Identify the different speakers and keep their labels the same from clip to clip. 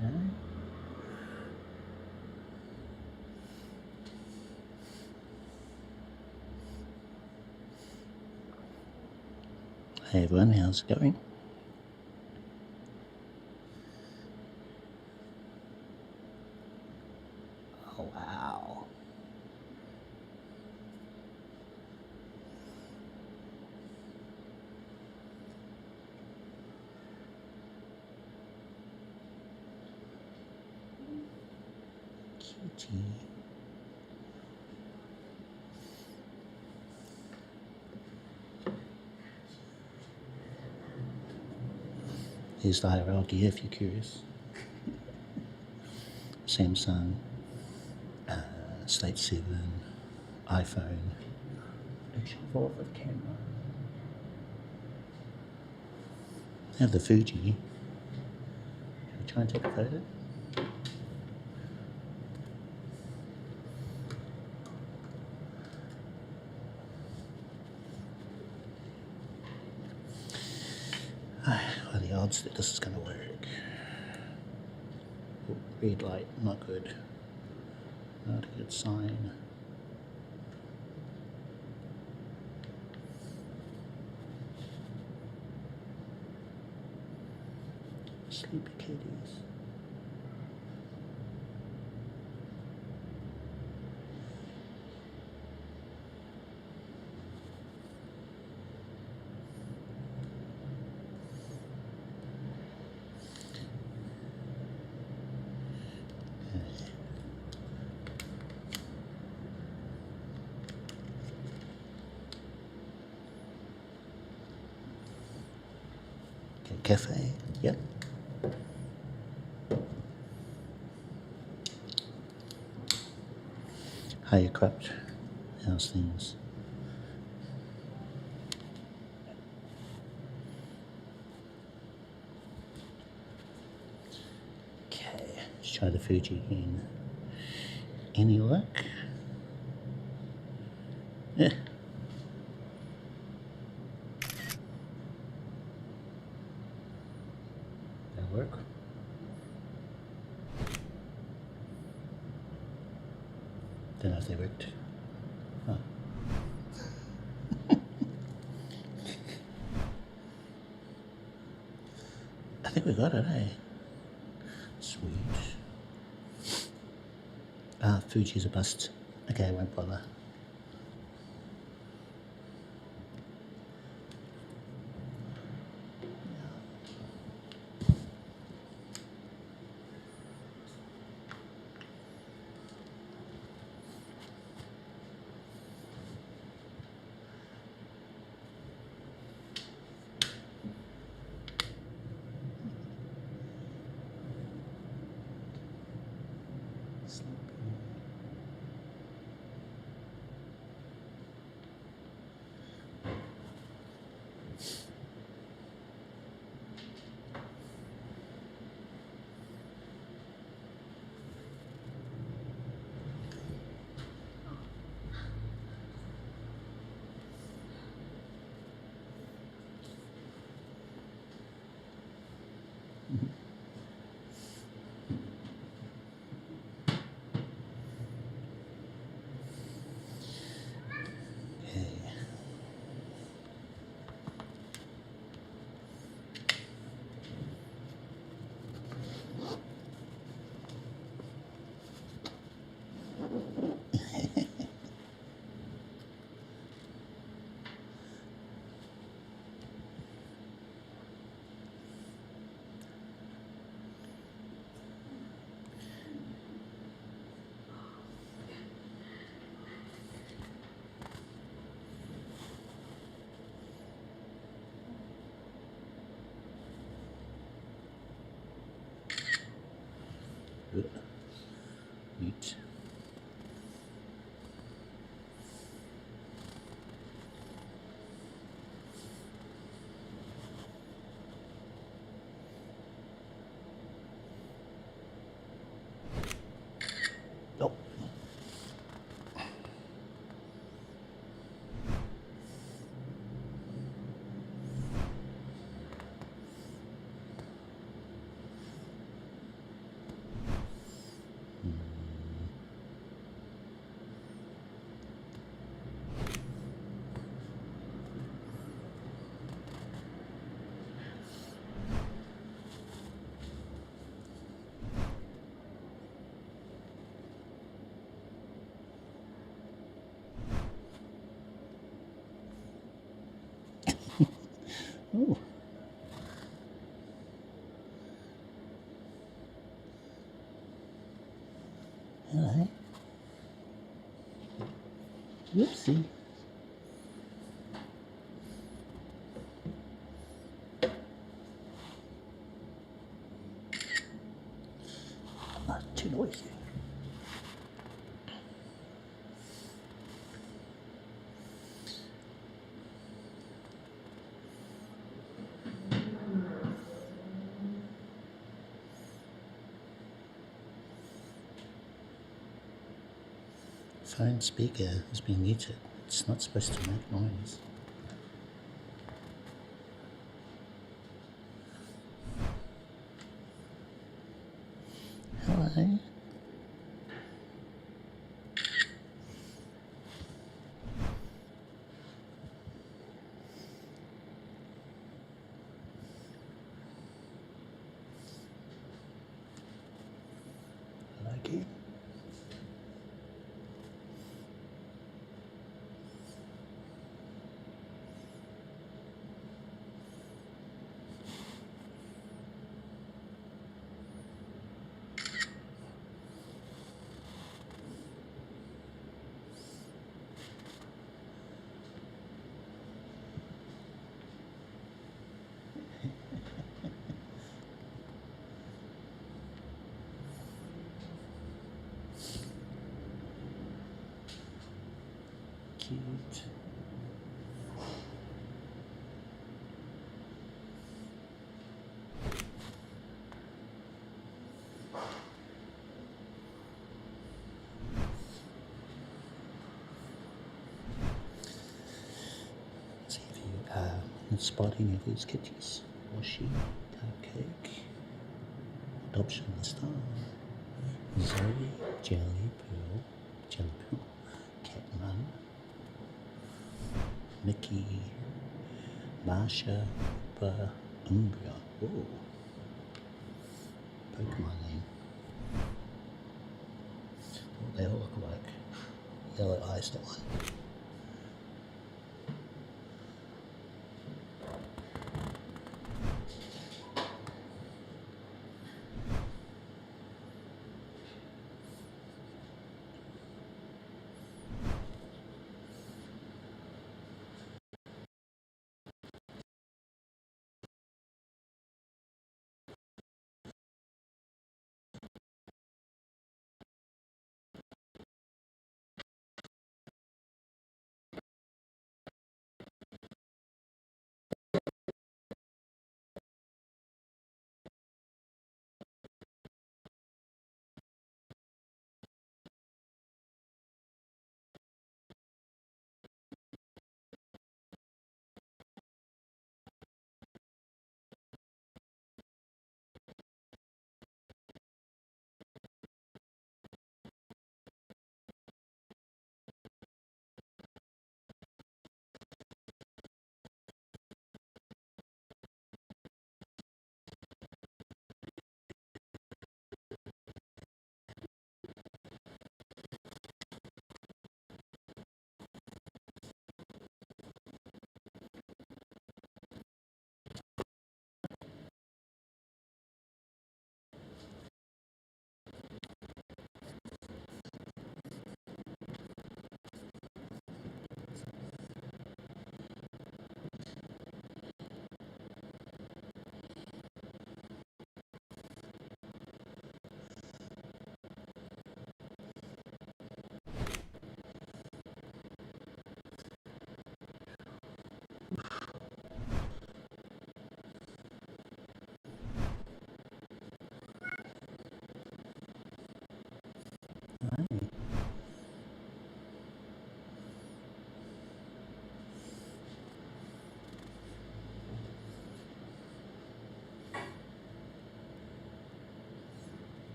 Speaker 1: No? Hey everyone, how's it going? Oh wow. Kitty. Here's the IRL gear if you're curious. Samsung, Slate 7, iPhone, Action 4 for the camera. I have the Fuji. Should we try and take a photo? What are the odds that this is going to work? Oh, red light, not good. Not a good sign. Sleepy kitties. Okay, cafe, yep. Hiya Crutch, how's things? Okay, let's try the Fuji again. Any luck? Yeah. That'll work. Don't know if they worked. Oh. I think we got it, eh? Sweet. Fuji's a bust. Okay, I won't bother. Neat. Oh. Hello. Whoopsie. Oh, too noisy. Phone speaker has been muted. It's not supposed to make noise. Hello. Hello again. Cute. See if you spot any of these kitties. Washi, cupcake, adoption star, Zoe, Jelly Pearl, Catman, Mickey, Marsha, Umbria. Whoa. Pokemon name. Oh, they all look like yellow eyes, that one.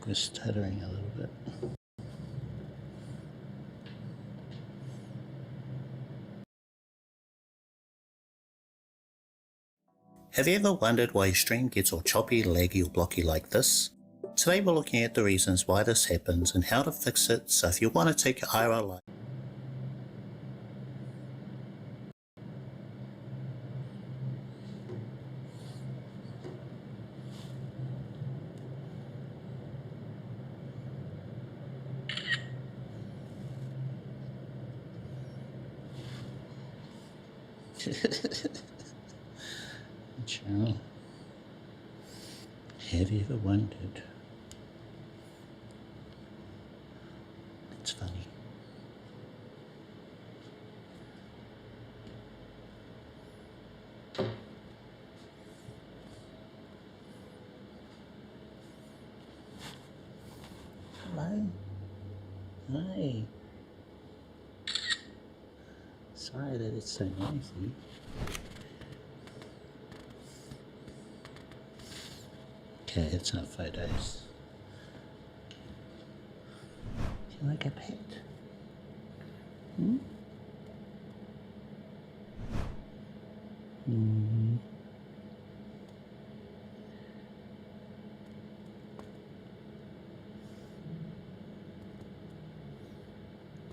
Speaker 1: We're stuttering a little bit. Have you ever wondered why your stream gets all choppy, laggy or blocky like this? Today we're looking at the reasons why this happens and how to fix it, so if you want to take your IRL live, Sure. Have you ever wondered? It's funny. Hello. Hi. Sorry that it's so noisy. Okay, it's not photos. Do you like a pet? Hmm? Mm.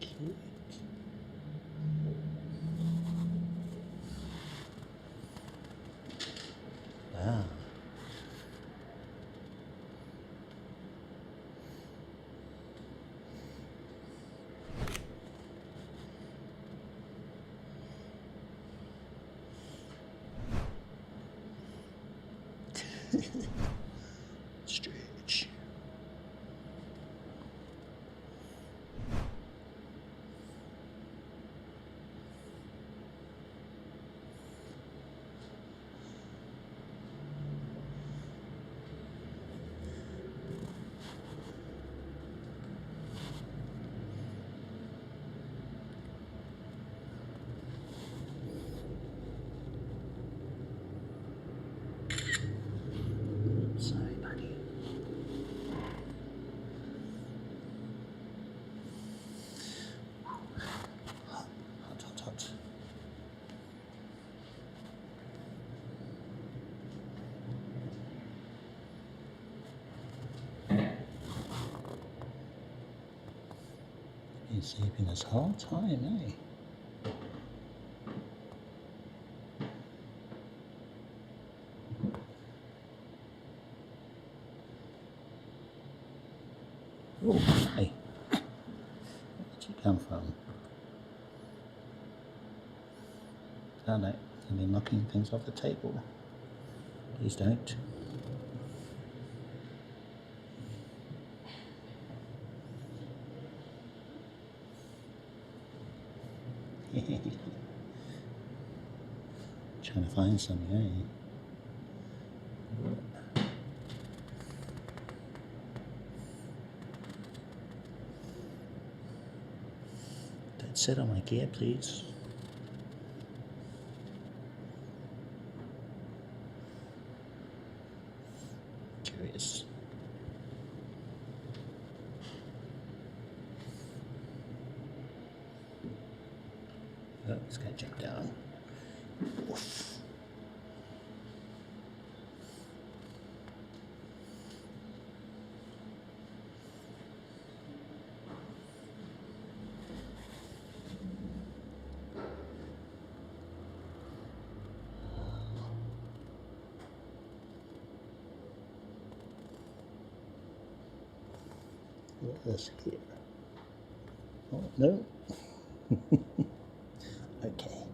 Speaker 1: Cute. Wow. Stretch. Sorry, buddy. Hot, hot, hot, hot. Been sleeping this whole time, eh? Oh, hey. Where'd you come from? Oh no, and they're knocking things off the table. Please don't. Trying to find something, eh? Don't sit on my gear, please. Curious. Oh, it's gonna jump down. Oof. What is here? Oh, no. Okay.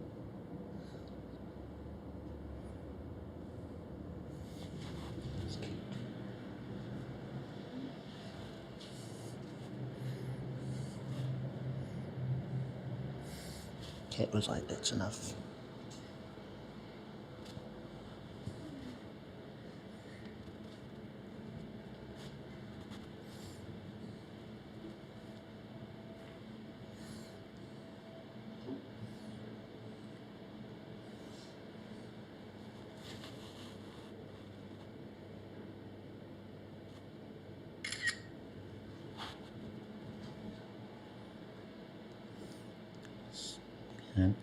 Speaker 1: That's cute. Cat was like, that's enough. And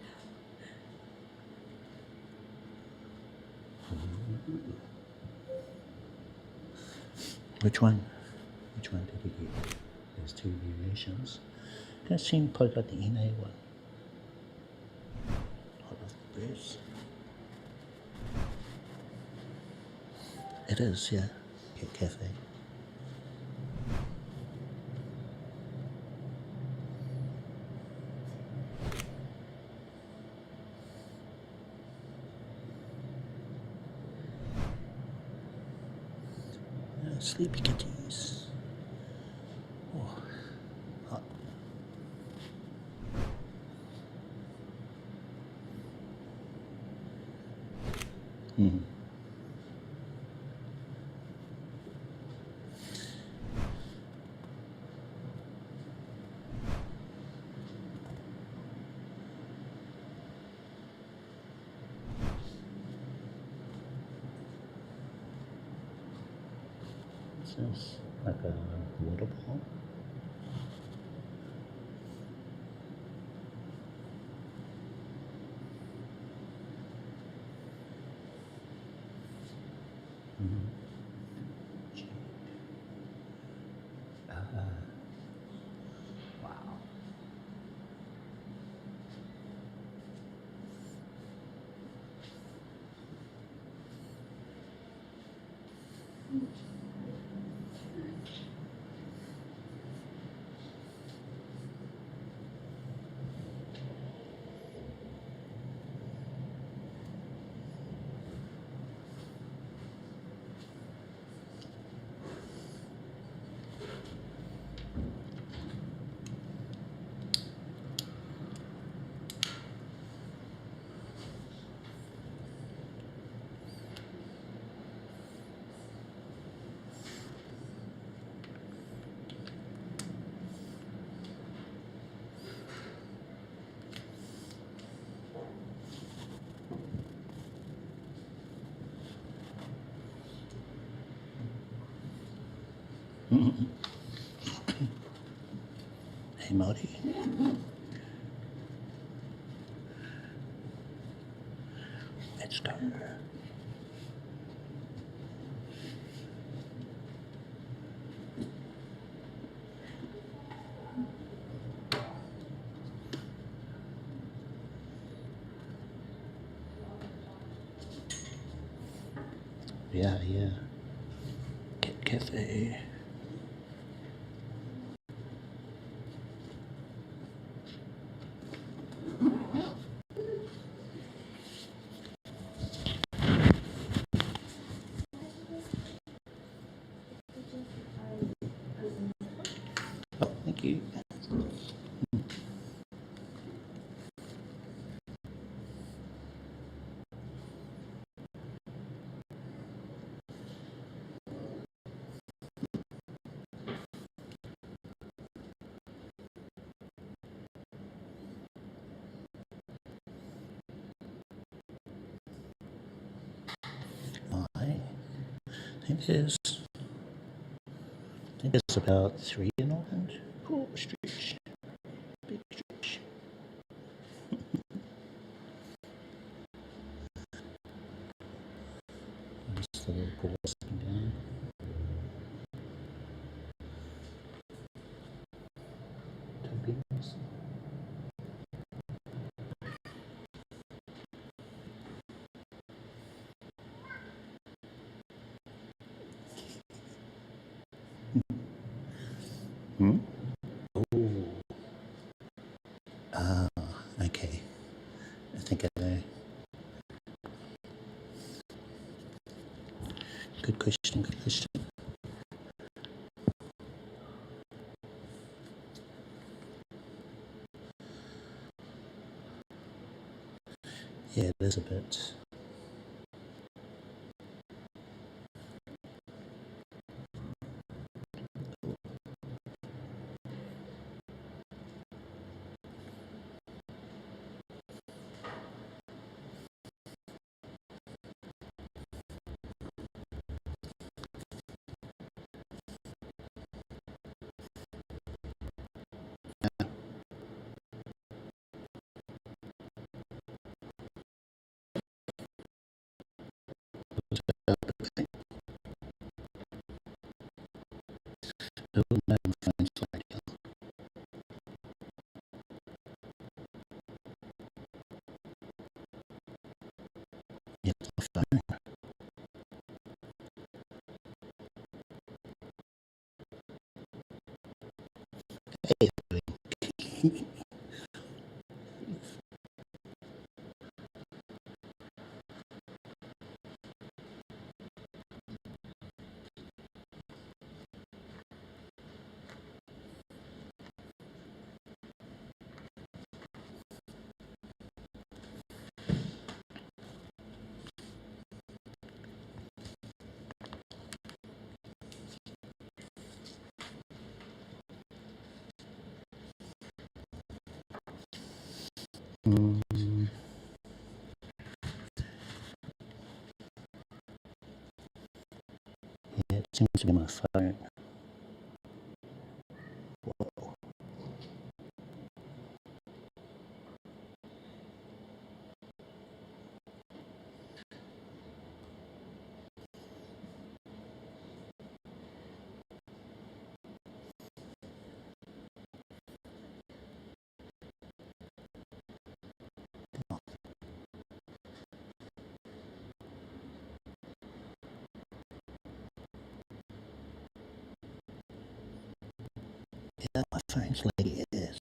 Speaker 1: which one? Which one did you get? There's two variations. That seemed to got the NA one. Hot off the press. It is, yeah. Cat Cafe. Sleepy kitties. Oh, hot. Mm-hmm. What's this? Like a water ball? Mm-hmm. Wow. Mm-hmm. Hey, Mudi. Let's go. Yeah, yeah. Cat Cafe. Oh, thank you. I think there's about 3 in Auckland. Oh, stretch. Big stretch. Just the little pool sitting down. Tokens. Hmm? Oh. Ah, okay. I think I know. Good question, good question. Yeah, it is a bit. Oh, no, my phone's sliding. Yeah, my phone. Hey, Seems to be my phone. Whoa. Yeah, my phone's lady is.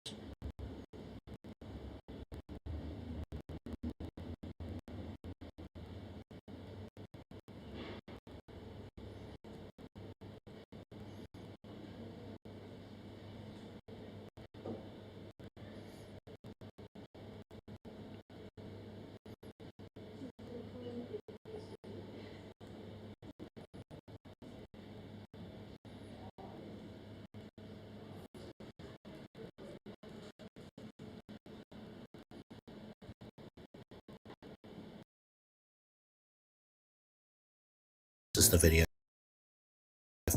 Speaker 1: This is the video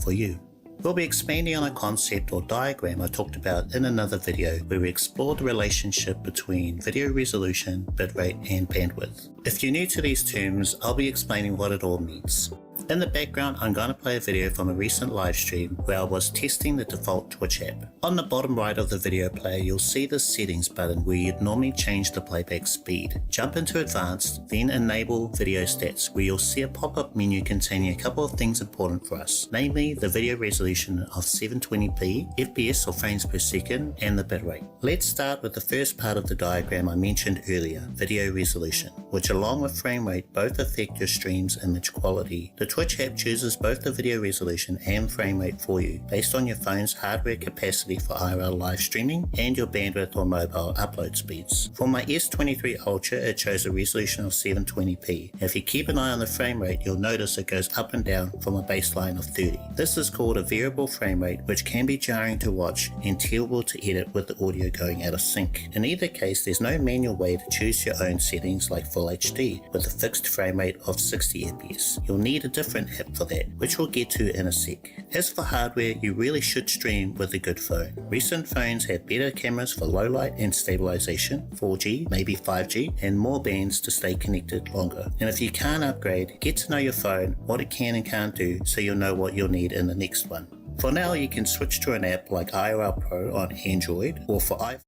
Speaker 1: for you. We'll be expanding on a concept or diagram I talked about in another video where we explored the relationship between video resolution, bitrate and bandwidth. If you're new to these terms, I'll be explaining what it all means. In the background, I'm going to play a video from a recent live stream where I was testing the default Twitch app. On the bottom right of the video player, you'll see the settings button where you'd normally change the playback speed. Jump into advanced, then enable video stats where you'll see a pop-up menu containing a couple of things important for us, namely the video resolution of 720p, FPS or frames per second, and the bitrate. Let's start with the first part of the diagram I mentioned earlier, video resolution, which along with frame rate both affect your stream's image quality. The Twitch app chooses both the video resolution and frame rate for you based on your phone's hardware capacity for IRL live streaming and your bandwidth or mobile upload speeds. For my S23 Ultra, it shows a resolution of 720p. If you keep an eye on the frame rate, you'll notice it goes up and down from a baseline of 30. This is called a variable frame rate, which can be jarring to watch and terrible to edit with the audio going out of sync. In either case, there's no manual way to choose your own settings like Full HD with a fixed frame rate of 60 fps. You'll need a different app for that, which we'll get to in a sec. As for hardware, you really should stream with a good phone. Recent phones have better cameras for low light and stabilization, 4G, maybe 5G, and more bands to stay connected longer. And if you can't upgrade, get to know your phone, what it can and can't do, so you'll know what you'll need in the next one. For now, you can switch to an app like IRL Pro on Android or for iPhone.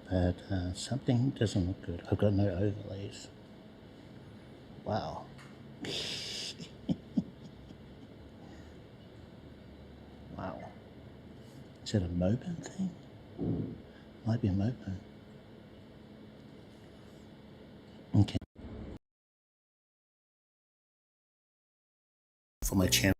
Speaker 1: But something doesn't look good. I've got no overlays. Wow. Wow. Is that a Moban thing? Might be a Moban. Okay. For my channel.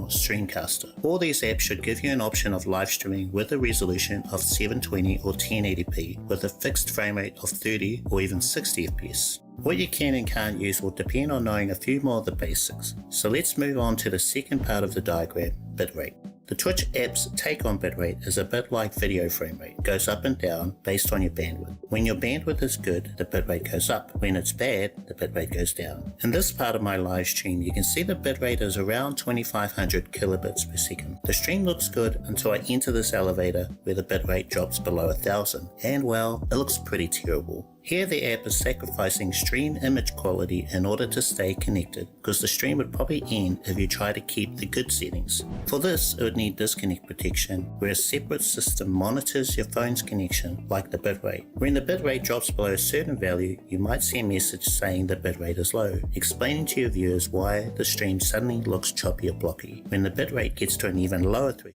Speaker 1: Streamcaster. All these apps should give you an option of live streaming with a resolution of 720 or 1080p with a fixed frame rate of 30 or even 60 fps. What you can and can't use will depend on knowing a few more of the basics. So let's move on to the second part of the diagram, bitrate. The Twitch app's take on bitrate is a bit like video frame rate. It goes up and down based on your bandwidth. When your bandwidth is good, the bitrate goes up. When it's bad, the bitrate goes down. In this part of my live stream, you can see the bitrate is around 2500 kilobits per second. The stream looks good until I enter this elevator where the bitrate drops below 1000, and well, it looks pretty terrible. Here the app is sacrificing stream image quality in order to stay connected, because the stream would probably end if you try to keep the good settings. For this, it would need disconnect protection, where a separate system monitors your phone's connection, like the bitrate. When the bitrate drops below a certain value, you might see a message saying the bitrate is low, explaining to your viewers why the stream suddenly looks choppy or blocky. When the bitrate gets to an even lower threshold,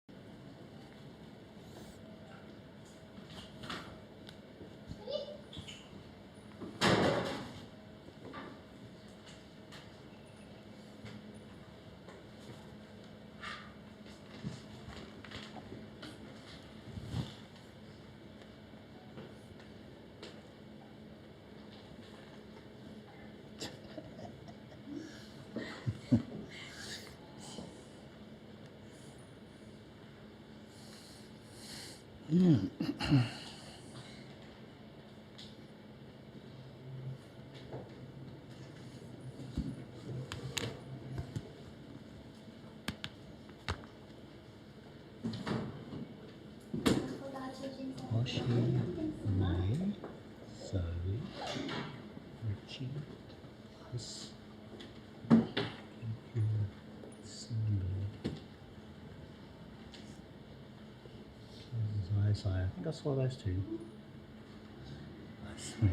Speaker 1: Hoshi, May, Zoe, Richie, Chris, Cindy, Isaiah. I think I saw those two. I swear.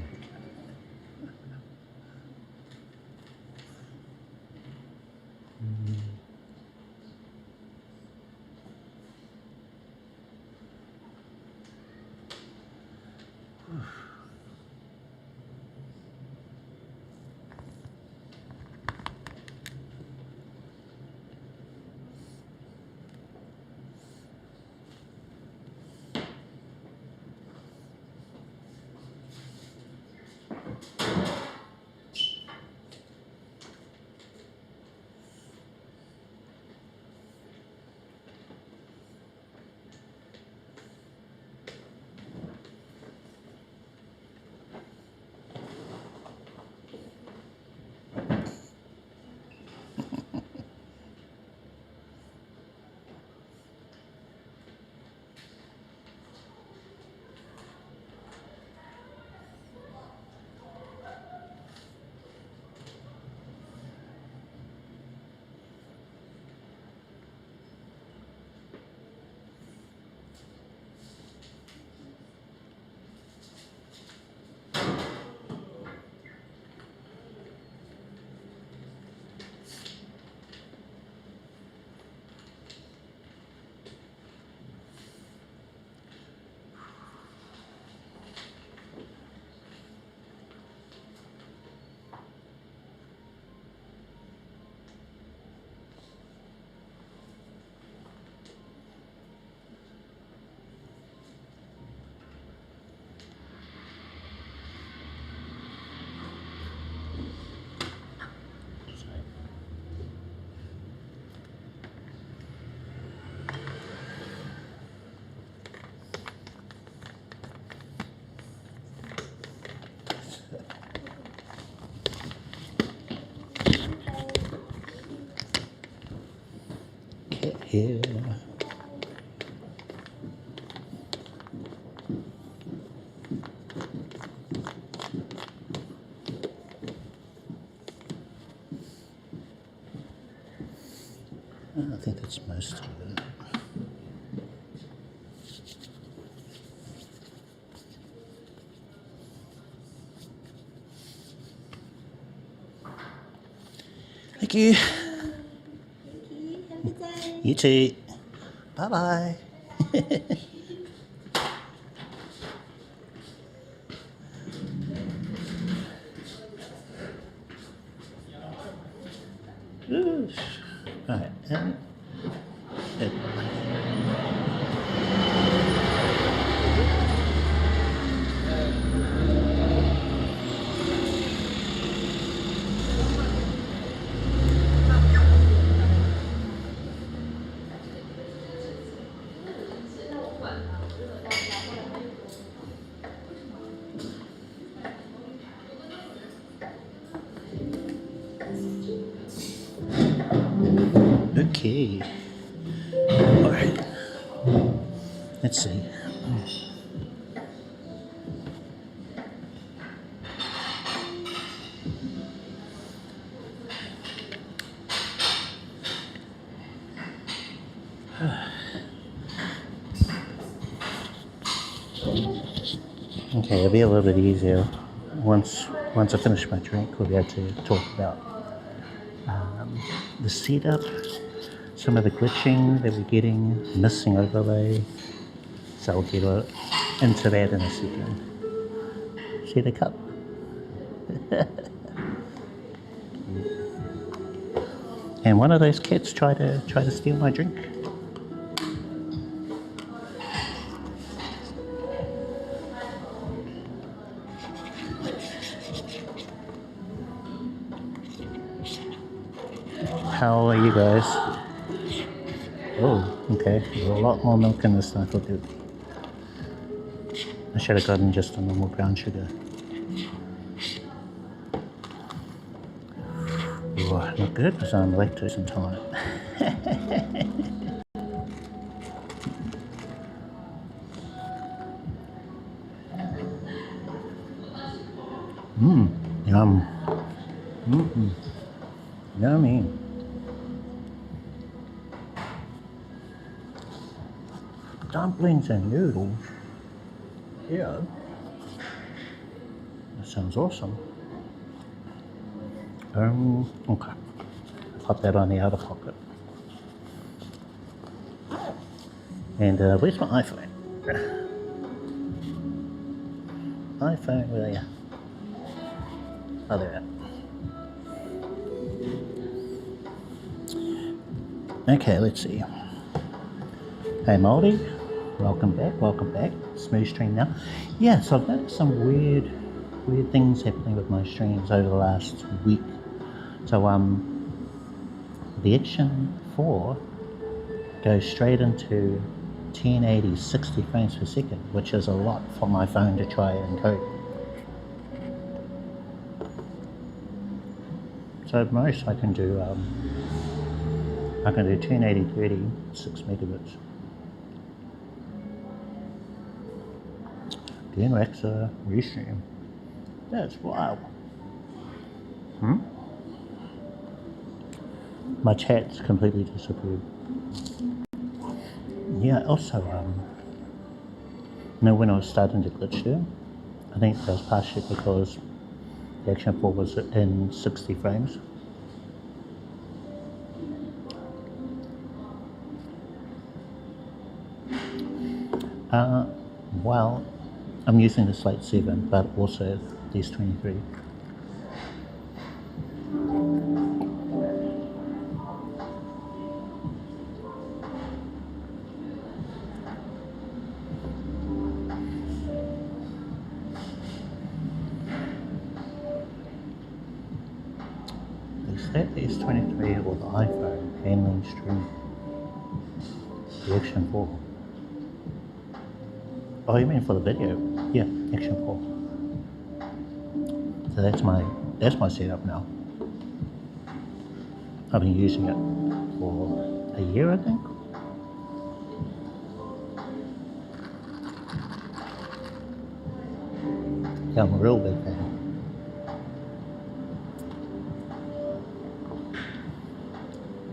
Speaker 1: Cat here. I think that's most of it. Thank you.
Speaker 2: Happy day.
Speaker 1: You too. Bye bye. Right. Okay. All right. Let's see. Okay, it'll be a little bit easier once I finish my drink. We'll be able to talk about the setup, some of the glitching that we're getting, missing overlay. So I'll get into that in a second. See the cup? And one of those cats tried to steal my drink. How are you guys? Oh, okay. There's a lot more milk in this than I thought there would be. I should have gotten just a normal brown sugar. Ooh, not good because I'm lactose intolerant. Yum. Yummy. Dumplings and noodles. Yeah. That sounds awesome. Okay. Pop that on the outer pocket. And where's my iPhone? iPhone, where are you? Oh, there. Okay, let's see. Hey Mudi, welcome back. Smooth stream now. Yeah, so I've noticed some weird things happening with my streams over the last week. So the Action 4 goes straight into 1080 60 frames per second, which is a lot for my phone to try and encode. So at most I can do 1080 30 6 megabits. BotRix restream. That's wild. My chat's completely disappeared. Yeah, also, when I was starting to glitch there, I think that was partially because the Action 4 was in 60 frames. Well, I'm using the Slate 7, but also these 23. Is that these 23 or the iPhone handling stream? The Action 4. Oh, you mean for the video? Yeah, Action 4. So that's my setup now. I've been using it for a year, I think. Yeah, I'm a real big fan.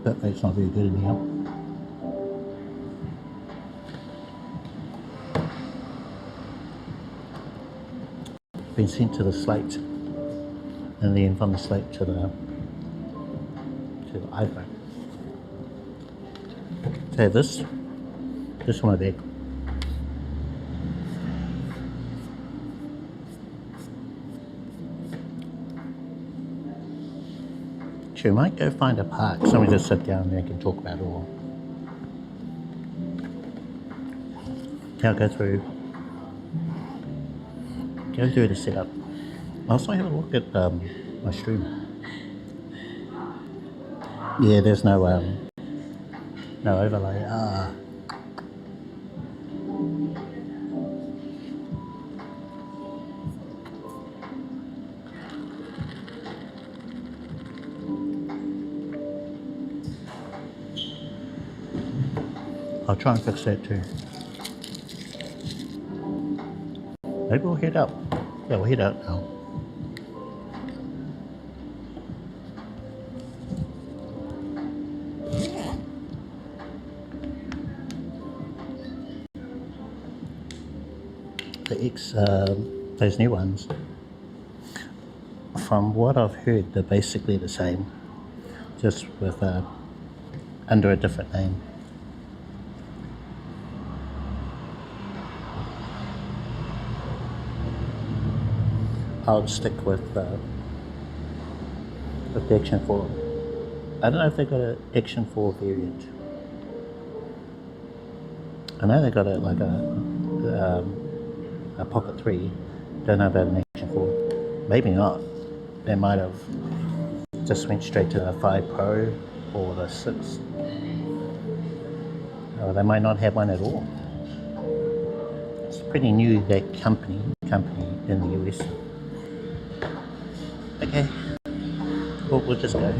Speaker 1: But it's not very good in here. Been sent to the Slate, and then from the Slate to the iPhone. So this one bag. Actually, I might go find a park. Somebody just sit down there and can talk about it all. I'll go through the setup. I'll also have a look at my stream. Yeah, there's no overlay. I'll try and fix that too. Maybe we'll head up. Yeah, we'll head up now. The X, those new ones, from what I've heard, they're basically the same, just with under a different name. I'll stick with the Action 4. I don't know if they got an Action 4 variant. I know they got a Pocket 3. Don't know about an Action 4. Maybe not. They might have just went straight to the 5 Pro or the 6. Or they might not have one at all. It's pretty new, that company in the US. Okay, we'll just go.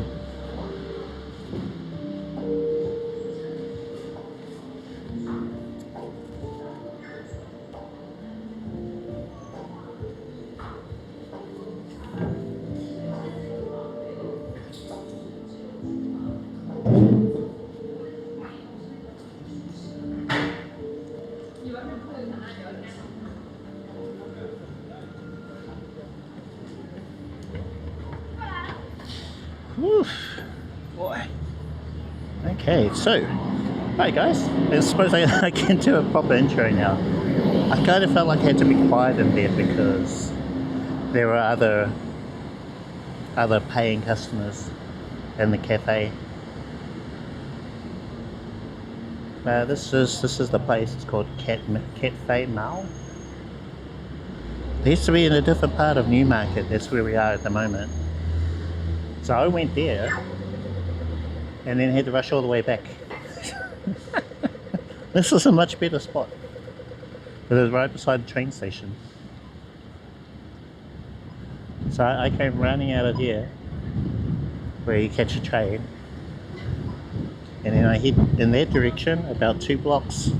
Speaker 1: Woo, boy. Okay, so, hi guys. I suppose I can do a proper intro now. I kind of felt like I had to be quiet in there because there were other paying customers in the cafe. This is the place. It's called Cafe Mao. It used to be in a different part of Newmarket. That's where we are at the moment. So I went there and then had to rush all the way back. This was a much better spot. It was right beside the train station. So I came running out of here where you catch a train, and then I hid in that direction about 2 blocks.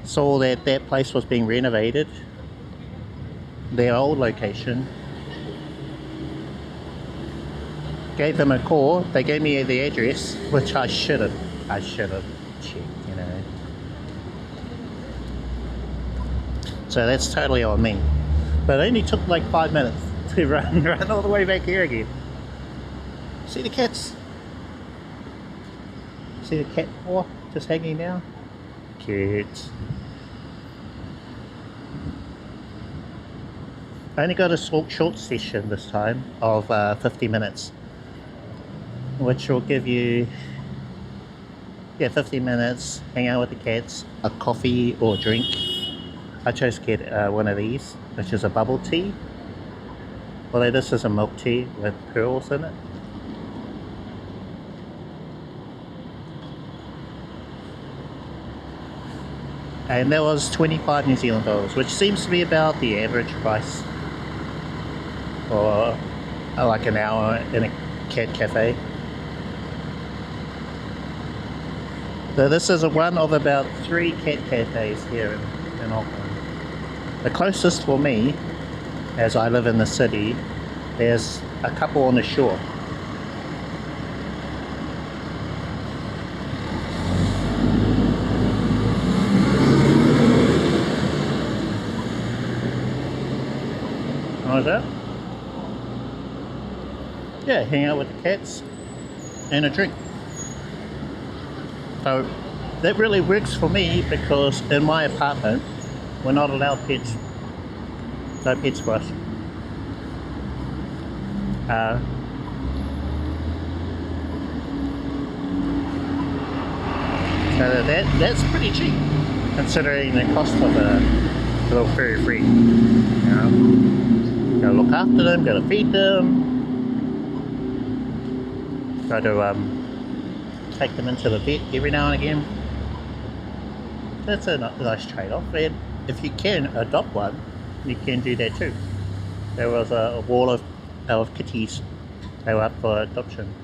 Speaker 1: Saw that that place was being renovated, their old location. Gave them a call. They gave me the address, which I should have checked, you know. So that's totally on me. But it only took like 5 minutes to run all the way back here again. See the cats? See the cat paw just hanging down? Cute. I only got a short session this time of 50 minutes. Which will give you 50 minutes, hang out with the cats, a coffee or drink. I chose to get one of these, which is a bubble tea. Although this is a milk tea with pearls in it. And that was 25 New Zealand dollars, which seems to be about the average price for like an hour in a cat cafe. So this is one of about 3 cat cafes here in Auckland. The closest for me, as I live in the city, there's a couple on the shore. What was that? Yeah, hang out with the cats and a drink. So that really works for me because in my apartment we're not allowed pets. No pets for us. So that's pretty cheap considering the cost of a little furry free. You know, gotta look after them, gotta feed them, gotta take them into the vet every now and again. That's a nice trade-off, and if you can adopt one, you can do that too. There was a wall of kitties. They were up for adoption.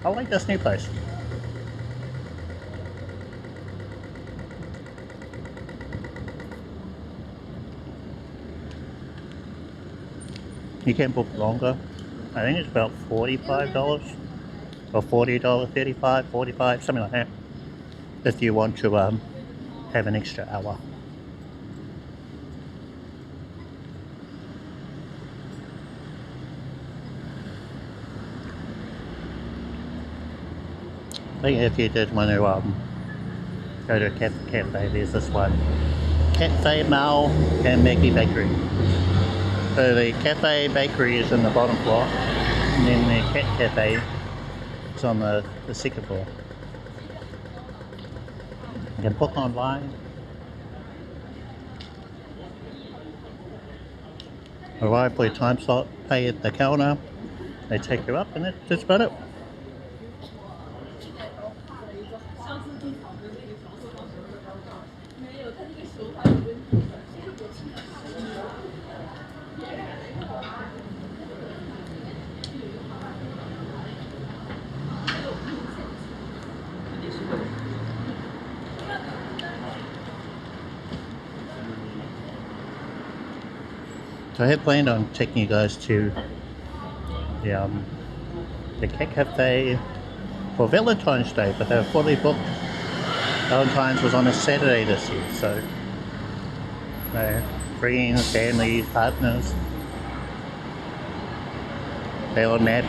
Speaker 1: I like this new place. You can book longer. I think it's about $45 or $40, $35, $45, something like that, if you want to have an extra hour. I think if you did want to go to a cafe, there's this one. Cafe Mao and Maggie Bakery. So the cafe bakery is in the bottom floor, and then the cat cafe is on the second floor. You can book online. Arrive for your time slot, pay at the counter, they take you up, and that's just about it. So I had planned on taking you guys to the Cat Cafe for Valentine's Day, but they were fully booked. Valentine's was on a Saturday this year, so friends, family, partners, they all nabbed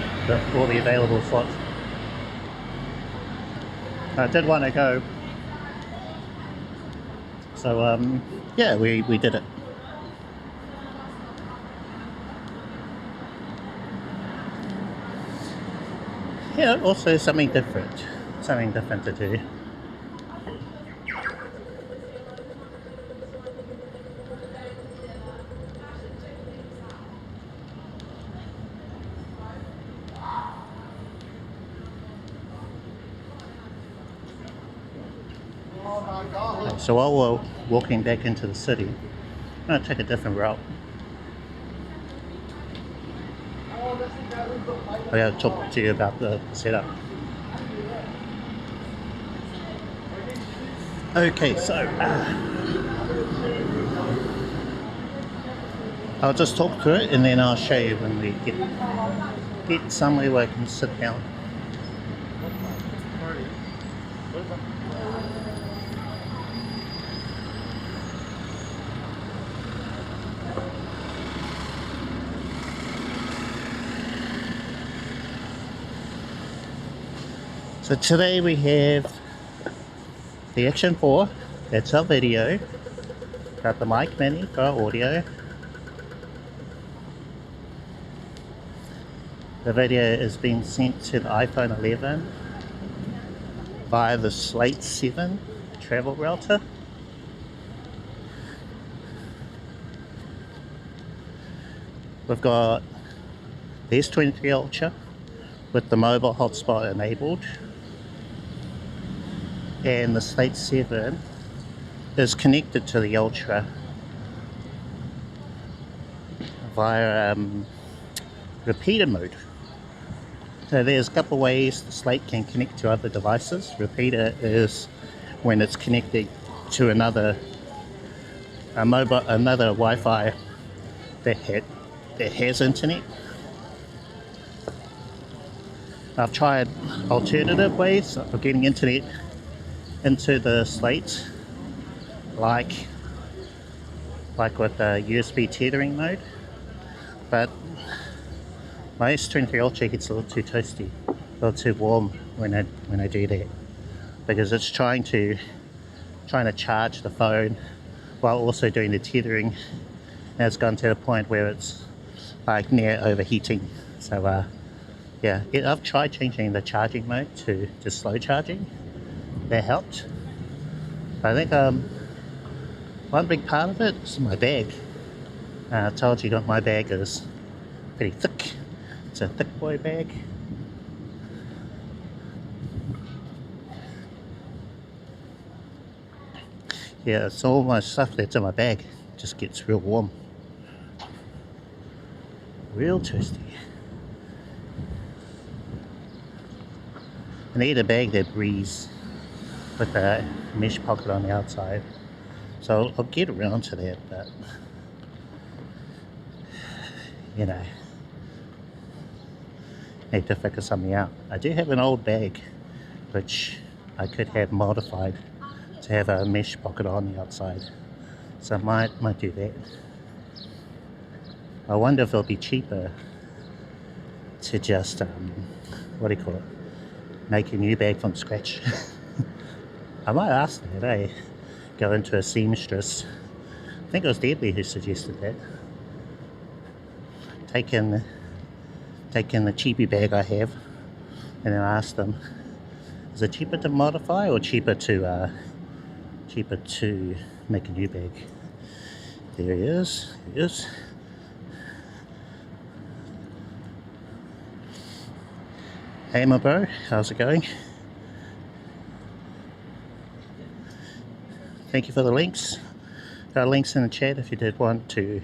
Speaker 1: all the available slots. I did want to go, so yeah, we did it. Yeah, also something different to do. So while we're walking back into the city, I'm going to take a different route. I got to talk to you about the setup. Okay, so I'll just talk through it and then I'll show you when we get somewhere where I can sit down. So today we have the Action 4, that's our video, got the mic mini for our audio. The video is being sent to the iPhone 11 via the Slate 7 travel router. We've got the S23 Ultra with the mobile hotspot enabled, and the Slate 7 is connected to the Ultra via repeater mode. So there's a couple ways the Slate can connect to other devices. Repeater is when it's connected to another Wi-Fi that has internet. I've tried alternative ways of getting internet into the Slate, like with the USB tethering mode, but my S23 Ultra gets a little too toasty, a little too warm when I do that, because it's trying to charge the phone while also doing the tethering, and it's gone to a point where it's like near overheating. So yeah, I've tried changing the charging mode to slow charging. That helped. I think one big part of it is my bag. I told you that my bag is pretty thick. It's a thick boy bag. Yeah, so all my stuff that's in my bag just gets real warm. Real toasty. I need a bag that breathes with a mesh pocket on the outside. So I'll get around to that, but you know, need to figure something out. I do have an old bag which I could have modified to have a mesh pocket on the outside, so I might do that. I wonder if it'll be cheaper to just what do you call it, make a new bag from scratch. I might ask that, go into a seamstress. I think it was Deadly who suggested that. Take in the cheapy bag I have, and then ask them, is it cheaper to modify or cheaper to make a new bag? There he is. Hey my bro, how's it going? Thank you for the links. Got links in the chat if you did want to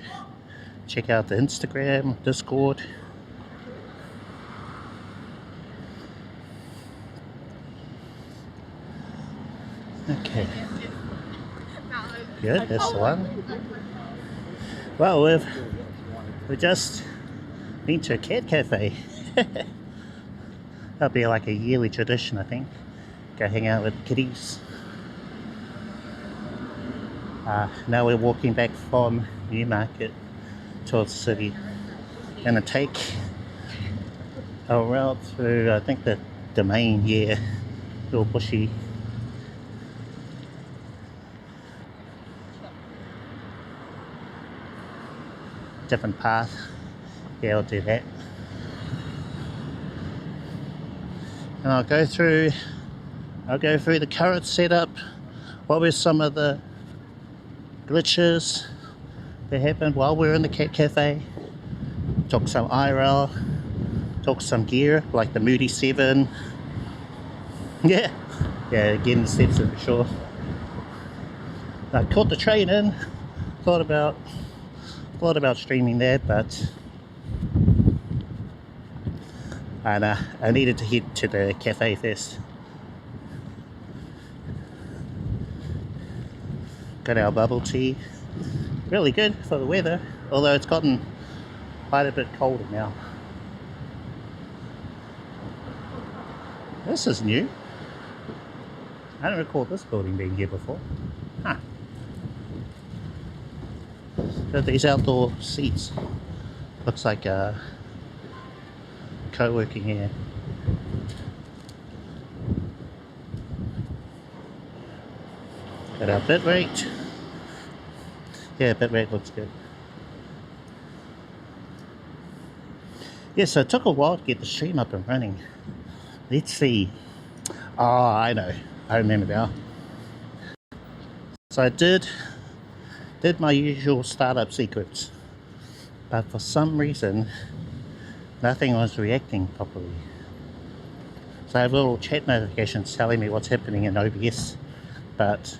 Speaker 1: check out the Instagram, Discord. Okay. Good, that's the one. Well, We just been to a cat cafe. That'll be like a yearly tradition, I think. Go hang out with kitties. Now we're walking back from Newmarket towards the city. Gonna take a route through, I think, the domain, yeah. Little bushy. Different path. Yeah, I'll do that. And I'll go through the current setup. What were some of the glitches that happened while we were in the cat cafe? Took some IRL, took some gear like the Mudi 7. Yeah, again the steps are for sure. I caught the train in, thought about streaming that, but I needed to head to the cafe first. Got our bubble tea. Really good for the weather, although it's gotten quite a bit colder now. This is new. I don't recall this building being here before. Huh. Got these outdoor seats. Looks like a co-working here. Got our bitrate. Yeah, bitrate looks good. Yeah, so it took a while to get the stream up and running. Let's see. Oh, I know. I remember now. So I did my usual startup sequence, but for some reason nothing was reacting properly. So I have little chat notifications telling me what's happening in OBS, but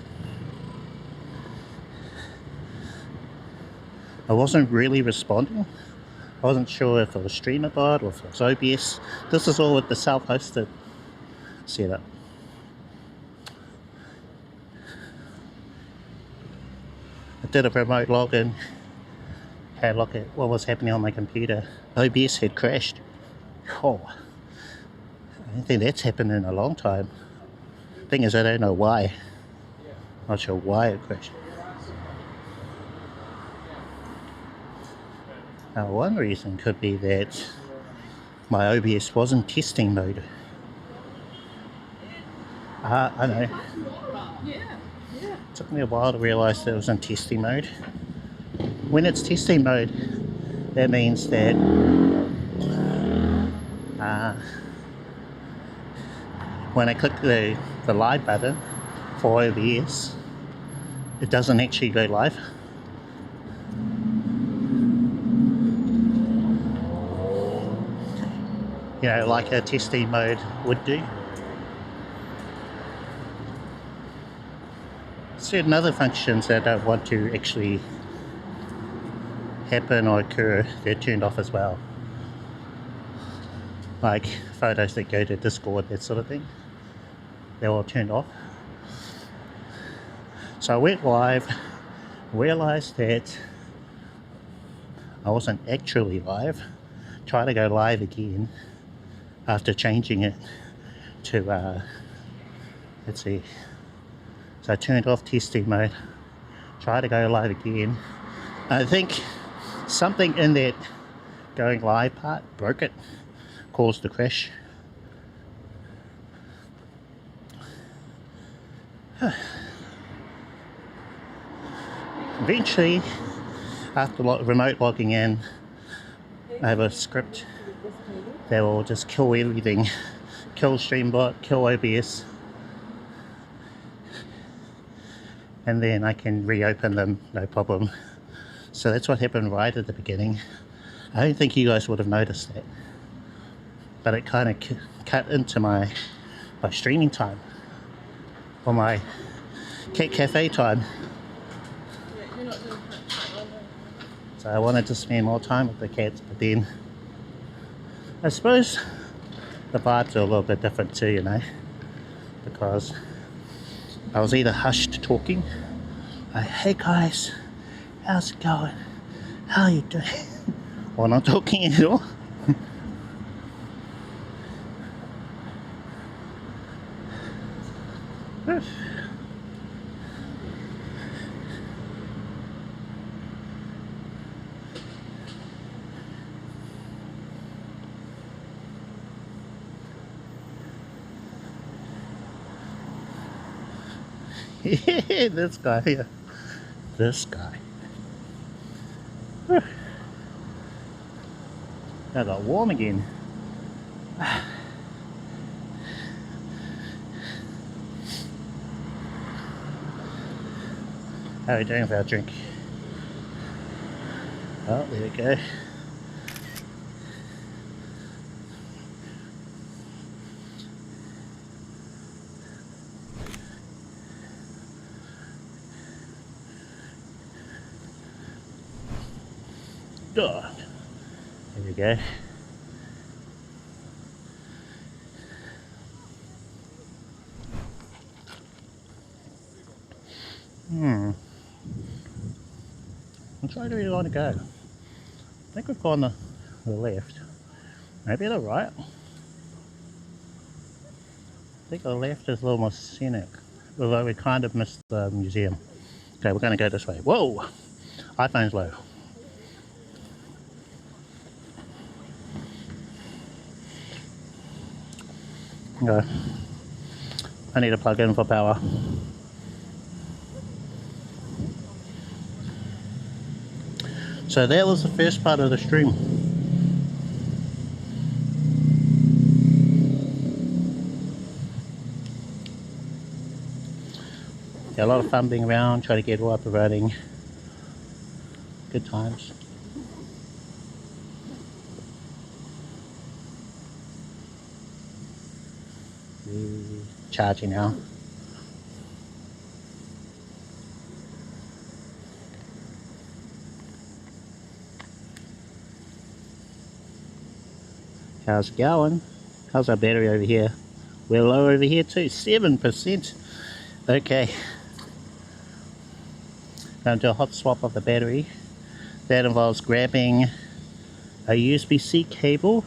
Speaker 1: I wasn't really responding. I wasn't sure if it was StreamerBot or if it was OBS. This is all with the self-hosted setup. I did a remote login, had a look at what was happening on my computer. OBS had crashed. Oh, I don't think that's happened in a long time. Thing is, I don't know why. Not sure why it crashed. Now, one reason could be that my OBS was in testing mode. I know. It took me a while to realise that it was in testing mode. When it's testing mode, that means that when I click the live button for OBS, it doesn't actually go live. You know, like a testing mode would do. Certain other functions that I don't want to actually happen or occur, they're turned off as well. Like photos that go to Discord, that sort of thing. They're all turned off. So I went live, realised that I wasn't actually live, tried to go live again after changing it to, let's see, so I turned off testing mode, tried to go live again. I think something in that going live part broke it, caused the crash. Eventually, after remote logging in, I have a script that will just kill everything. Kill StreamBot, kill OBS. And then I can reopen them, no problem. So that's what happened right at the beginning. I don't think you guys would have noticed that. But it kind of cut into my streaming time. Or my cat cafe time. So I wanted to spend more time with the cats, but then I suppose the vibes are a little bit different too, you know, because I was either hushed talking, like, hey guys, how's it going? How are you doing? while not talking at all. This guy here. This guy. I got warm again. How are we doing for our drink? Oh, there we go. Oh, there we go. Which way do we want to go? I think we've gone the left. Maybe the right. I think the left is a little more scenic, although we kind of missed the museum. Okay, we're going to go this way. Whoa! iPhone's low. Okay. I need to plug in for power. So that was the first part of the stream. Yeah, a lot of fun being around, trying to get all up and running. Good times. Charging now. How's it going? How's our battery over here? We're low over here too, 7%. Okay. Going to do a hot swap of the battery. That involves grabbing a USB-C cable.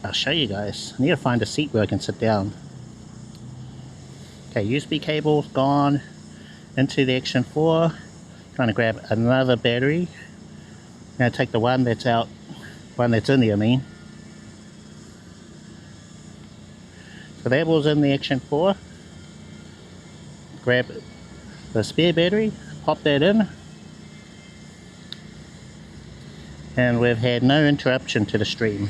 Speaker 1: I'll show you guys. I need to find a seat where I can sit down. Okay, USB cable's gone into the Action 4. Trying to grab another battery. I'm going to take the one that's out, one that's in there, I mean. So that was in the Action 4. Grab the spare battery, pop that in. And we've had no interruption to the stream.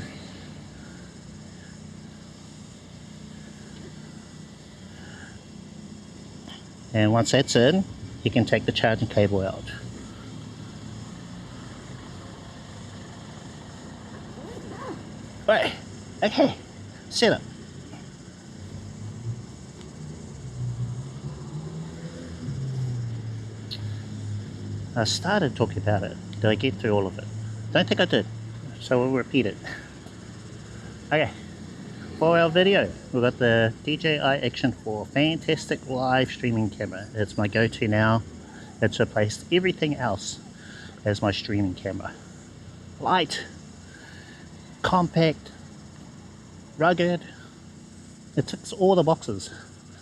Speaker 1: And once that's in, you can take the charging cable out. Right, okay, set up. I started talking about it. Did I get through all of it? Don't think I did, so we'll repeat it. Okay. For our video, we've got the DJI Action 4, fantastic live streaming camera. It's my go-to now. It's replaced everything else as my streaming camera. Light, compact, rugged, it ticks all the boxes.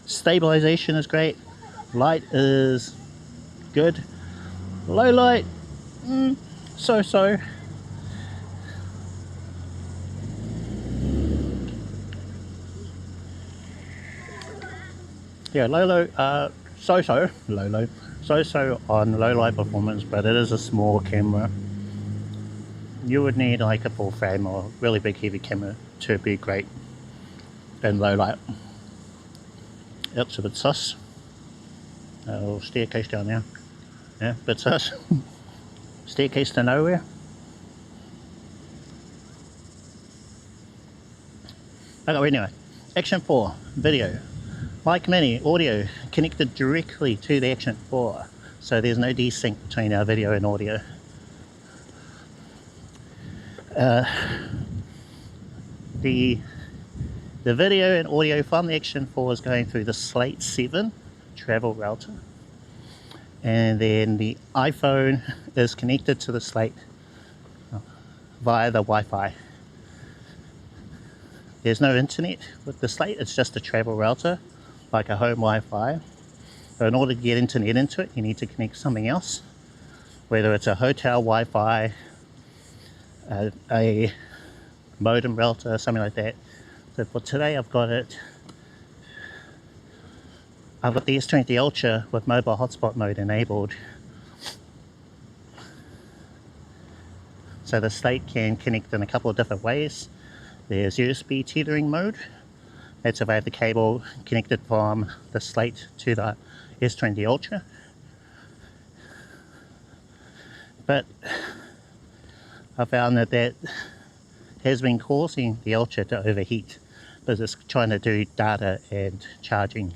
Speaker 1: Stabilization is great, light is good, low light, so-so. Yeah, so-so on low light performance, but it is a small camera. You would need like a full frame or really big heavy camera to be great in low light. It's a bit sus. A little staircase down there. Yeah, bit sus. Staircase to nowhere. Okay, anyway, Action 4 video. Mic Mini audio connected directly to the Action 4, so there's no desync between our video and audio. The video and audio from the Action 4 is going through the Slate 7 travel router. and then the iPhone is connected to the Slate via the Wi-Fi. There's no internet with the Slate, it's just a travel router, like a home Wi-Fi. So in order to get internet into it, you need to connect something else, whether it's a hotel Wi-Fi, a modem router, something like that. So for today I've got the S20 Ultra with mobile hotspot mode enabled. So the Slate can connect in a couple of different ways. There's USB tethering mode. That's if I have the cable connected from the Slate to the S20 Ultra. But I found that has been causing the Ultra to overheat because it's trying to do data and charging,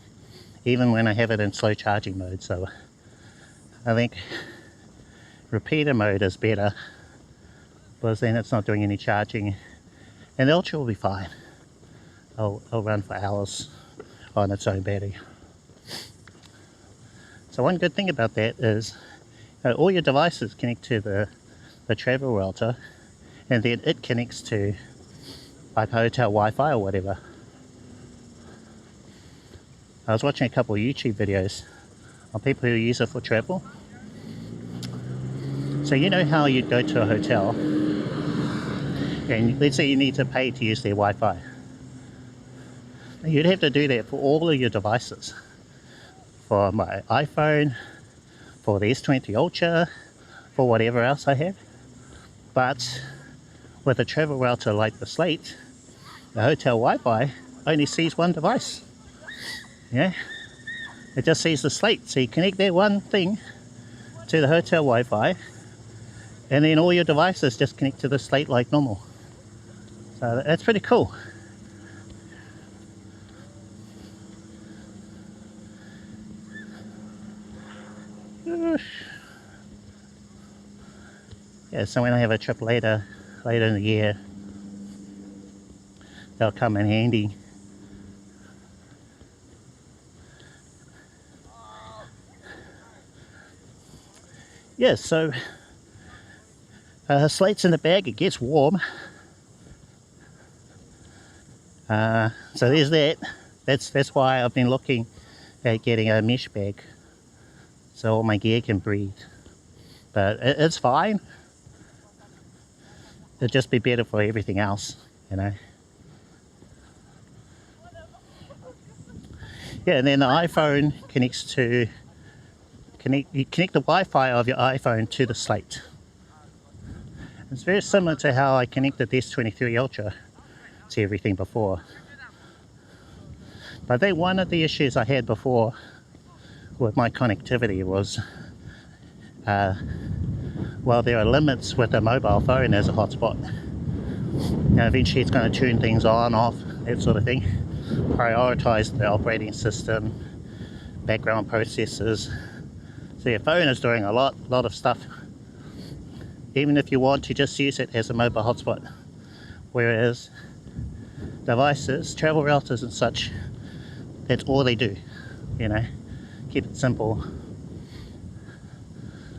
Speaker 1: even when I have it in slow charging mode. So I think repeater mode is better, because then it's not doing any charging, and the Ultra will be fine. I'll run for hours on its own battery. So one good thing about that is all your devices connect to the travel router, and then it connects to like hotel Wi-Fi or whatever. I was watching a couple of YouTube videos on people who use it for travel. So you know how you'd go to a hotel and let's say you need to pay to use their Wi-Fi. You'd have to do that for all of your devices. For my iPhone, for the S20 Ultra, for whatever else I have. But with a travel router like the Slate, the hotel Wi-Fi only sees one device. Yeah, it just sees the Slate. So you connect that one thing to the hotel Wi-Fi, and then all your devices just connect to the Slate like normal. So that's pretty cool. Yeah, so when I have a trip later in the year, they'll come in handy. Yeah, so Slate's in the bag, it gets warm. So there's that. That's why I've been looking at getting a mesh bag, so all my gear can breathe. But it's fine. It'd just be better for everything else, you know. Yeah, and then the iPhone you connect the Wi-Fi of your iPhone to the Slate. It's very similar to how I connected the S23 Ultra to everything before. But I think one of the issues I had before with my connectivity was, well, there are limits with a mobile phone as a hotspot. Now, eventually it's going to tune things on, off, that sort of thing. Prioritize the operating system, background processes. So your phone is doing a lot of stuff, even if you want to just use it as a mobile hotspot. Whereas devices, travel routers and such, that's all they do, you know, keep it simple.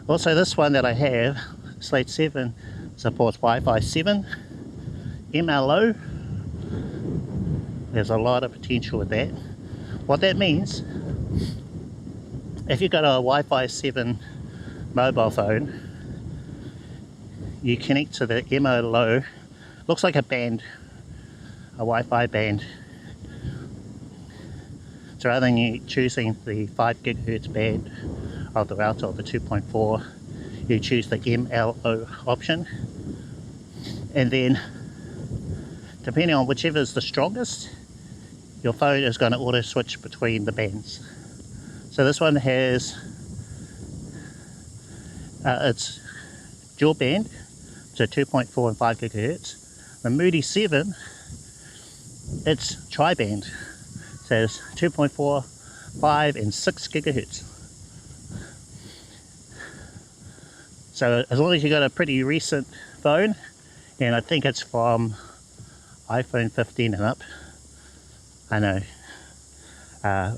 Speaker 1: Also, this one that I have, Slate 7, supports Wi-Fi 7, MLO. There's a lot of potential with that. What that means, if you've got a Wi-Fi 7 mobile phone, you connect to the MLO, looks like a band, a Wi-Fi band. So rather than you choosing the 5 GHz band of the router or the 2.4, you choose the MLO option, and then depending on whichever is the strongest, your phone is going to auto switch between the bands. So this one has it's dual band, so 2.4 and 5 GHz. The Mudi 7, it's tri-band, so it's 2.4, 5 and 6 GHz. So as long as you got a pretty recent phone, and I think it's from iPhone 15 and up, I know,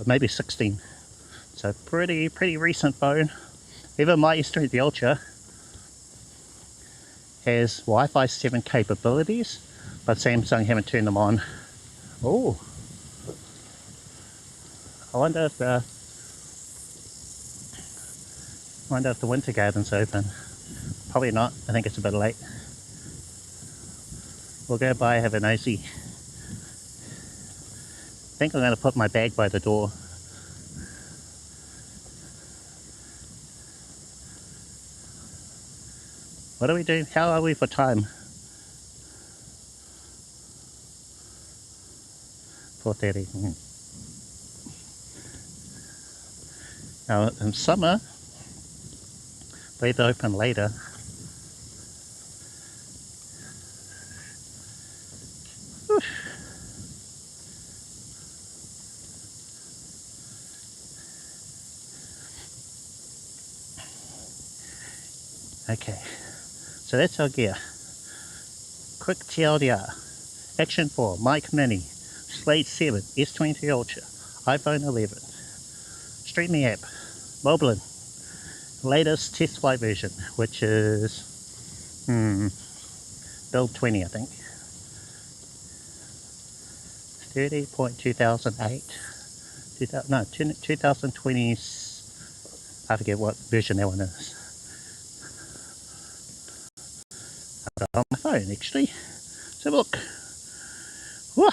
Speaker 1: maybe 16, so pretty recent phone, Even my S20 Ultra has Wi-Fi 7 capabilities, but Samsung haven't turned them on. Oh, I wonder if the Wintergarden's open. Probably not. I think it's a bit late. We'll go by, have a nosy. I think I'm going to put my bag by the door. What are we doing? How are we for time? 4:30. Now in summer, they open later. Whew. Okay, so that's our gear. Quick TLDR. Action 4, Mic Mini, Slate 7, S20 Ultra, iPhone 11, streaming app, Moblin, latest test flight version, which is build 20, I think. 30.2008, 2020, I forget what version that one is. I've got it on my phone actually. Let's have a look. Whoa.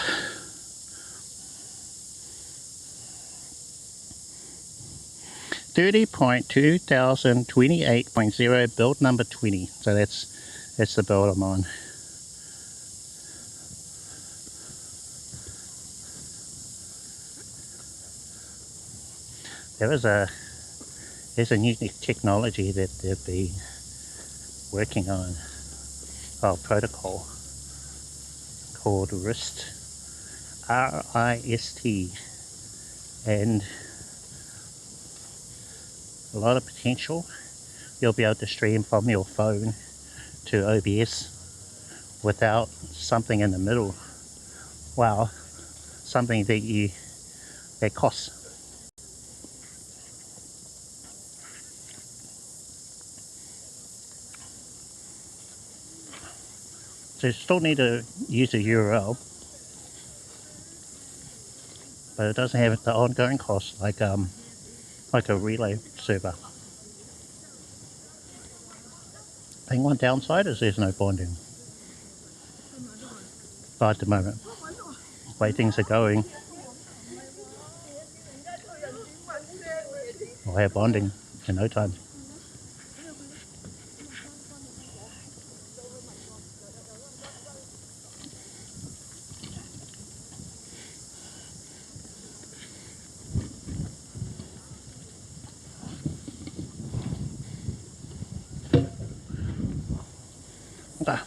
Speaker 1: .2028.0 build number 20. So that's the build I'm on. There's a new technology that they'll be working on, protocol called RIST, R-I-S-T, and a lot of potential. You'll be able to stream from your phone to OBS without something in the middle. Wow, something that costs. So you still need to use a URL, but it doesn't have the ongoing costs like a relay server. I think one downside is there's no bonding at the moment. The way things are going, we'll have bonding in no time. Okay.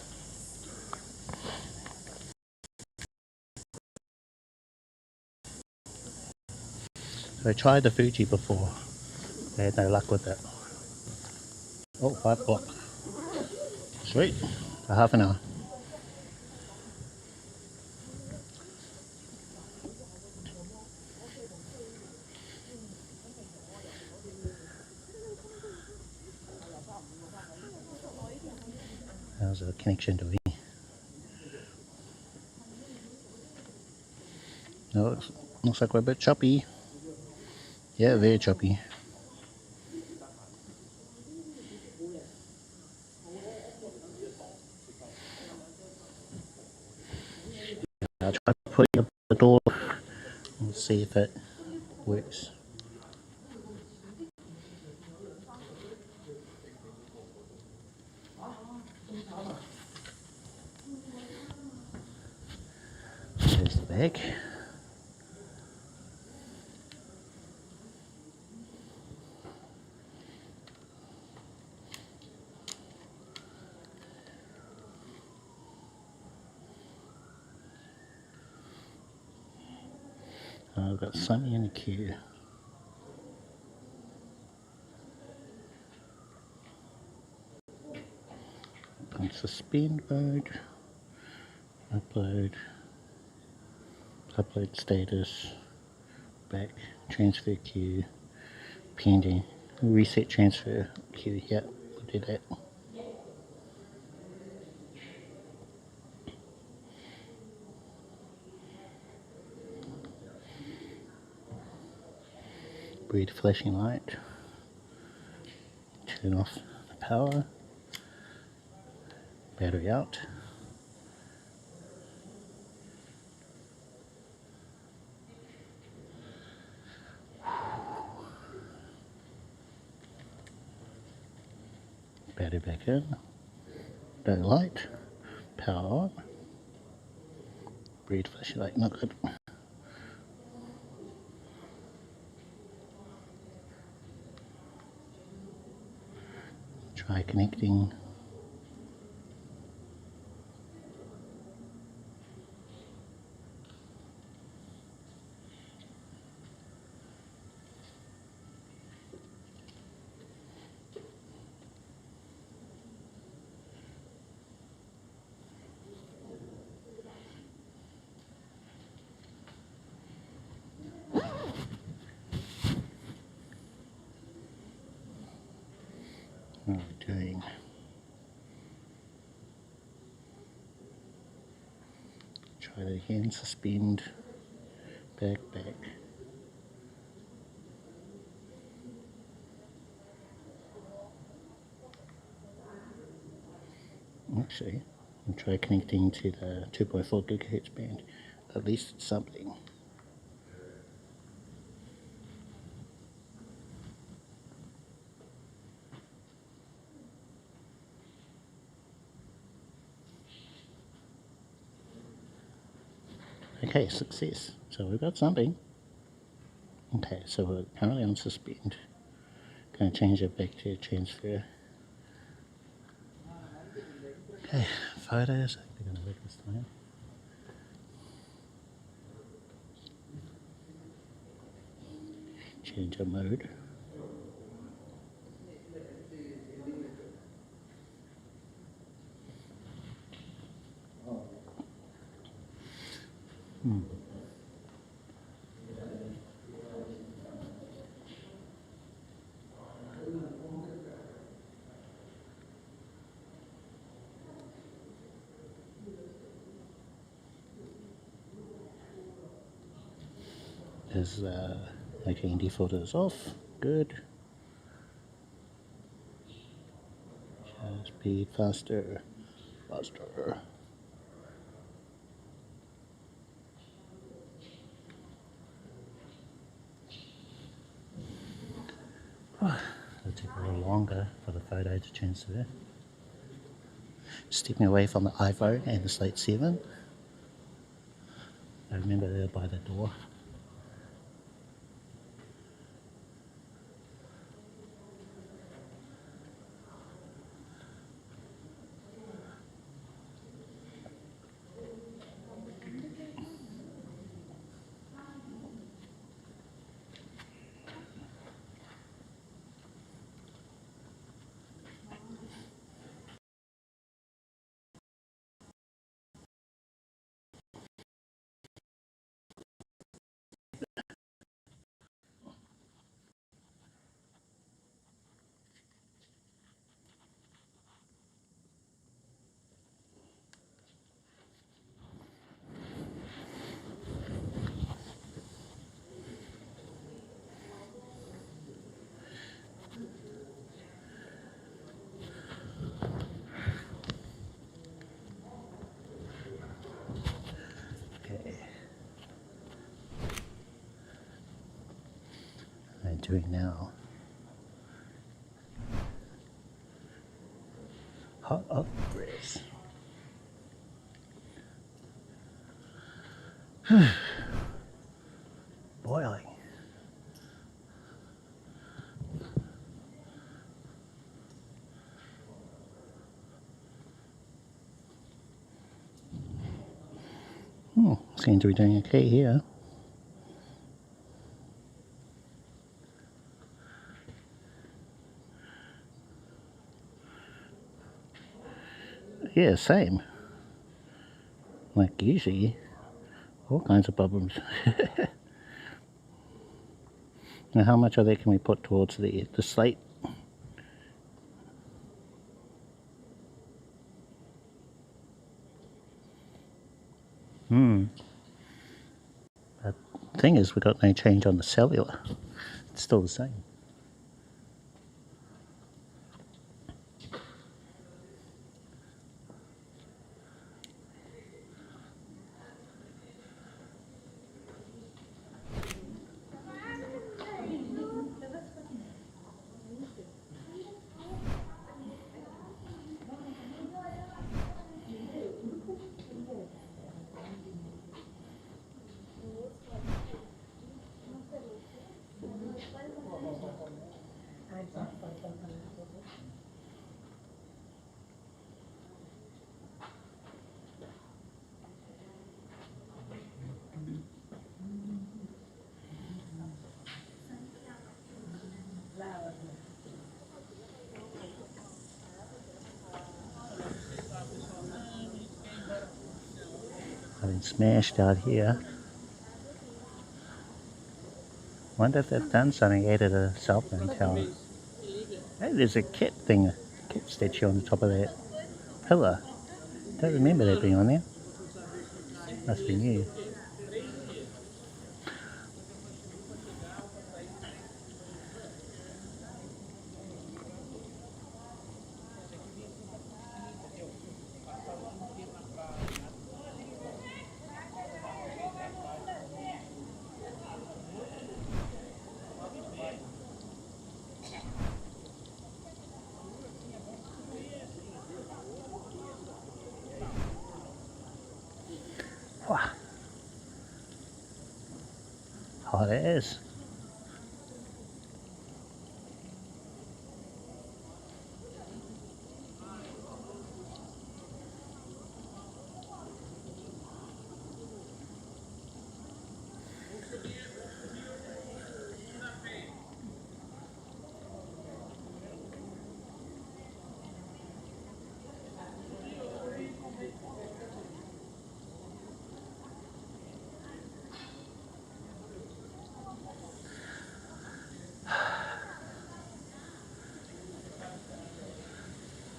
Speaker 1: So I tried the Fuji before. I had no luck with it. Oh, 5 o'clock. Sweet. For half an hour. How's the connection doing? No, it looks like we're a bit choppy. Yeah, very choppy. I'll try putting up the door and see if it works. There's the bag. I've got something in the queue. On suspend mode, upload status, back, transfer queue, pending. Reset transfer queue, yeah, we'll do that. Read flashing light. Turn off the power. Battery out. Battery back in. No light. Power on. Read flashing light, not good. Try connecting. What are we doing? Try that again. Suspend. Back. Actually, I'll try connecting to the 2.4 gigahertz band. At least it's something. Okay, success. So we've got something. Okay, so we're currently on suspend. Going to change it back to transfer. Okay, photos. They're going to work this time. Change our mode. Is okay, default is off. Good. Speed faster. It'll take a little longer for the photo to transfer. Stepping away from the iPhone and the Slate 7. I remember they're by the door. Okay. I'm doing now. Hot up breath. Boiling. Seems to be doing okay here. Yeah, same. Like usually, all kinds of problems. Now how much of that can we put towards the slate? The thing is, we got no change on the cellular. It's still the same. I've been smashed out here. Wonder if they've done something, added a cell phone tower. Hey, there's a kit thing, a kit statue on the top of that pillar. Don't remember that being on there. Must be new. Wow. Hot as.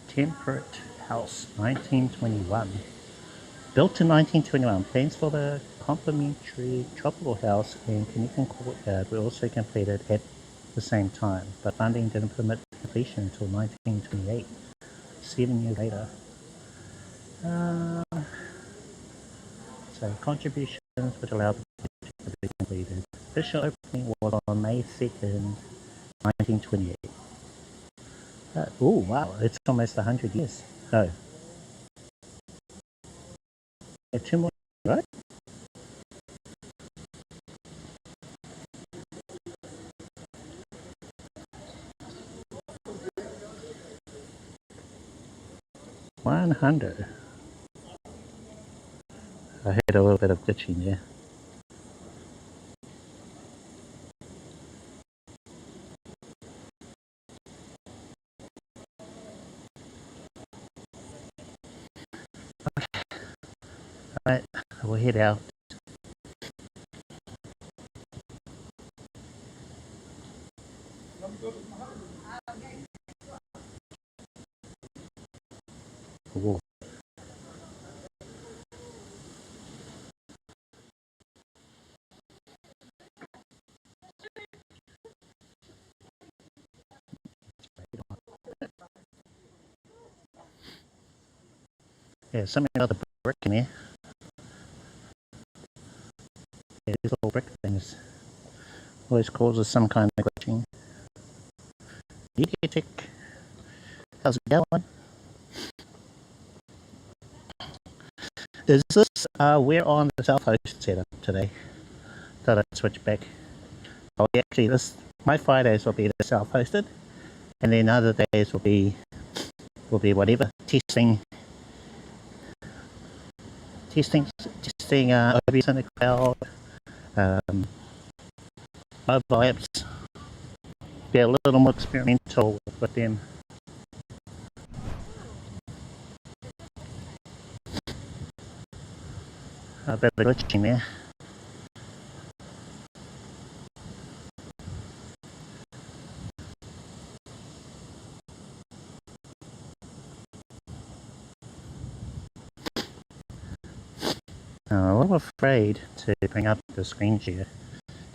Speaker 1: Temperate house, 1921. Built in 1921, plans for the complimentary tropical house and connecting courtyard were also completed at the same time, but funding didn't permit completion until 1928, 7 years later. So contributions which allowed the project to be completed. Official opening was on May 2nd, 1928. Oh wow, it's almost 100 years. Oh. Yeah, 2 more, right? $100. I had a little bit of glitching there. Alright, we'll head out. Whoa. Yeah, something about the brick in here. Yeah, these little brick things always causes some kind of glitching. Tick. How's it going? Is this, we're on the self-hosted setup today. Thought I'd switch back. Oh, actually, my Fridays will be the self-hosted, and then other days will be whatever, testing OBS in the cloud, mobile apps. Be a little more experimental with them. A bit of glitching there. I'm a little afraid to bring up the screen share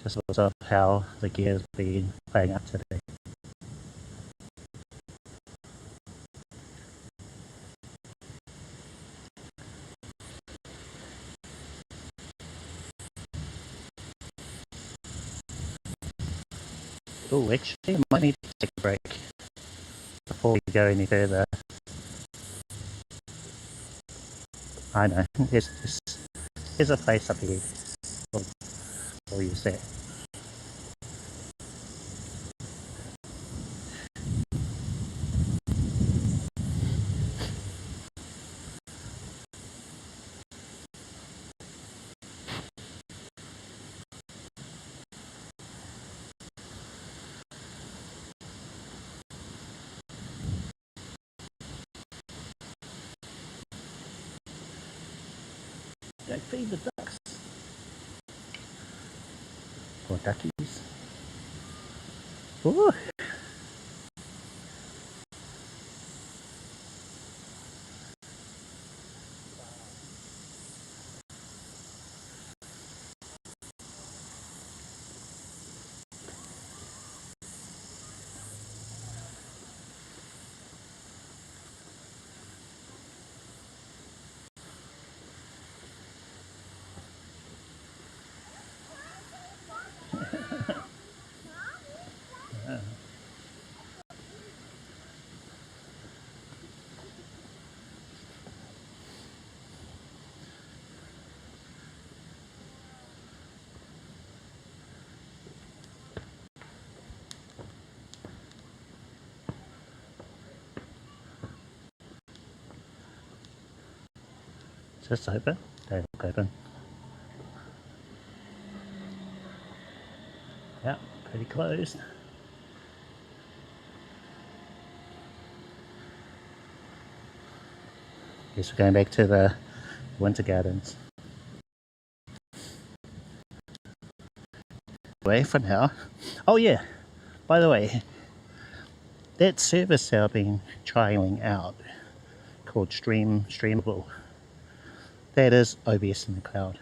Speaker 1: just because of how the gear's been playing up today. Oh, actually, I might need to take a break before we go any further. I know, there's a place up here. We'll use that. Don't feed the ducks. Poor duckies. Ooh. Just open? They look open. Yeah, pretty closed. Guess we're going back to the Wintergardens. Away for now. Oh yeah, by the way, that service that I've been trialing out called Streamable, that is OBS in the cloud.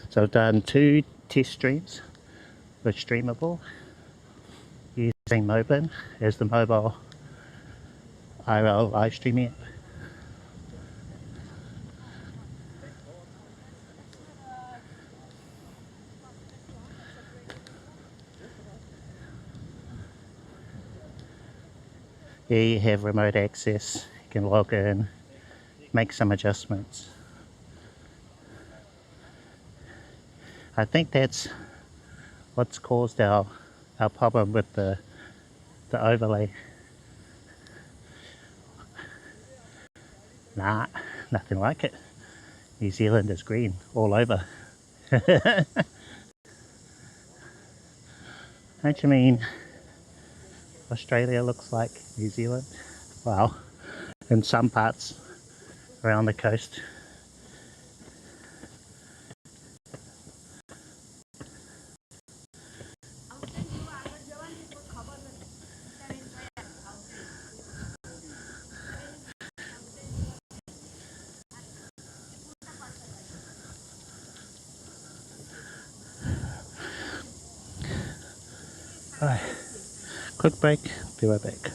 Speaker 1: So I've done 2 test streams with Streamable using Mobin as the mobile IRL live streaming app. Here you have remote access, you can log in, make some adjustments. I think that's what's caused our problem with the overlay. Nah, nothing like it. New Zealand is green all over. Don't you mean Australia looks like New Zealand? Well, in some parts around the coast. Alright, quick break, be right back.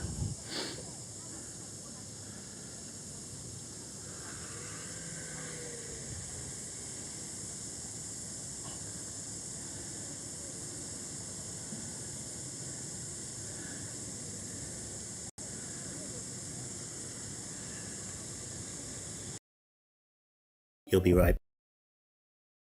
Speaker 1: You'll be right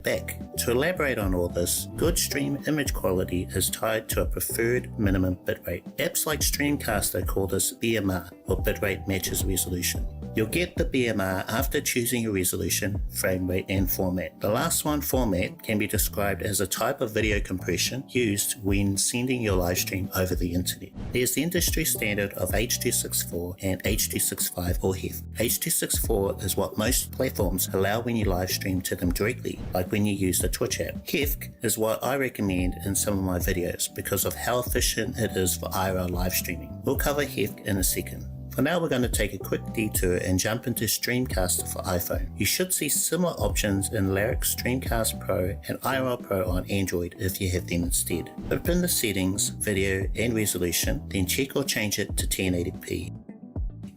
Speaker 1: back. To elaborate on all this, good stream image quality is tied to a preferred minimum bitrate. Apps like Streamcaster call this BMR, or bitrate matches resolution. You'll get the BMR after choosing your resolution, frame rate and format. The last one, format, can be described as a type of video compression used when sending your live stream over the internet. There's the industry standard of H.264 and H.265 or HEF. H.264 is what most platforms allow when you live stream to them directly, like when you use the Twitch app. HEF is what I recommend in some of my videos because of how efficient it is for IRL live streaming. We'll cover HEF in a second. For For now, we're going to take a quick detour and jump into Streamcaster for iPhone. You should see similar options in Larix Streamcast Pro and IRL Pro on Android if you have them instead. Open the settings, video and resolution, then check or change it to 1080p.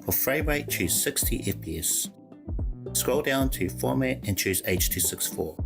Speaker 1: For frame rate, choose 60 FPS. Scroll down to Format and choose H.264.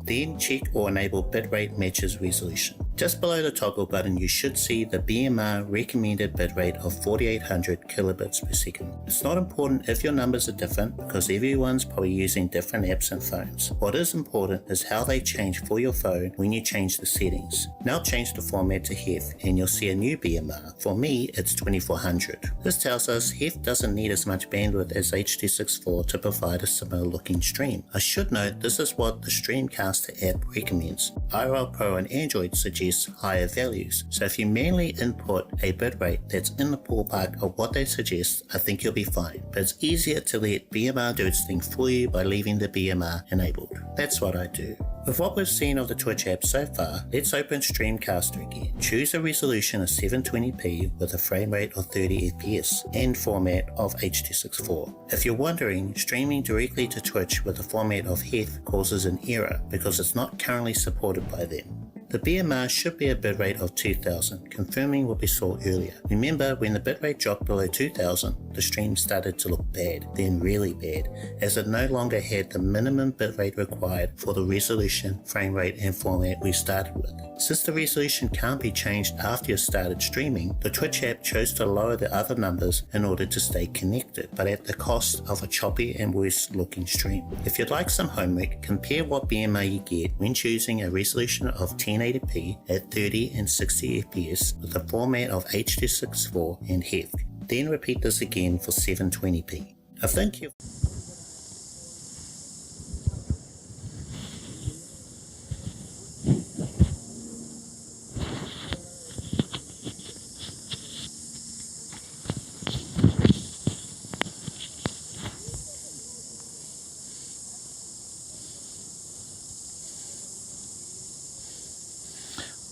Speaker 1: Then check or enable bitrate matches resolution. Just below the toggle button you should see the BMR recommended bitrate of 4800 kilobits per second. It's not important if your numbers are different because everyone's probably using different apps and phones. What is important is how they change for your phone when you change the settings. Now change the format to HEF and you'll see a new BMR. For me it's 2400. This tells us HEF doesn't need as much bandwidth as H.264 to provide a similar looking stream. I should note this is what the Streamcaster app recommends. IRL Pro and Android suggest higher values, so if you manually input a bitrate that's in the ballpark of what they suggest, I think you'll be fine. But it's easier to let BMR do its thing for you by leaving the BMR enabled. That's what I do. With what we've seen of the Twitch app so far, let's open Streamcaster again. Choose a resolution of 720p with a frame rate of 30 FPS and format of H.264. If you're wondering, streaming directly to Twitch with the format of HEF causes an error because it's not currently supported by them. The BMR should be a bitrate of 2000, confirming what we saw earlier. Remember, when the bitrate dropped below 2000, the stream started to look bad, then really bad, as it no longer had the minimum bitrate required for the resolution, frame rate and format we started with. Since the resolution can't be changed after you started streaming, the Twitch app chose to lower the other numbers in order to stay connected, but at the cost of a choppy and worse looking stream. If you'd like some homework, compare what BMR you get when choosing a resolution of 1080p at 30 and 60 FPS with a format of H.264 and HEF. Then repeat this again for 720p. I think you've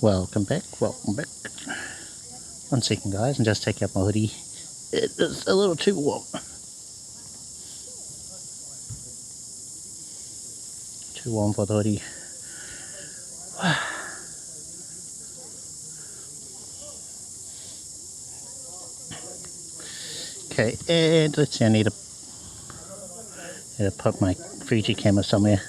Speaker 1: Welcome back. One second guys, and just take out my hoodie. It is a little too warm. Too warm for the hoodie. Okay, and let's see, I need to put my Fuji camera somewhere.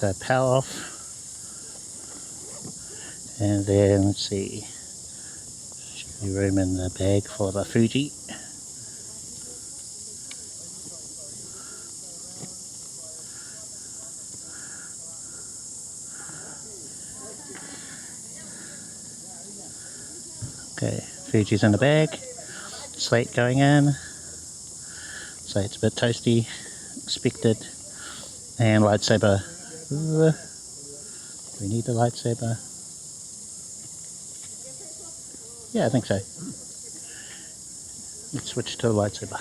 Speaker 1: So power off, and then let's see, should be room in the bag for the Fuji. Okay, Fuji's in the bag, slate going in, slate's a bit toasty, expected, and lightsaber. We need the lightsaber. Yeah, I think so. Let's switch to the lightsaber.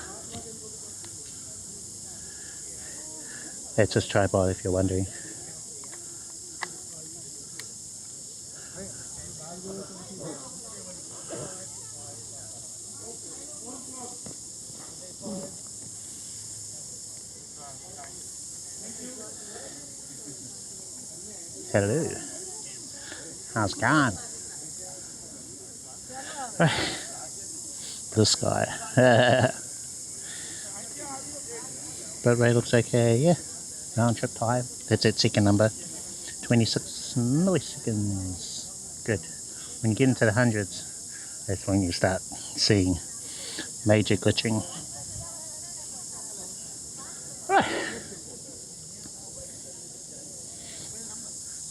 Speaker 1: That's his tripod if you're wondering. Hello. How's it going? This guy. Bitrate looks okay, yeah. Round trip time. That's that second number. 26 milliseconds. Good. When you get into the hundreds, that's when you start seeing major glitching. Right.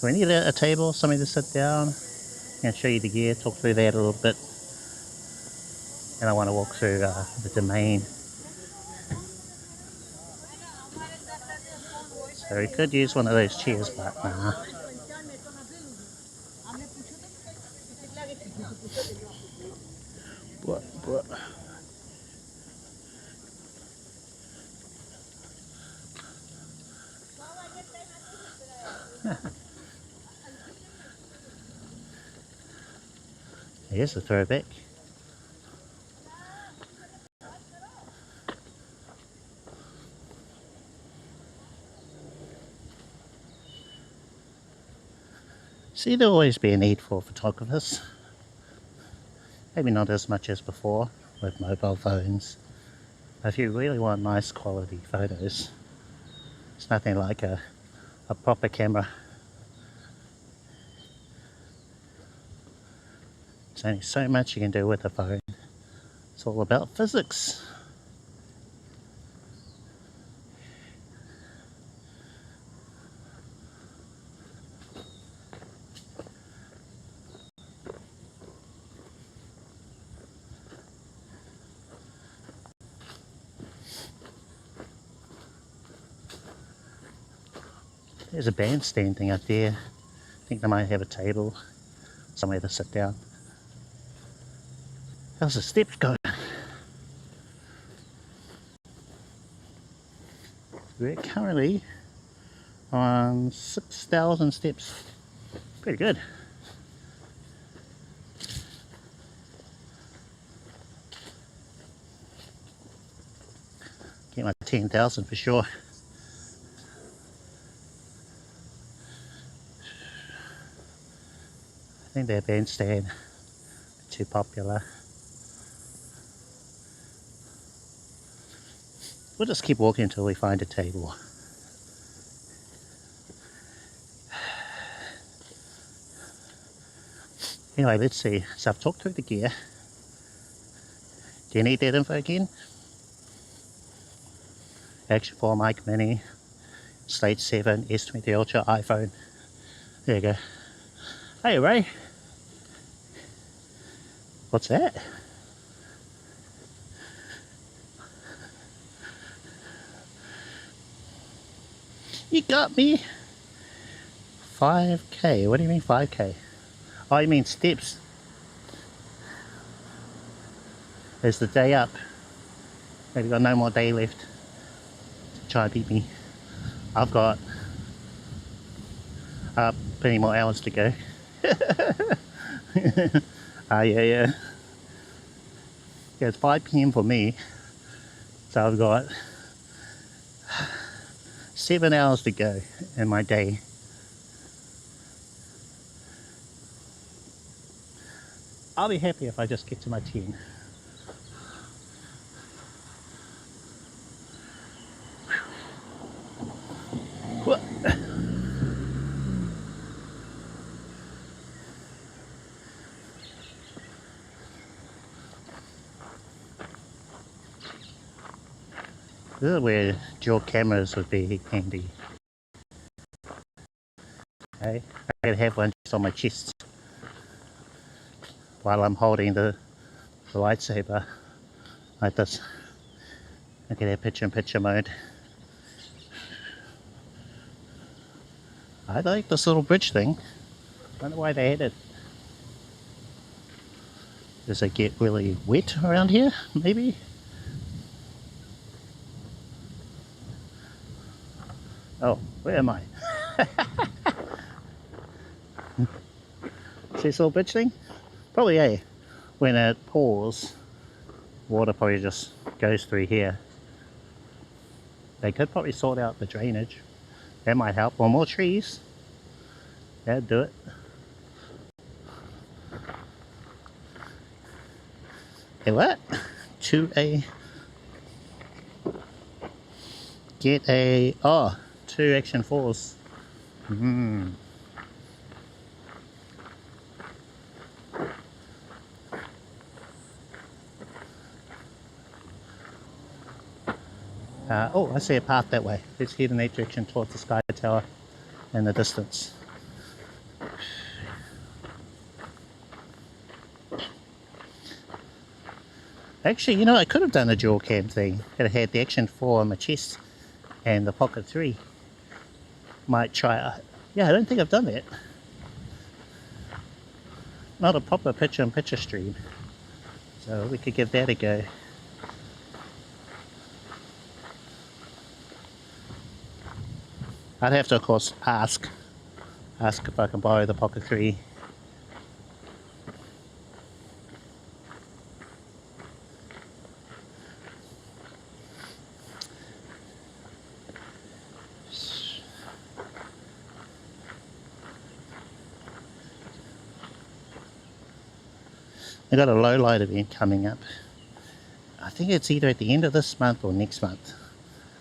Speaker 1: So we need a table, something to sit down. I'm going to show you the gear, talk through that a little bit. And I want to walk through the domain. So we could use one of those chairs, but nah. What? Here's the throwback. See, there'll always be a need for photographers. Maybe not as much as before with mobile phones. If you really want nice quality photos, it's nothing like a proper camera. There's only so much you can do with a phone. It's all about physics. There's a bandstand thing up there. I think they might have a table, somewhere to sit down. How's the steps going? We're currently on 6,000 steps. Pretty good. Get my 10,000 for sure. I think that bandstand is too popular. We'll just keep walking until we find a table. Anyway, let's see. So I've talked through the gear. Do you need that info again? Action 4 mic mini, Slate 7, S20 Ultra, iPhone. There you go. Hey Ray. What's that? You got me. 5k. What do you mean 5k? Oh, you mean steps. There's the day up. Maybe got no more day left to try and beat me. I've got plenty more hours to go. Yeah, it's 5 PM for me, so I've got 7 hours to go in my day. I'll be happy if I just get to my 10. What? This is where dual cameras would be handy. Okay, I could have one just on my chest while I'm holding the lightsaber like this. I could have picture-in-picture mode. I like this little bridge thing. I don't know why they had it. Does it get really wet around here? Maybe? Oh, where am I? See this little bridge thing? Probably when it pours, water probably just goes through here. They could probably sort out the drainage. That might help. Or more trees. That'd do it. Hey, what? Get a 2 action 4s. Oh, I see a path that way. Let's head in that direction towards the Sky Tower in the distance. Actually, you know, I could have done a dual cam thing. Could have had the Action 4 on my chest and the Pocket 3. Might try it. Yeah, I don't think I've done that. Not a proper picture-in-picture stream. So we could give that a go. I'd have to, of course, ask if I can borrow the Pocket 3. I got a low light event coming up. I think it's either at the end of this month or next month.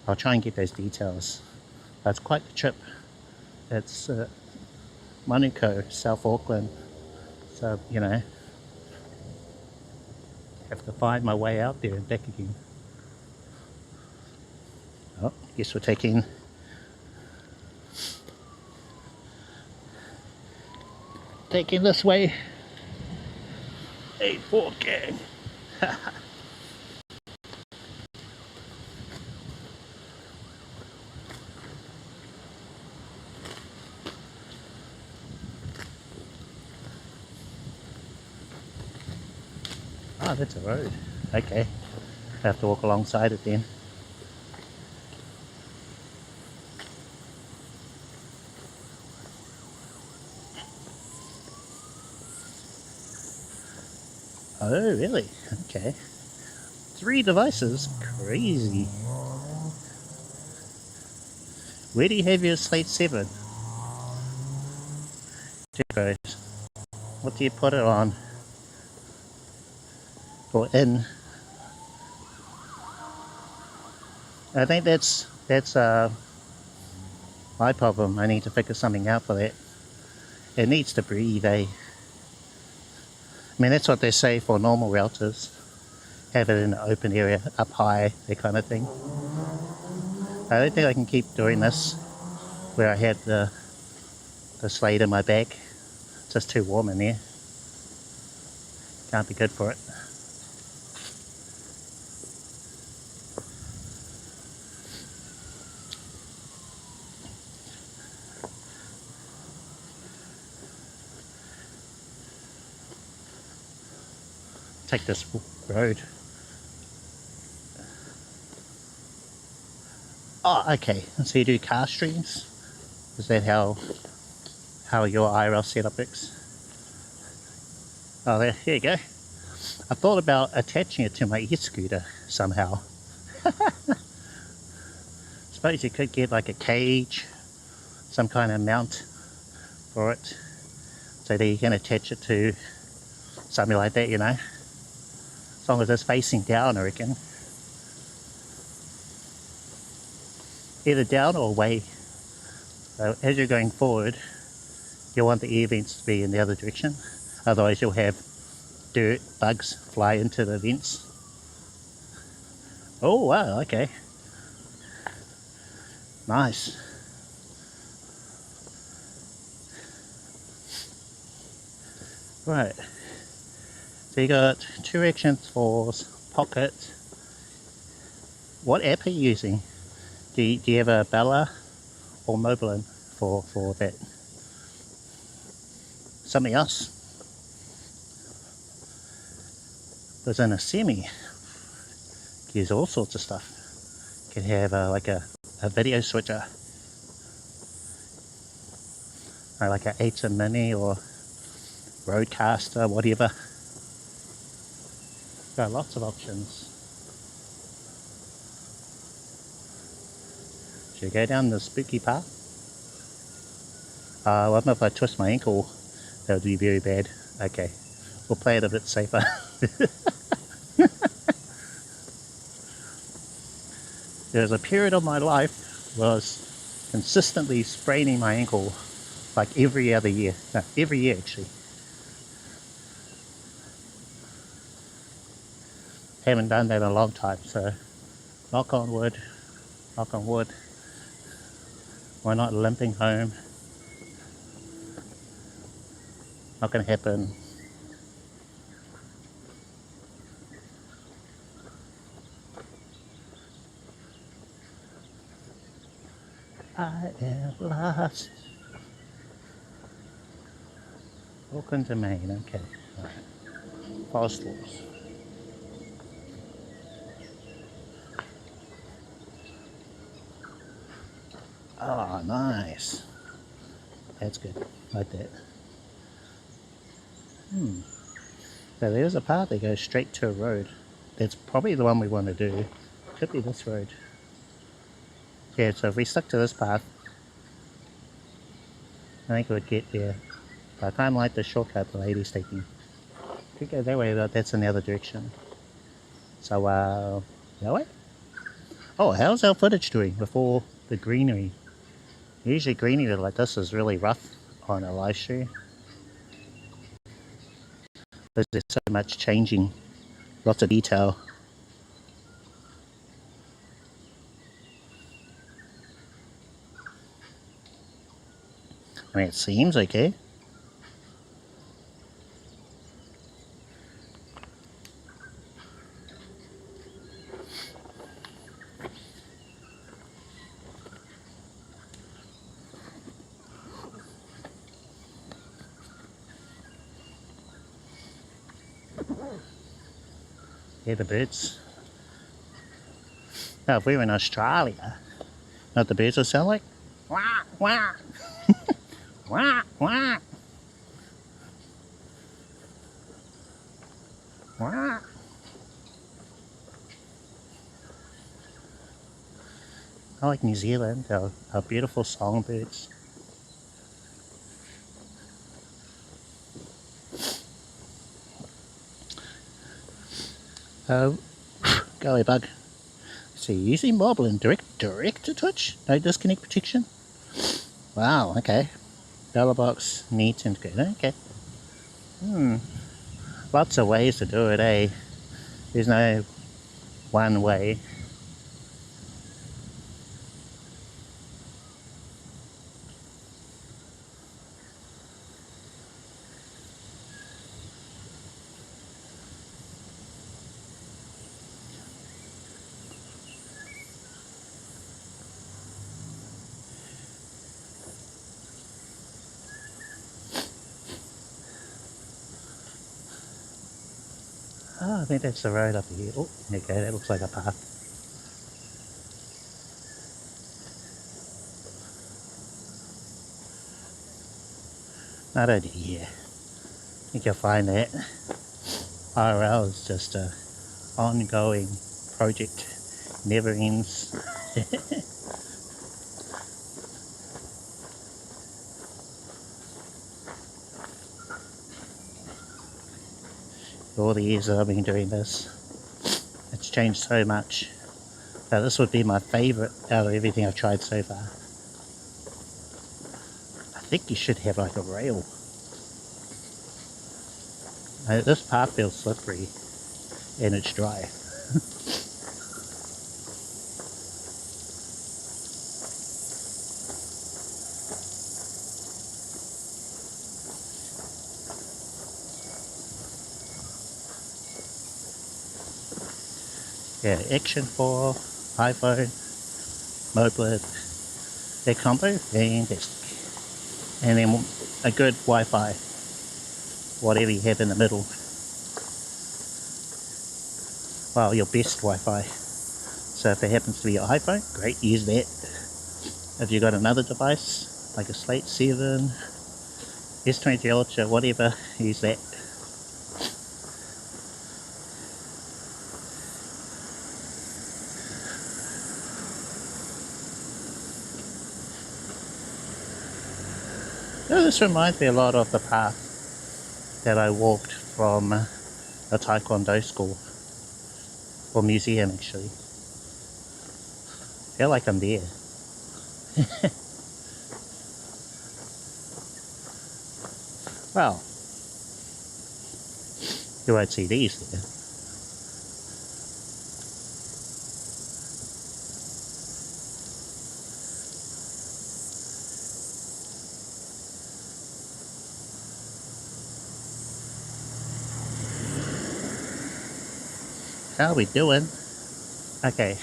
Speaker 1: I'll try and get those details. But it's quite the trip. It's Manukau, South Auckland. So, you know, have to find my way out there and back again. Oh, guess we're taking this way. Hey, Ford gang. Oh, that's a road. Okay. I have to walk alongside it then. Oh, really? Okay. 3 devices? Crazy. Where do you have your Slate 7? What do you put it on? Or in? I think that's my problem. I need to figure something out for that. It needs to breathe, eh? I mean, that's what they say for normal routers. Have it in an open area, up high, that kind of thing. I don't think I can keep doing this where I have the Slate in my bag. It's just too warm in there. Can't be good for it. Take this road. Oh, okay. So you do car streams? Is that how your IRL setup works? Oh, there you go. I thought about attaching it to my e-scooter somehow. Suppose you could get like a cage, some kind of mount for it, so that you can attach it to something like that, you know. As long as it's facing down, I reckon. Either down or away. So as you're going forward, you'll want the air vents to be in the other direction. Otherwise you'll have dirt, bugs fly into the vents. Oh wow, okay. Nice. Right. So you got 2 action force, pocket. What app are you using? Do you have a Bella or Mobilin for that? Something else? There's an Semi. Use all sorts of stuff. You can have like a video switcher. Or like an 8 Mini or Roadcaster, whatever. Got lots of options. Should we go down the spooky path? I wonder if I twist my ankle, that would be very bad. Okay, we'll play it a bit safer. There was a period of my life where I was consistently spraining my ankle like every other year. No, every year actually. Haven't done that in a long time, so knock on wood, knock on wood. We're not limping home. Not gonna happen. I am lost. Welcome to Maine, okay. Alright. Forest walks. Oh, nice. That's good. Like that. So there's a path that goes straight to a road. That's probably the one we want to do. Could be this road. Yeah, so if we stuck to this path, I think we'd get there. But I kind of like the shortcut the lady's taking. Could go that way, but that's in the other direction. So, that way? Oh, how's our footage doing before the greenery? Usually greenery like this is really rough on a live stream. There's so much changing, lots of detail. I mean, it seems okay. Yeah, the birds. Now, if we were in Australia, you know what the birds would sound like? Wah, wah. Wah, wah. Wah. I like New Zealand, our beautiful songbirds. Go away, bug. So you're using mobile and direct to Twitch? No disconnect protection? Wow, okay. Bella box neat and good. Okay. Lots of ways to do it, eh? There's no one way. Oh, I think that's the road up here. Oh, okay, that looks like a path. Not over here. I think you'll find that IRL is just a ongoing project. Never ends. All the years that I've been doing this, it's changed so much. Now this would be my favourite out of everything I've tried so far. I think you should have like a rail. This path feels slippery and it's dry. Yeah, Action 4, iPhone, mobile, their combo, fantastic. And then a good Wi-Fi, whatever you have in the middle. Well, your best Wi-Fi. So if it happens to be your iPhone, great, use that. If you've got another device, like a Slate 7, S23 Ultra, whatever, use that. This reminds me a lot of the path that I walked from a Taekwondo school, or museum actually. I feel like I'm there. Well, you won't see these there. How are we doing? Okay,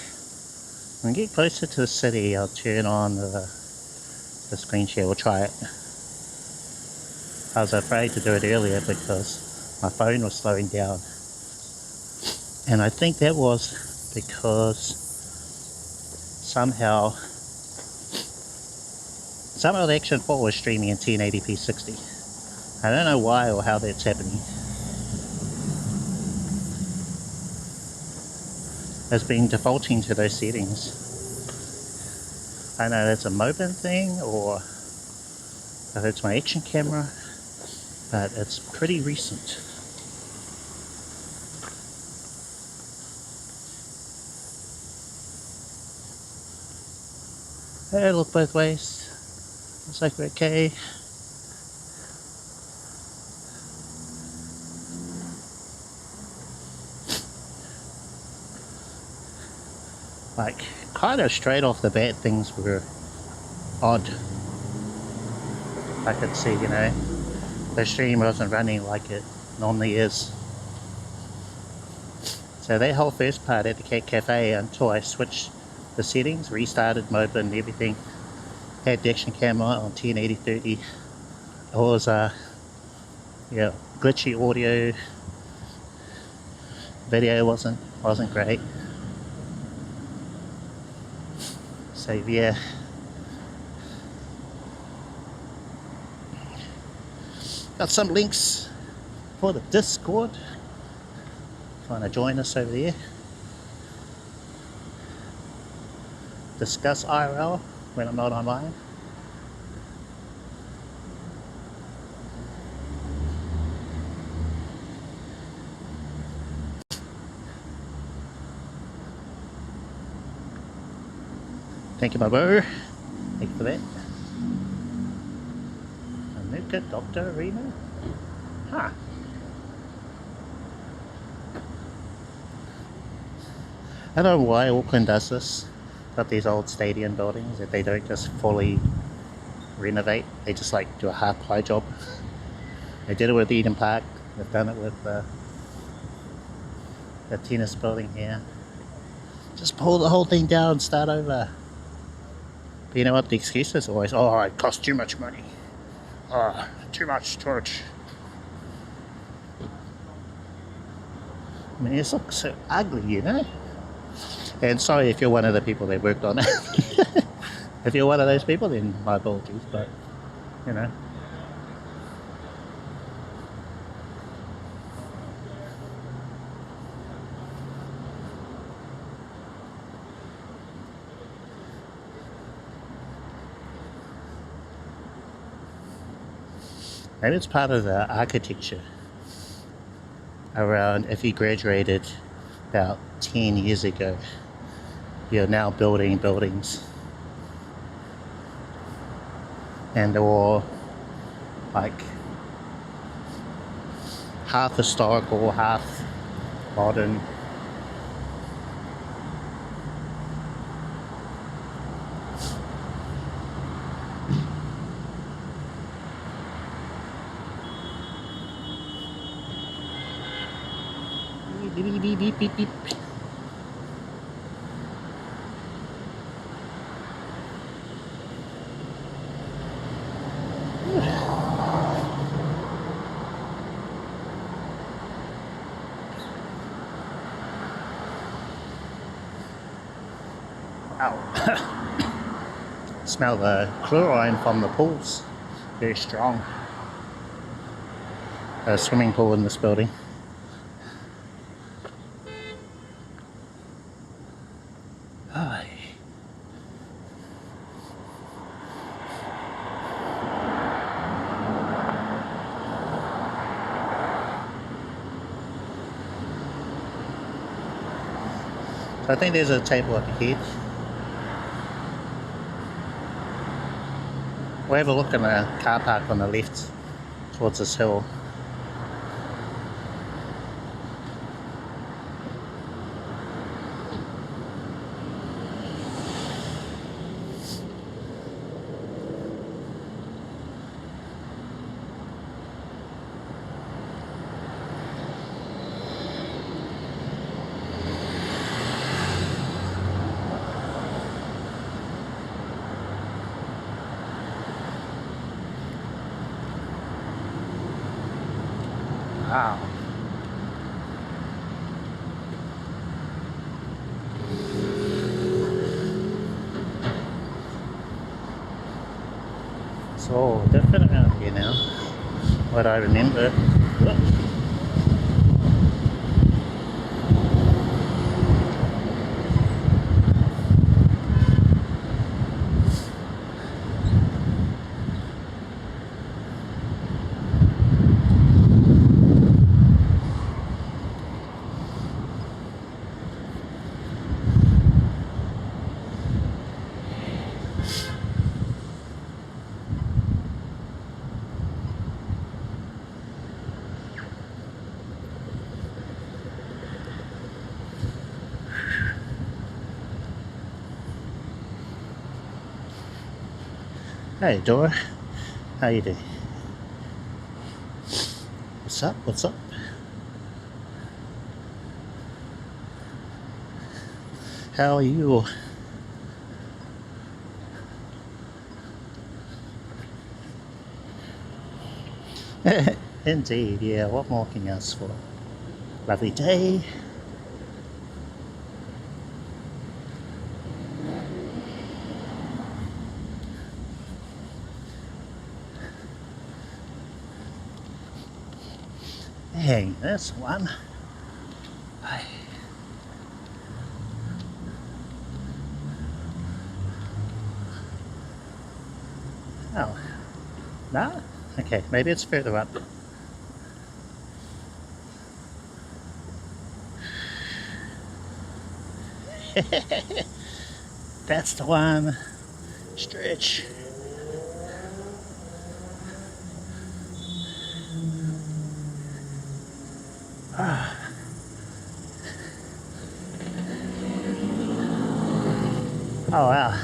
Speaker 1: when we get closer to the city, I'll turn on the screen share. We'll try it. I was afraid to do it earlier because my phone was slowing down. And I think that was because somehow the Action 4 was streaming in 1080p 60. I don't know why or how that's happening. Has been defaulting to those settings. I don't know if that's a Moban thing or if it's my action camera, but it's pretty recent. Hey, look both ways. Looks like we're okay. Like, kind of straight off the bat, things were odd. I could see, you know, the stream wasn't running like it normally is. So that whole first part at the Cat Cafe, until I switched the settings, restarted mobile and everything, had the action camera on 1080/30. It was yeah, glitchy audio, video wasn't great. So yeah, got some links for the Discord. Trying to join us over there. Discuss IRL when I'm not online. Thank you, my bro. Thank you for that. Anuka Dr. Arena? Huh. I don't know why Auckland does this. Got these old stadium buildings that they don't just fully renovate. They just like do a half-ply job. They did it with Eden Park. They've done it with the tennis building here. Just pull the whole thing down and start over. But you know what? The excuse is always, oh, it costs too much money. Oh, too much. I mean, it looks so ugly, you know? And sorry if you're one of the people that worked on it. If you're one of those people, then my apologies, but, you know. Maybe it's part of the architecture around if you graduated about 10 years ago. You're now building buildings. And they're all like half historical, half modern. Beep, beep, beep, beep, beep. Ow. Smell the chlorine from the pools. Very strong. A swimming pool in this building. So I think there's a table up here. We'll have a look in the car park on the left towards this hill. Wow. It's all different around here now. What I remember. Hey Dora, how you doing? What's up? What's up? How are you? Indeed, yeah, what more can you ask for? Lovely day. Hey, this one. Oh, no? Okay, maybe it's further up. That's the one. Stretch. Oh wow.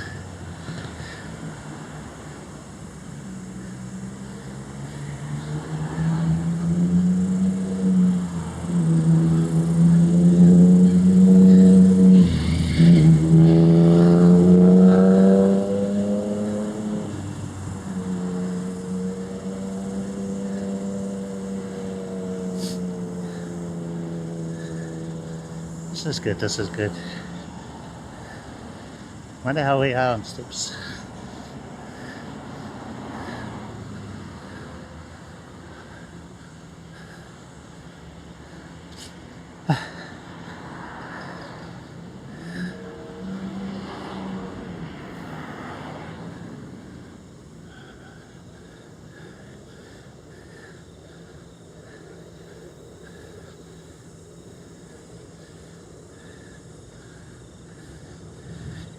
Speaker 1: This is good, this is good. Wonder how we are on steps.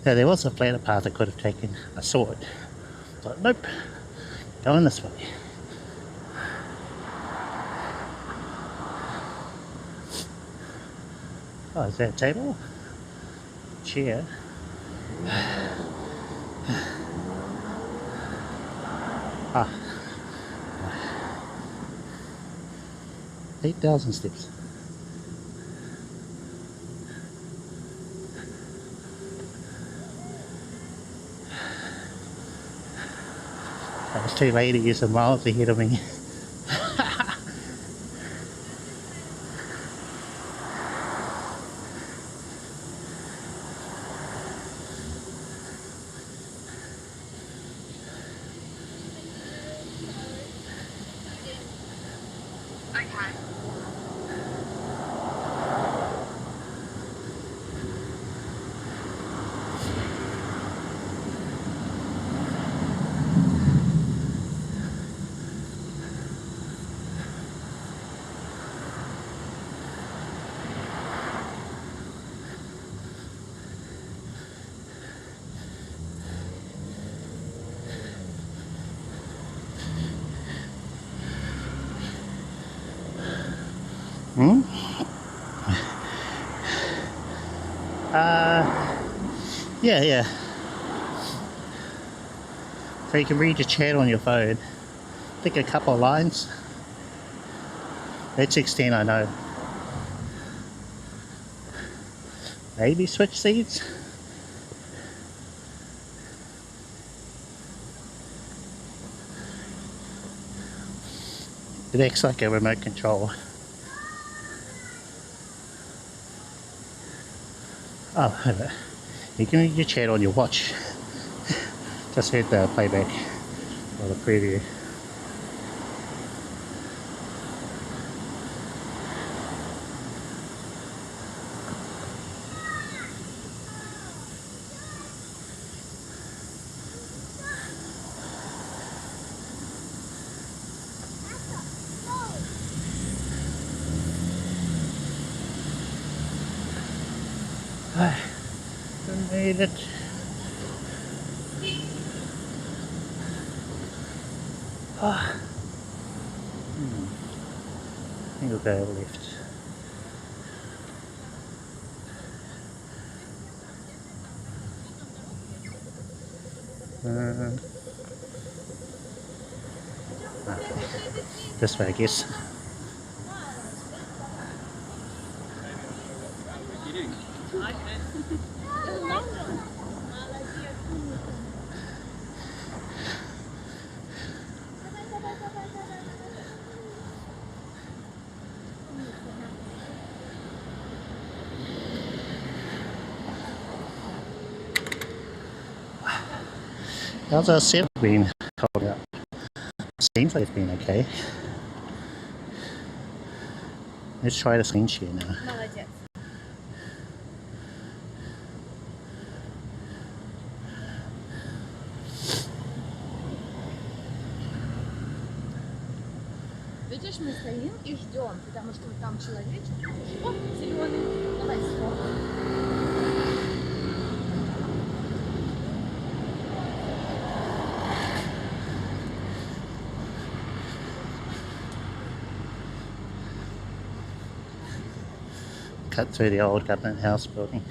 Speaker 1: Yeah, there was a flatter path I could have taken. I saw it. But nope, going this way. Oh, is that a table? Chair. Ah. 8,000 steps. Those two ladies are miles ahead of me. Hmm? Yeah. So you can read your chat on your phone. I think a couple of lines. That's 16, I know. Maybe switch seats? It acts like a remote control. Oh, you can read your chat on your watch. Just heard the playback or the preview. I made it. I think we'll go left. Okay. This way, I guess. How's our set been held out? Seems like it's been okay. Let's try the screen share now.
Speaker 2: Молодец. Видишь, мы стоим и ждем, потому что там человечек, оп, зеленый, давай стоп.
Speaker 1: Cut through the old government house building.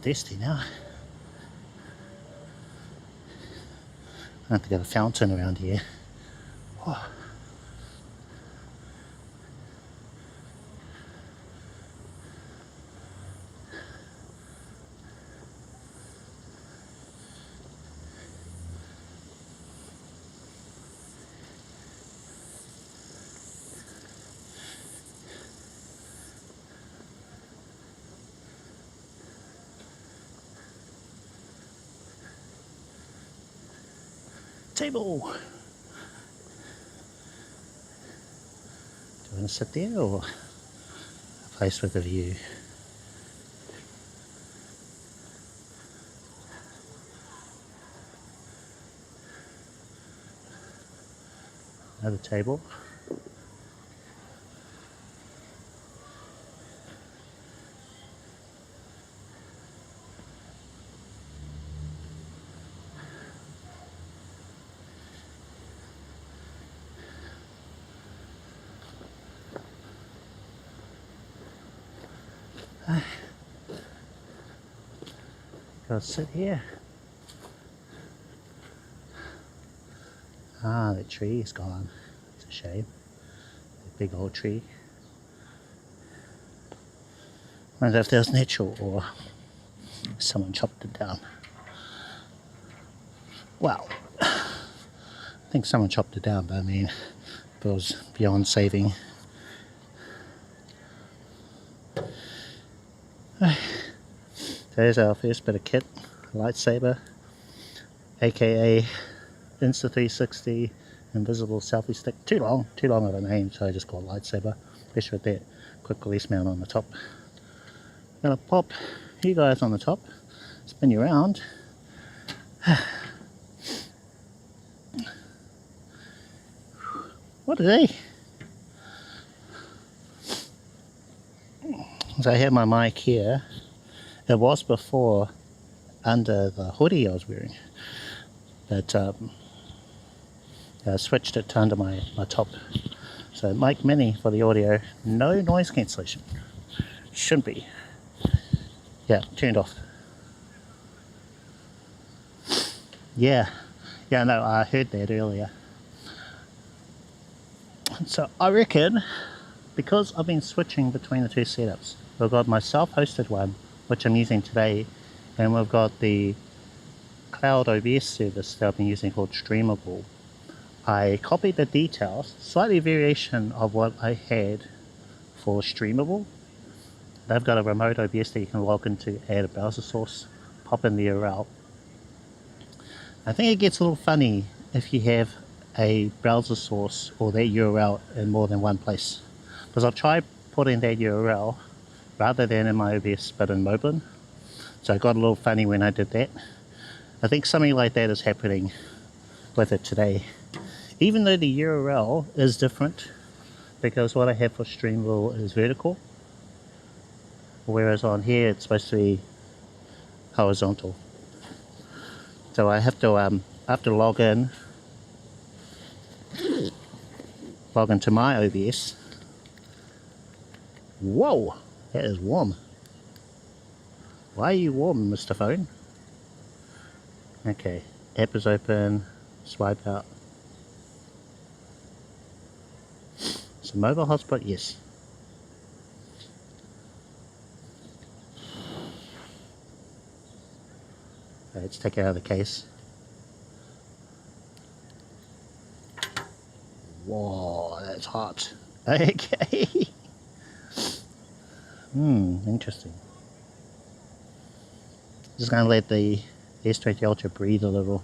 Speaker 1: Thirsty now. I have to get a fountain around here. Oh. Table. Do you want to sit there or a place with a view? Another table. Gotta sit here. Ah, the tree is gone. It's a shame. A big old tree. I wonder if there's natural or someone chopped it down. Well, I think someone chopped it down, but I mean, if it was beyond saving. There's our first bit of kit, lightsaber, aka Insta360 invisible selfie stick. Too long of a name, so I just call it lightsaber. Especially with that quick release mount on the top. I'm gonna pop you guys on the top, spin you around. What are they? So I have my mic here. It was before under the hoodie I was wearing, but I switched it to under my top. So mic mini for the audio, no noise cancellation. Shouldn't be. Yeah, turned off. Yeah, no, I heard that earlier. So I reckon, because I've been switching between the two setups, we've got my self-hosted one, which I'm using today, and we've got the cloud OBS service that I've been using called Streamable. I copied the details, slightly variation of what I had for Streamable. They've got a remote OBS that you can log into, add a browser source, pop in the URL. I think it gets a little funny if you have a browser source or that URL in more than one place. Because I've tried putting that URL rather than in my OBS but in Moblin. So it got a little funny when I did that. I think something like that is happening with it today. even though the URL is different, because what I have for Streamville is vertical, whereas on here it's supposed to be horizontal. So I have to log into my OBS. Whoa, that is warm. Why are you warm, Mr. Phone? Okay, app is open, swipe out. So mobile hotspot, yes. Let's take it out of the case. Whoa, that's hot. Okay. Interesting. Just gonna let the S20 Ultra breathe a little.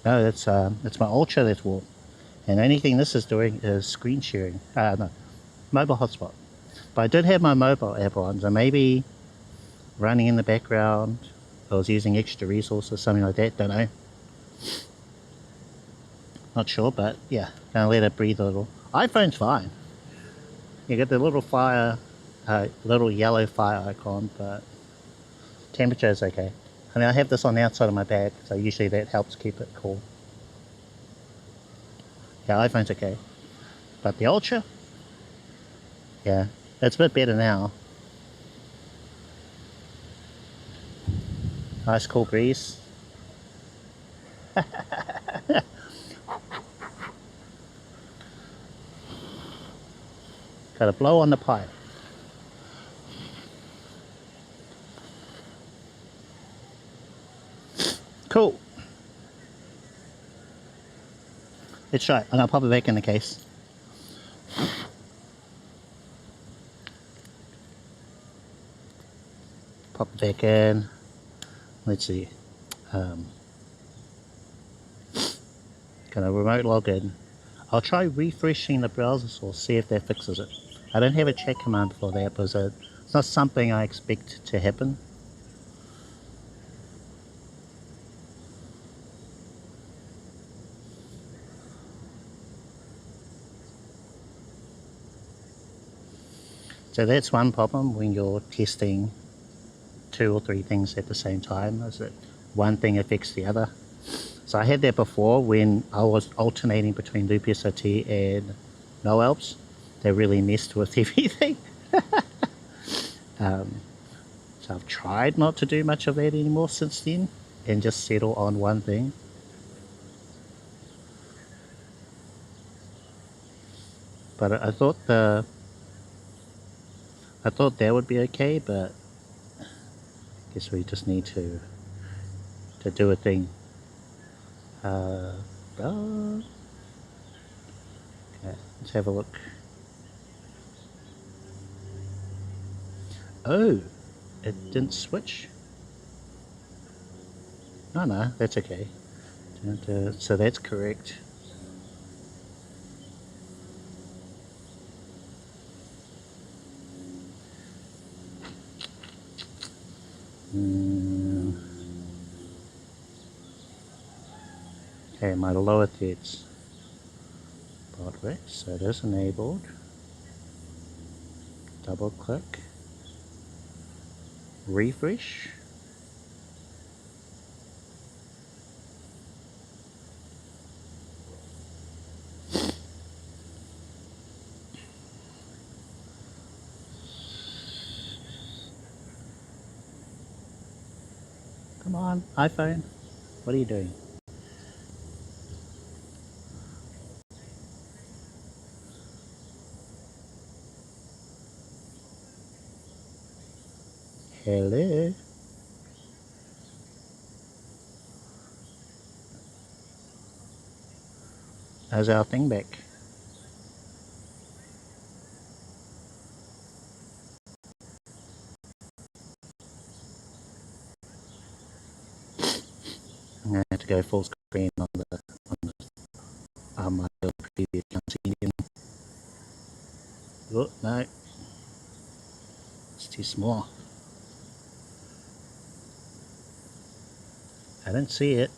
Speaker 1: No, it's my Ultra that's warm. And the only thing this is doing is screen sharing. No, mobile hotspot. But I did have my mobile app on, so maybe running in the background, I was using extra resources, something like that, don't know. Not sure, but yeah, gonna let it breathe a little. iPhone's fine. You get the little fire, little yellow fire icon, but temperature is okay. I mean, I have this on the outside of my bag, so usually that helps keep it cool. Yeah, iPhone's okay. But the Ultra, yeah, it's a bit better now. Nice cool breeze. Gotta blow on the pipe. Cool. Let's try it. I'm gonna pop it back in the case. Pop it back in. Let's see. Gonna remote log in. I'll try refreshing the browser source, see if that fixes it. I don't have a check command for that because it's not something I expect to happen. So that's one problem when you're testing 2 or 3 things at the same time, is that one thing affects the other. So I had that before when I was alternating between LoopSRT and NoAlps. They really messed with everything. So I've tried not to do much of that anymore since then and just settle on one thing. But I thought that would be okay, but I guess we just need to do a thing. Okay, let's have a look. Oh, it didn't switch? No, that's okay. So that's correct. Okay, my lower threads. BotRix, so it is enabled. Double click. Refresh. Come on, iPhone. What are you doing? Hello? How's our thing back? go full screen on my previous account again. Oh no, it's too small. I don't see it.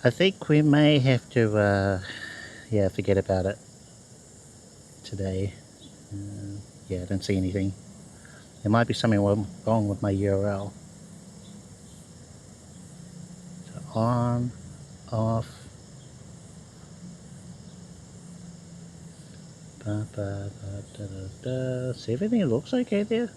Speaker 1: I think we may have to, yeah, forget about it today. Yeah, I don't see anything. There might be something wrong with my URL. So on, off. So everything looks okay there.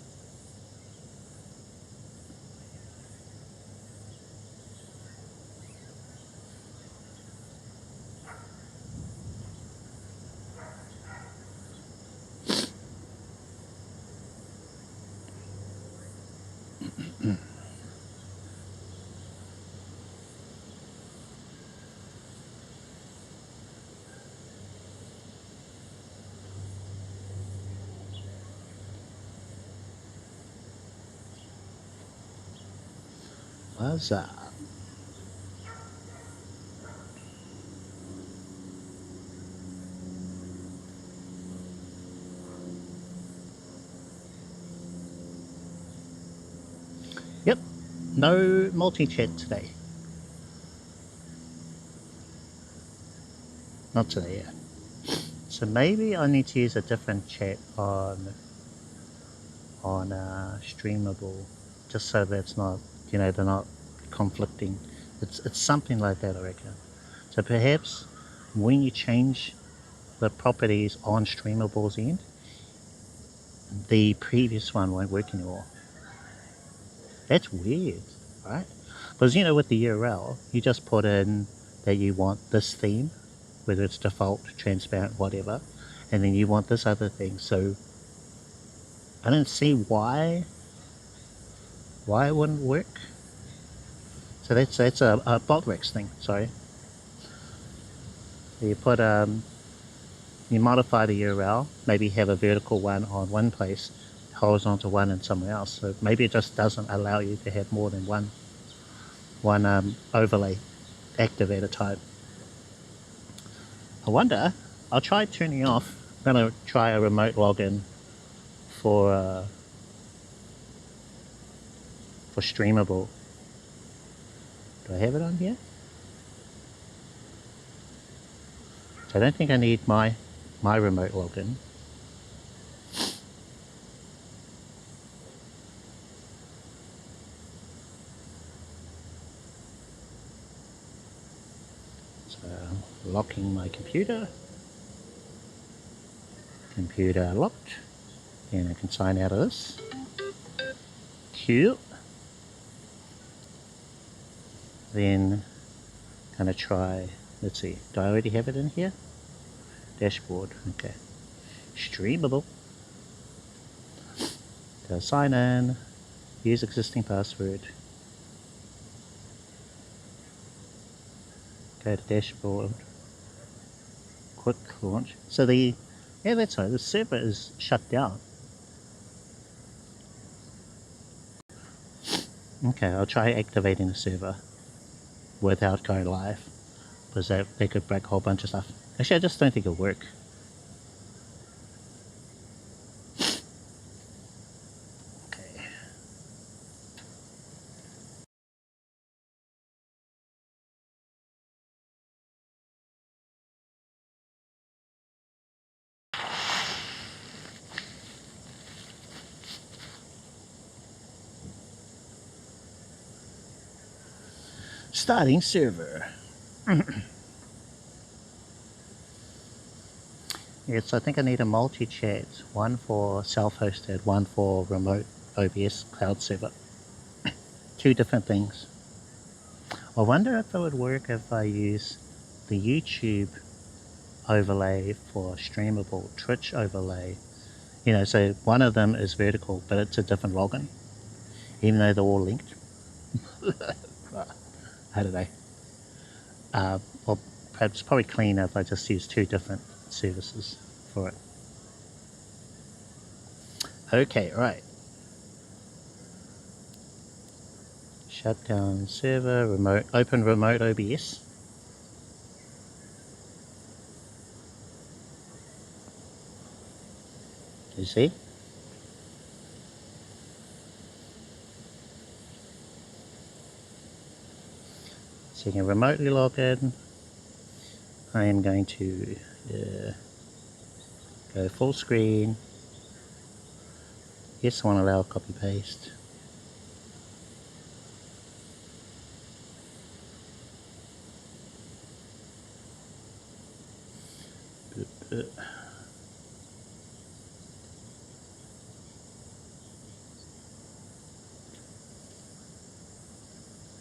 Speaker 1: What's up? Yep, no multi-chat today. Not today, yeah. So maybe I need to use a different chat on Streamable, just so that it's not, you know, they're not conflicting. It's something like that, I reckon. So perhaps when you change the properties on Streamable's end, the previous one won't work anymore. That's weird, right? Because, you know, with the URL, you just put in that you want this theme, whether it's default, transparent, whatever, and then you want this other thing. So I don't see why it wouldn't work. So that's a BotRix thing. Sorry. You put you modify the URL. Maybe have a vertical one on one place, horizontal one in somewhere else. So maybe it just doesn't allow you to have more than one overlay active at a time. I wonder. I'll try turning off. I'm gonna try a remote login for Streamable. Do I have it on here? So I don't think I need my remote login. So locking my computer. Computer locked. And I can sign out of this. Cute. Then gonna try, let's see, do I already have it in here? Dashboard, okay. Streamable. So sign in, use existing password. Go to dashboard. Quick launch. So yeah, that's right, the server is shut down. Okay, I'll try activating the server without going live, because they could break a whole bunch of stuff. Actually, I just don't think it'll work. Okay. Starting server. Yes, I think I need a multi-chat, one for self-hosted, one for remote OBS cloud server. Two different things. I wonder if it would work if I use the YouTube overlay for streamable, Twitch overlay, you know, so one of them is vertical, but it's a different login, even though they're all linked. How do they? Well, perhaps it's probably cleaner if I just use two different services for it. Okay, right. Shut down server, remote, open remote OBS. You see? So you can remotely log in. I am going to go full screen. Yes, I want to allow copy paste.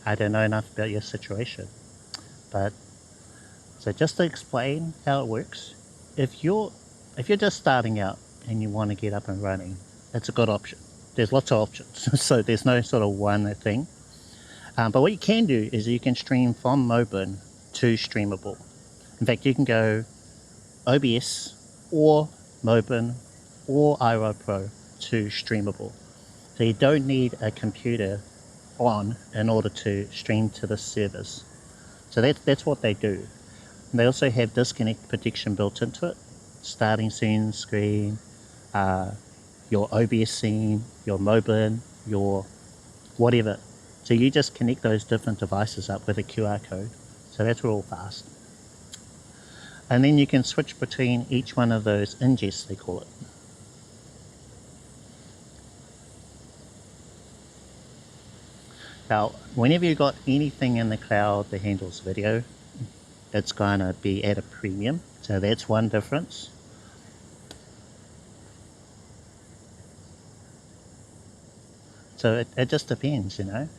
Speaker 1: I don't know enough about your situation, but so just to explain how it works, if you're just starting out and you want to get up and running, it's a good option. There's lots of options, so there's no sort of one thing. But what you can do is you can stream from Mobin to Streamable. In fact, you can go OBS or Mobin or IRL Pro to Streamable. So you don't need a computer on in order to stream to the servers. So that's what they do. And they also have disconnect protection built into it. Starting scene screen, your OBS scene, your Mobin, your whatever. So you just connect those different devices up with a QR code. So that's real fast. And then you can switch between each one of those ingests, they call it. Now, whenever you've got anything in the cloud that handles video, it's going to be at a premium. So that's one difference. So it just depends, you know.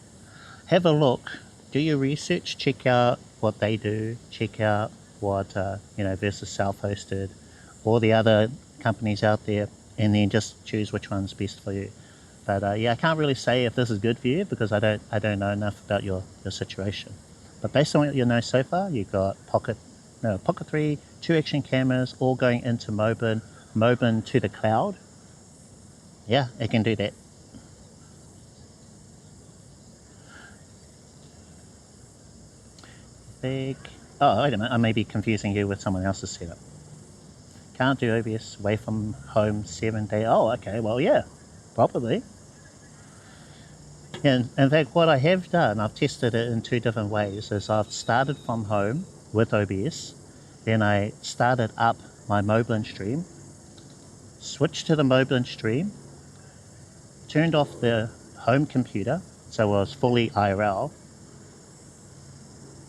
Speaker 1: Have a look, do your research, check out what they do, check out what, you know, versus self-hosted, all the other companies out there, and then just choose which one's best for you. But yeah, I can't really say if this is good for you because I don't know enough about your situation. But based on what you know so far, you've got Pocket 3, 2 action cameras, all going into Mobin to the cloud. Yeah, it can do that. Oh, wait a minute, I may be confusing you with someone else's setup. Can't do OBS away from home 7 days. Oh, okay, well, yeah, probably. And in fact, what I have done, I've tested it in 2 different ways, is I've started from home with OBS, then I started up my Mobin stream, switched to the Mobin stream, turned off the home computer, so it was fully IRL,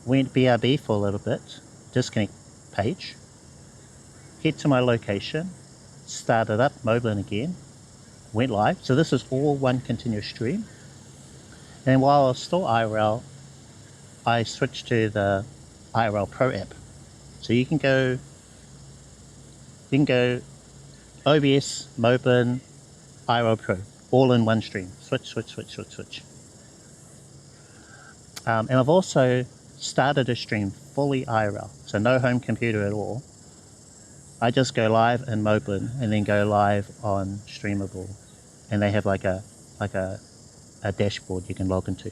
Speaker 1: went BRB for a little bit, disconnect page, head to my location, started up Mobin again, went live. So this is all one continuous stream. And while I was still IRL, I switched to the IRL Pro app. So you can go OBS, Mobin, IRL Pro, all in one stream. Switch. And I've also started a stream fully IRL, so no home computer at all. I just go live in Mobin and then go live on Streamable, and they have like a dashboard you can log into.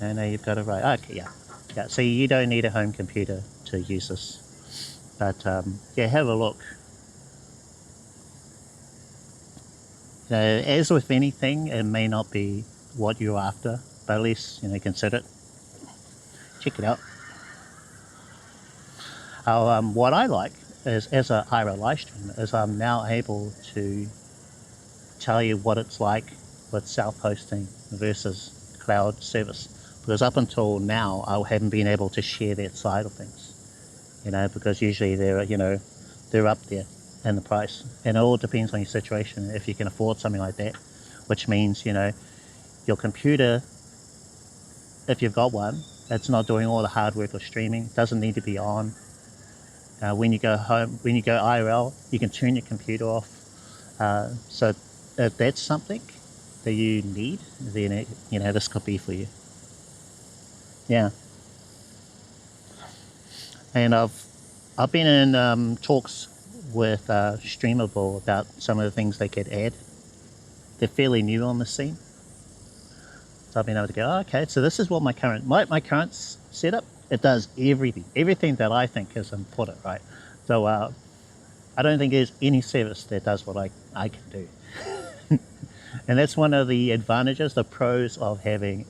Speaker 1: I know you've got it right. Okay, yeah. So you don't need a home computer to use this, but yeah, have a look. As with anything, it may not be what you're after, but at least, you know, consider it. Check it out. What I like is, as a IRL live streamer, is I'm now able to tell you what it's like with self-hosting versus cloud service. Because up until now, I haven't been able to share that side of things, you know, because usually they're up there in the price, and it all depends on your situation. If you can afford something like that, which means, you know, your computer, if you've got one, It's not doing all the hard work of streaming. It doesn't need to be on. When you go home, when you go IRL, you can turn your computer off. So if that's something that you need, then this could be for you. Yeah. And I've been in talks with Streamable about some of the things they could add. They're fairly new on the scene. So I've been able to go, oh, okay, so this is what my current setup, it does everything that I think is important, right? So I don't think there's any service that does what I can do. And that's one of the advantages, the pros of having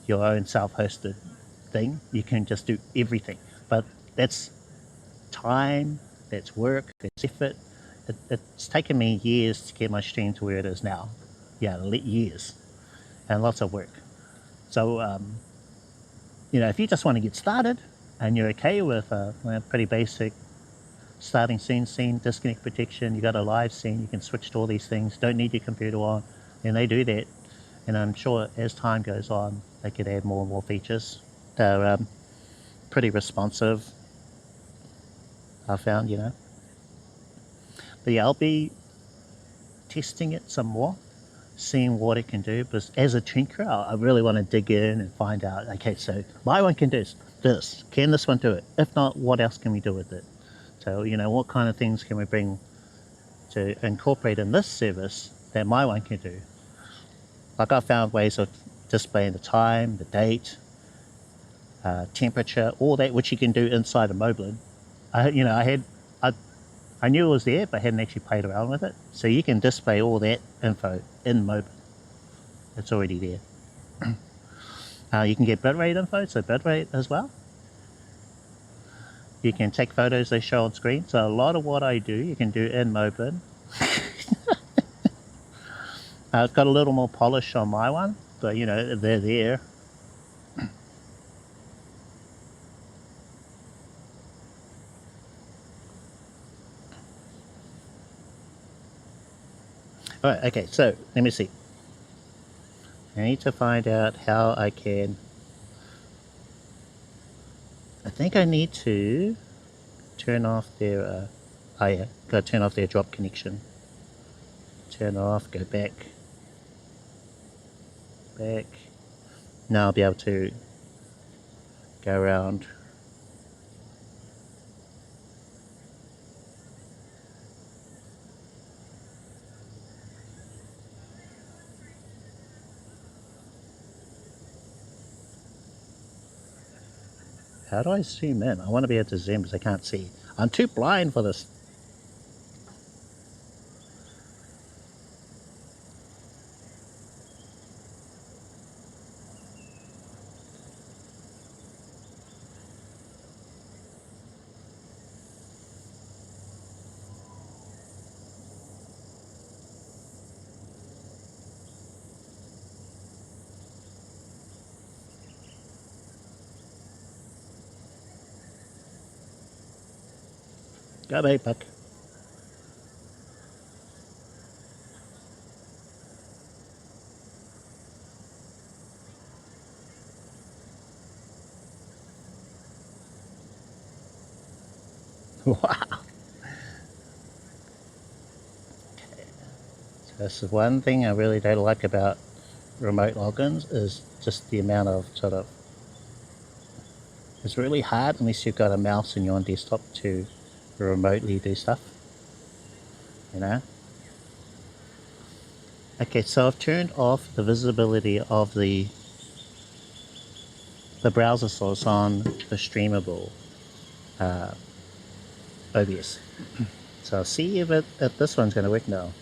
Speaker 1: your own self-hosted thing. You can just do everything, but that's time, that's work, that's effort. It's taken me years to get my stream to where it is now. Yeah, years, and lots of work. So if you just want to get started and you're okay with a pretty basic starting scene, disconnect protection, you got a live scene, you can switch to all these things, don't need your computer on, and they do that. And I'm sure as time goes on, they could add more and more features. They're pretty responsive, I found, But yeah, I'll be testing it some more, seeing what it can do. But as a tinkerer, I really want to dig in and find out, okay, so my one can do this. Can this one do it? If not, what else can we do with it? So, what kind of things can we bring to incorporate in this service that my one can do? Like I found ways of displaying the time, the date, temperature, all that, which you can do inside of Moblin. I knew it was there, but I hadn't actually played around with it. So you can display all that info in Moblin. It's already there. You can get bitrate info, so bitrate as well. You can take photos they show on screen. So a lot of what I do, you can do in Moblin. It's got a little more polish on my one, but they're there. Alright, okay, so let me see. I need to find out how I can. I think I need to turn off their gotta turn off their drop connection. Turn off, go back. Now I'll be able to go around. How do I zoom in? I want to be able to zoom because I can't see. I'm too blind for this. Go back. Wow. So this is one thing I really don't like about remote logins, is just the amount of it's really hard unless you've got a mouse and you're on desktop to remotely do stuff, Okay, so I've turned off the visibility of the browser source on the streamable OBS. So I'll see if this one's going to work now.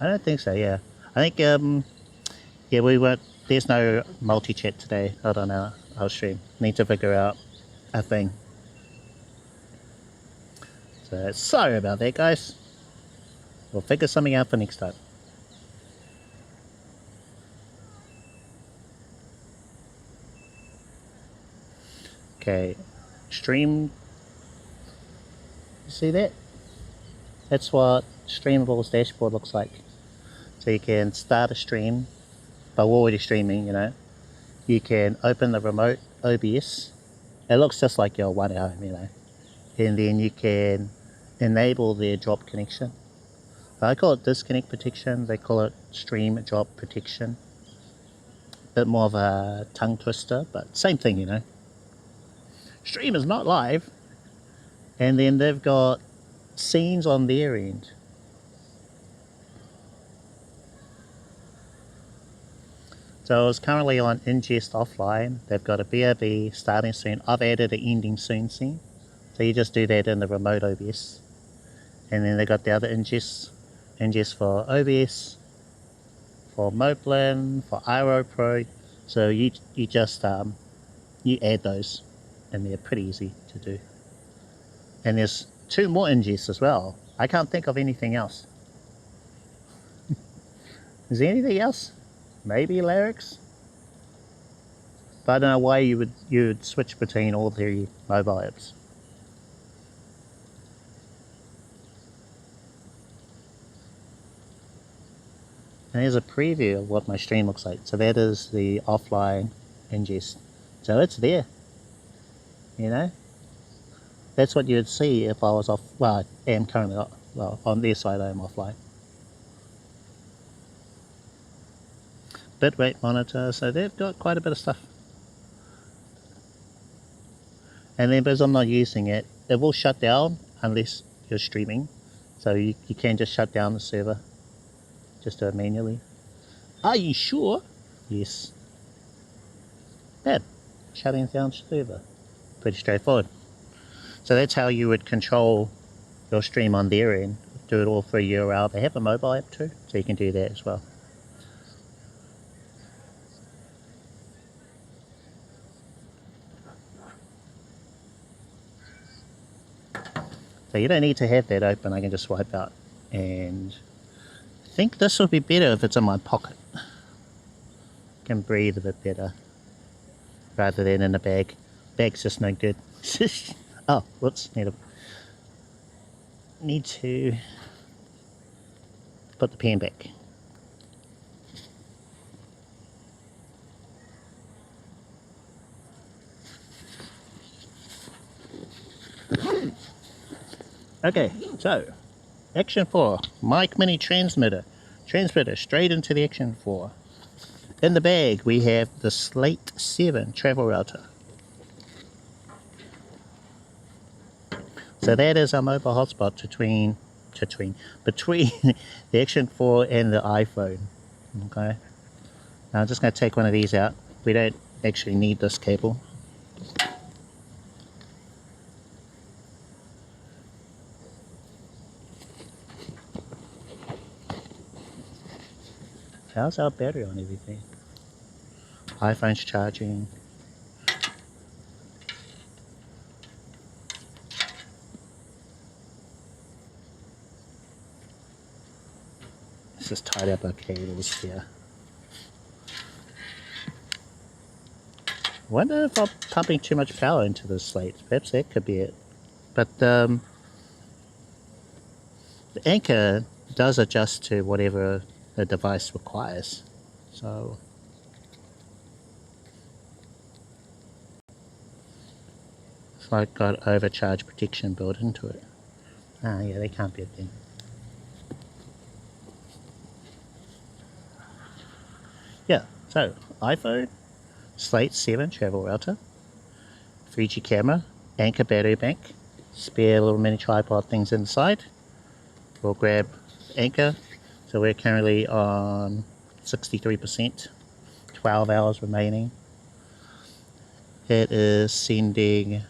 Speaker 1: I don't think so, yeah. I think, yeah, there's no multi-chat today, not on our stream. Need to figure out a thing. So sorry about that, guys. We'll figure something out for next time. Okay, stream. You see that? That's what Streamable's dashboard looks like. So you can start a stream, but we're already streaming, you know. You can open the remote OBS. It looks just like your One at Home, you know. And then you can enable their drop connection. I call it disconnect protection, they call it stream drop protection. Bit more of a tongue twister, but same thing, you know. Stream is not live. And then they've got scenes on their end. So it's currently on ingest offline. They've got a BRB starting soon. I've added an ending soon scene. So you just do that in the remote OBS. And then they got the other ingest for OBS, for Moblin, for IRL Pro. So you just you add those, and they're pretty easy to do. And there's 2 more ingests as well. I can't think of anything else. Is there anything else? Maybe lyrics? But I don't know why you would switch between all 3 mobile apps. And here's a preview of what my stream looks like. So that is the offline ingest. So it's there. You know? That's what you'd see if I was off. Well, I am currently, well, on their side I am offline. Bitrate monitor, so they've got quite a bit of stuff. And then because I'm not using it, it will shut down unless you're streaming. So you can just shut down the server. Just do it manually. Are you sure? Yes. Bad. Shutting down server. Pretty straightforward. So that's how you would control your stream on their end. Do it all through URL. They have a mobile app too, so you can do that as well. So you don't need to have that open. I can just swipe out. And I think this would be better if it's in my pocket. I can breathe a bit better rather than in a bag. Bag's just no good. Oh, whoops, need to put the pen back. Okay, so Action 4, mic mini transmitter. Transmitter straight into the Action 4. In the bag we have the Slate 7 travel router. So that is our mobile hotspot between the Action 4 and the iPhone. Okay. Now I'm just going to take one of these out. We don't actually need this cable. How's our battery on everything? iPhone's charging. Let's just tidy up our cables here. I wonder if I'm pumping too much power into the Slate. Perhaps that could be it. But the anchor does adjust to whatever the device requires. So it's like got overcharge protection built into it. Ah, yeah, they can't be a thing. Yeah, so iPhone, Slate 7 travel router, 3G camera, anchor battery bank, spare little mini tripod things inside. We'll grab anchor. So we're currently on 63%, 12 hours remaining. It is sending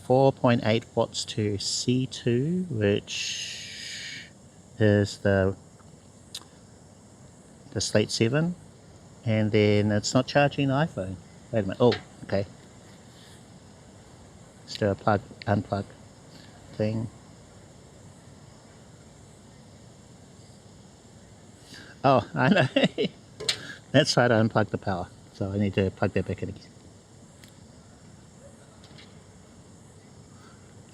Speaker 1: 4.8 watts to C2, which is the Slate 7. And then it's not charging the iPhone. Wait a minute. Oh, okay. Let's do a plug, unplug thing. Oh, I know. Let's try to unplug the power. So I need to plug that back in again.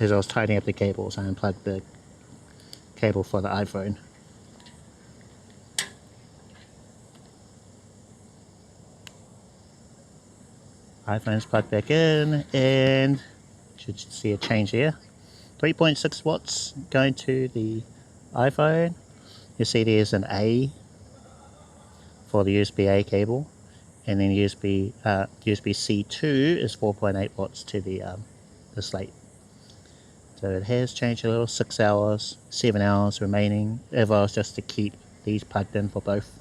Speaker 1: As I was tidying up the cables, I unplugged the cable for the iPhone. iPhone's plugged back in, and should see a change here. 3.6 watts going to the iPhone. You see there's an A for the USB-A cable, and then USB-C 2 is 4.8 watts to the slate. So it has changed a little. 6 hours, 7 hours remaining if I was just to keep these plugged in for both.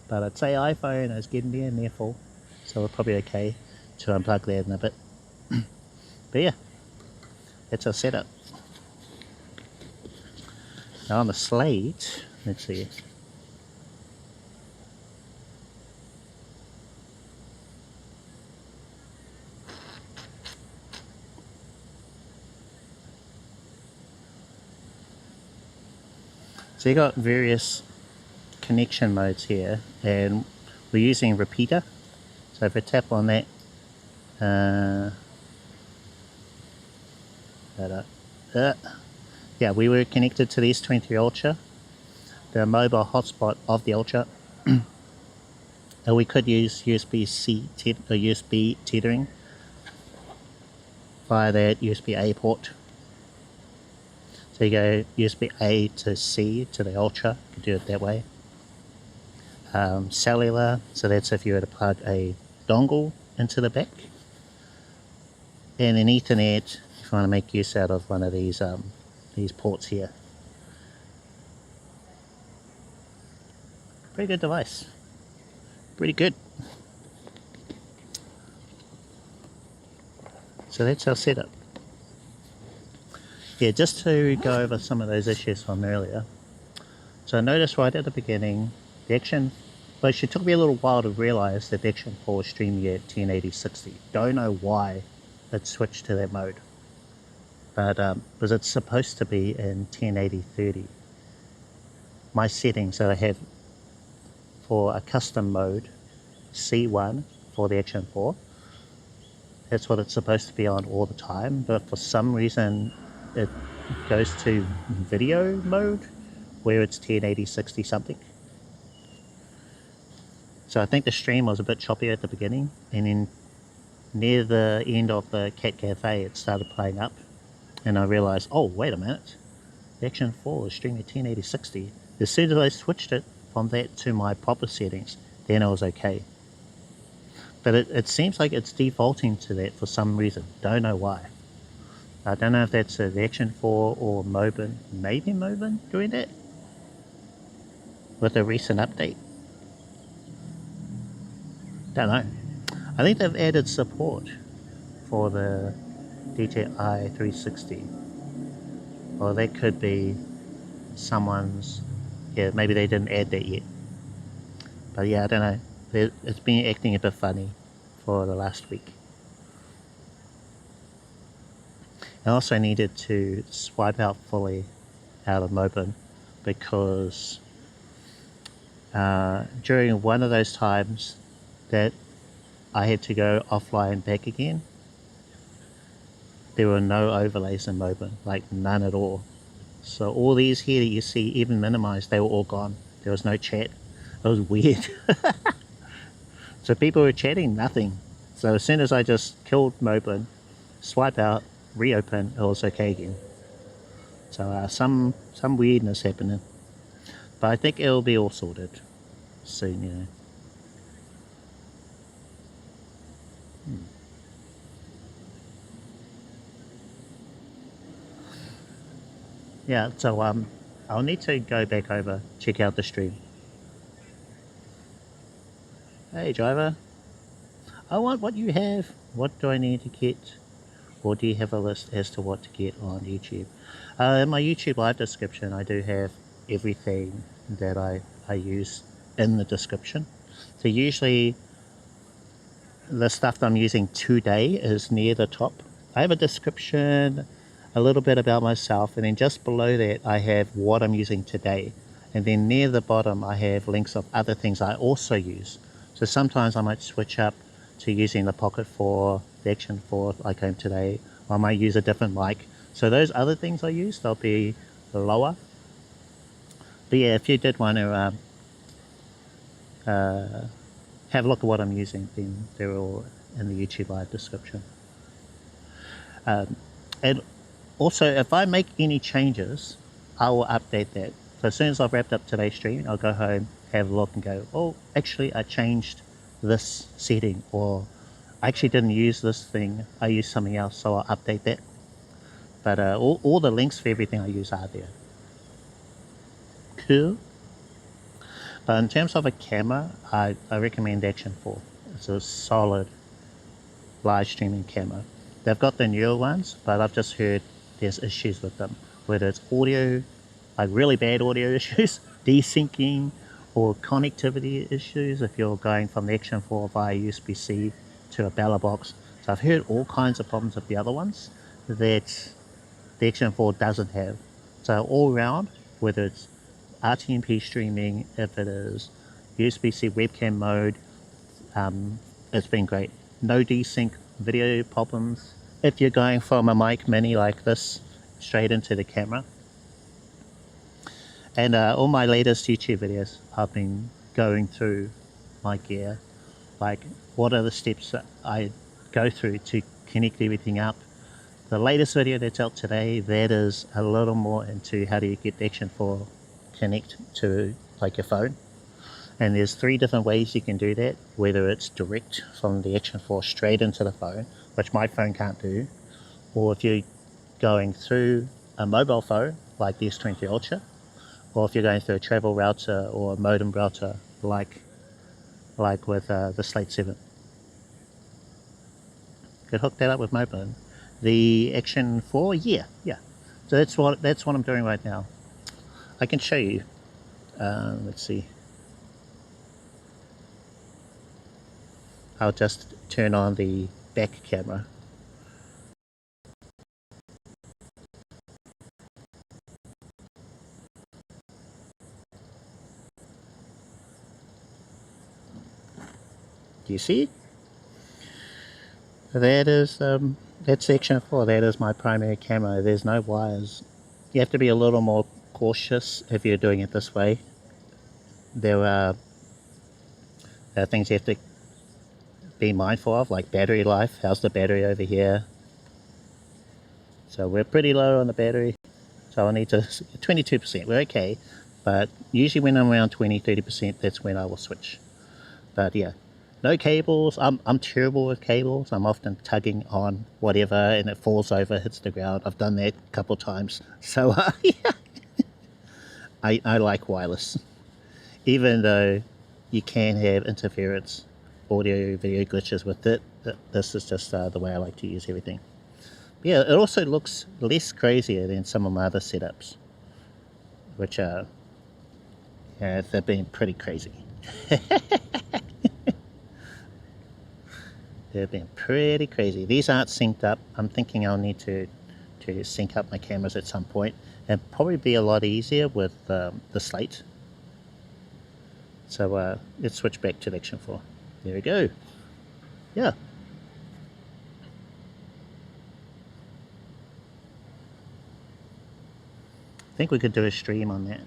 Speaker 1: But I'd say iPhone is getting near full, so we're probably okay to unplug that in a bit. But yeah, that's our setup. Now on the slate, let's see. So you got various connection modes here, and we're using repeater. So if I tap on that, yeah, we were connected to the S23 Ultra, the mobile hotspot of the Ultra. And we could use USB-C or USB tethering via that USB-A port. So you go USB-A to C to the Ultra, you can do it that way. Cellular, so that's if you were to plug a dongle into the back. And then Ethernet, if you want to make use out of one of these ports here. Pretty good device. Pretty good. So that's our setup. Yeah, just to go over some of those issues from earlier. So I noticed right at the beginning, the Action, well, it took me a little while to realize that the Action 4 was streaming at 1080-60. Don't know why it switched to that mode. But because it's supposed to be in 1080-30. My settings that I have for a custom mode, C1 for the Action 4, that's what it's supposed to be on all the time, but for some reason it goes to video mode where it's 1080-60 something. So I think the stream was a bit choppy at the beginning, and then near the end of the Cat Cafe it started playing up, and I realized, oh wait a minute, the Action 4 is streaming at 1080-60. As soon as I switched it from that to my proper settings, then it was okay. But it seems like it's defaulting to that for some reason. Don't know why. I don't know if that's the Action 4 or Mobin. Maybe Mobin doing that with a recent update. Don't know. I think they've added support for the DJI 360. Or that could be someone's, yeah, maybe they didn't add that yet. But yeah, I don't know. It's been acting a bit funny for the last week. I also needed to swipe out fully out of Mobin because during one of those times that I had to go offline back again, there were no overlays in Mobin, like none at all. So all these here that you see, even minimized, they were all gone. There was no chat. It was weird. So people were chatting, nothing. So as soon as I just killed Mobin, swipe out, reopen, it was okay again. So some weirdness happening. But I think it'll be all sorted soon, you know. Yeah, so I'll need to go back over, check out the stream. Hey driver, I want what you have. What do I need to get? Or do you have a list as to what to get on YouTube? In my YouTube live description, I do have everything that I use in the description. So usually the stuff that I'm using today is near the top. I have a description, a little bit about myself, and then just below that I have what I'm using today. And then near the bottom I have links of other things I also use. So sometimes I might switch up to using the Pocket 4, the Action 4 like I am today, or I might use a different mic. So those other things I use, they'll be lower. But yeah, if you did want to have a look at what I'm using, then they're all in the YouTube live description. And also, if I make any changes, I will update that. So as soon as I've wrapped up today's stream, I'll go home, have a look and go, oh, actually I changed this setting, or I actually didn't use this thing, I used something else, so I'll update that. But all the links for everything I use are there. Cool. But in terms of a camera, I recommend Action 4. It's a solid live streaming camera. They've got the newer ones, but I've just heard there's issues with them, whether it's audio, like really bad audio issues, desyncing, or connectivity issues if you're going from the Action 4 via USB-C to a Bella box. So I've heard all kinds of problems with the other ones that the Action 4 doesn't have. So all around, whether it's RTMP streaming, if it is USB-C webcam mode, it's been great. No desync video problems. If you're going from a mic mini like this straight into the camera. And all my latest YouTube videos, I've been going through my gear, like what are the steps that I go through to connect everything up. The latest video that's out today, that is a little more into how do you get the Action 4 connect to like your phone. And there's 3 different ways you can do that, whether it's direct from the Action 4 straight into the phone, which my phone can't do, or if you're going through a mobile phone like the S20 Ultra, or if you're going through a travel router or a modem router like with the Slate 7. Could hook that up with modem. The Action 4, yeah. So that's what I'm doing right now. I can show you. Let's see. I'll just turn on the back camera. Do you see? That is that's Section 4. That is my primary camera. There's no wires. You have to be a little more cautious if you're doing it this way. There are things you have to be mindful of, like battery life. How's the battery over here? So we're pretty low on the battery. So I need to 22%. We're okay, but usually when I'm around 20-30%, that's when I will switch. But yeah. No cables. I'm terrible with cables. I'm often tugging on whatever and it falls over, hits the ground. I've done that a couple times. So yeah. I like wireless. Even though you can have interference, audio, video glitches with it, this is just the way I like to use everything. But yeah, it also looks less crazier than some of my other setups, which yeah, they've been pretty crazy. They've been pretty crazy. These aren't synced up. I'm thinking I'll need to sync up my cameras at some point, and probably be a lot easier with the Slate. So let's switch back to the Action 4. There we go. Yeah. I think we could do a stream on that.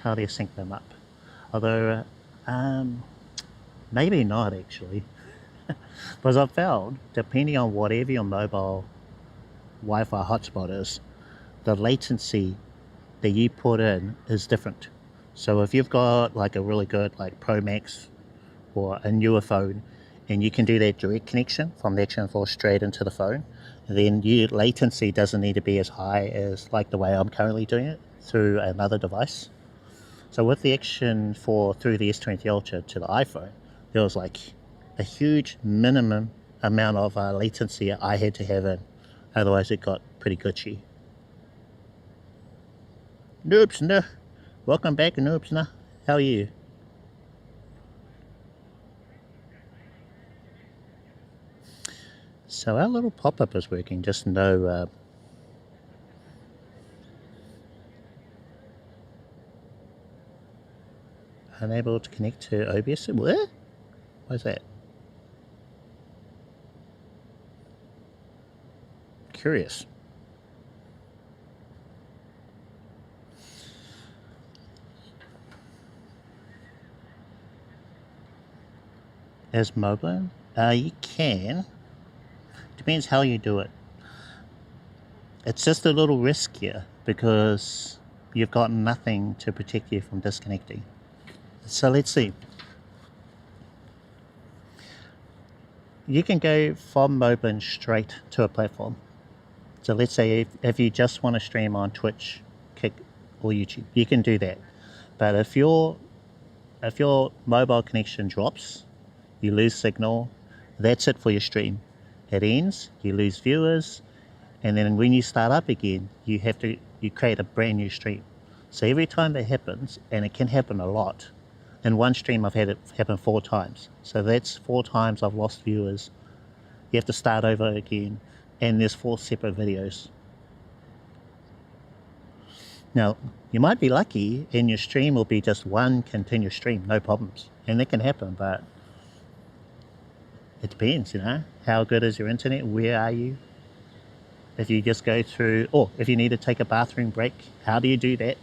Speaker 1: How do you sync them up? Although, maybe not actually. Because I've found, depending on whatever your mobile Wi-Fi hotspot is, the latency that you put in is different. So if you've got like a really good like Pro Max or a newer phone, and you can do that direct connection from the Action 4 straight into the phone, then your latency doesn't need to be as high as like the way I'm currently doing it through another device. So with the Action 4 through the S20 Ultra to the iPhone, there was like a huge minimum amount of latency I had to have in, otherwise it got pretty glitchy. Noobs, welcome back, Noobs. How are you? So our little pop-up is working, just no unable to connect to OBS. What? Why is that? Curious. as mobile? You can. Depends how you do it. It's just a little riskier because you've got nothing to protect you from disconnecting. So let's see. You can go from Moblin straight to a platform. So let's say if you just want to stream on Twitch, Kick, or YouTube, you can do that. But if your mobile connection drops, you lose signal, that's it for your stream. It ends, you lose viewers, and then when you start up again, you create a brand new stream. So every time that happens, and it can happen a lot, in one stream I've had it happen 4 times. So that's 4 times I've lost viewers. You have to start over again, and there's 4 separate videos. Now, you might be lucky and your stream will be just one continuous stream, no problems. And that can happen, but it depends, you know. How good is your internet? Where are you? If you just go through, or if you need to take a bathroom break, how do you do that?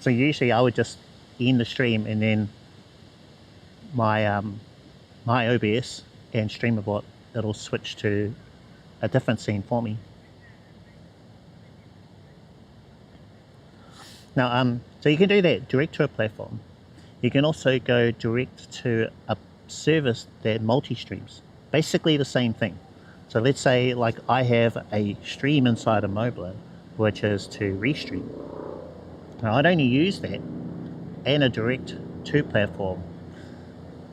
Speaker 1: So usually I would just end the stream and then my my OBS and StreamerBot, it'll switch to a different scene for me. Now, so you can do that direct to a platform. You can also go direct to a service that multi-streams. Basically the same thing. So let's say like I have a stream inside of Mobile, which is to restream. Now I'd only use that and a direct to platform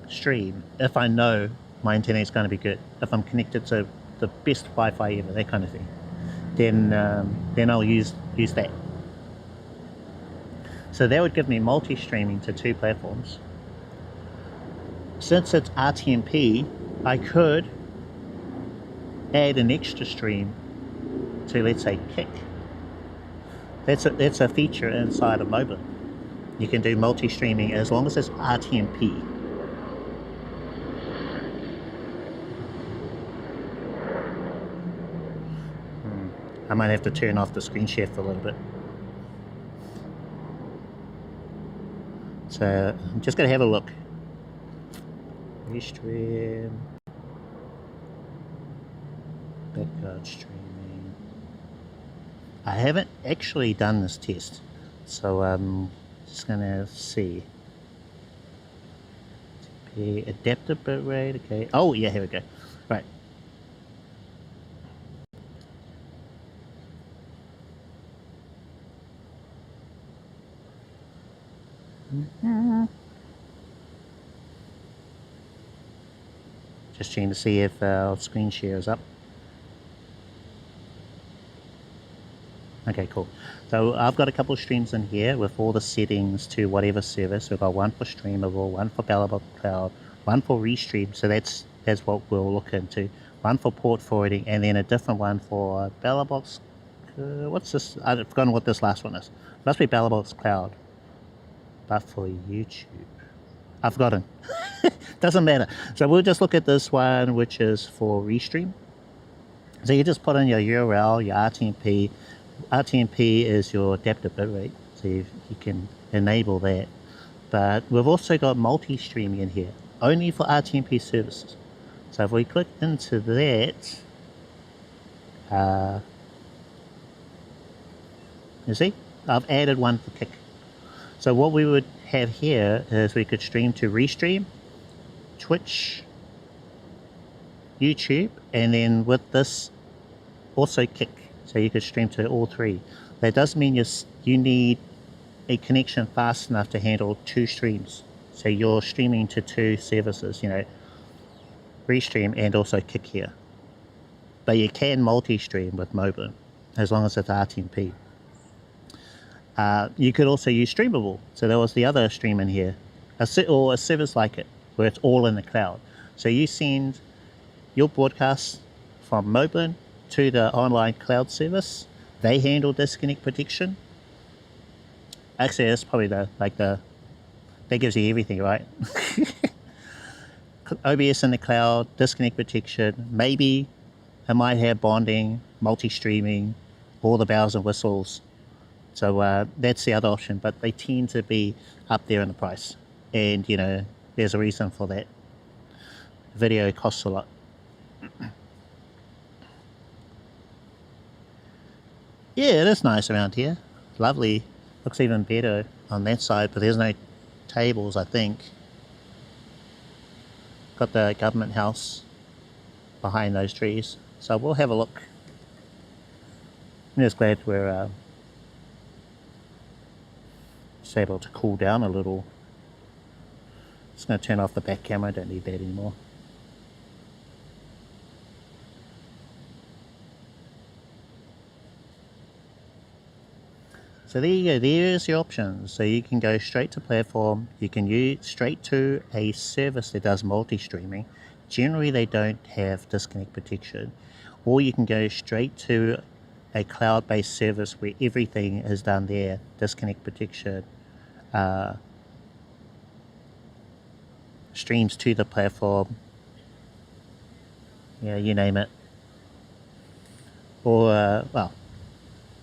Speaker 1: stream if I know my internet is going to be good. If I'm connected to the best Wi-Fi ever, that kind of thing, then I'll use that. So that would give me multi-streaming to 2 platforms. Since it's RTMP, I could add an extra stream to, let's say, Kick. That's a feature inside of mobile. You can do multi-streaming as long as it's RTMP. I might have to turn off the screen share for a little bit. So I'm just going to have a look. Restream. Backyard streaming. I haven't actually done this test, so I'm just going to see. Adaptive bitrate, okay. Oh yeah, here we go. Right. Just checking to see if our screen share is up. Okay, cool. So I've got a couple of streams in here with all the settings to whatever service. We've got one for Streamable, one for BotRix Cloud, one for Restream. So that's what we'll look into. One for port forwarding, and then a different one for BotRix. What's this? I've forgotten what this last one is. It must be BotRix Cloud. But for YouTube, I've forgotten. Doesn't matter. So we'll just look at this one, which is for Restream. So you just put in your URL, your RTMP. RTMP is your adaptive bitrate, so you can enable that. But we've also got multi-streaming in here, only for RTMP services. So if we click into that, you see, I've added one for Kick. So what we would have here is we could stream to Restream, Twitch, YouTube, and then with this also Kick. So you could stream to all 3. That does mean you need a connection fast enough to handle 2 streams. So you're streaming to 2 services, you know, Restream and also Kick here. But you can multi-stream with mobile as long as it's RTMP. You could also use Streamable. So there was the other stream in here, or a service like it, where it's all in the cloud. So you send your broadcasts from mobile to the online cloud service. They handle disconnect protection. Actually, that's probably that gives you everything, right? OBS in the cloud, disconnect protection, maybe it might have bonding, multi-streaming, all the bells and whistles. So that's the other option, but they tend to be up there in the price. And, you know, there's a reason for that. video costs a lot. Yeah, it is nice around here. Lovely. Looks even better on that side, but there's no tables, I think. Got the government house behind those trees, so we'll have a look. I'm just glad we're just able to cool down a little. Just going to turn off the back camera, don't need that anymore. So there you go, there's your options. So you can go straight to platform, you can use straight to a service that does multi-streaming. Generally they don't have disconnect protection. Or you can go straight to a cloud-based service where everything is done there, disconnect protection, streams to the platform, yeah, you name it. Or, well,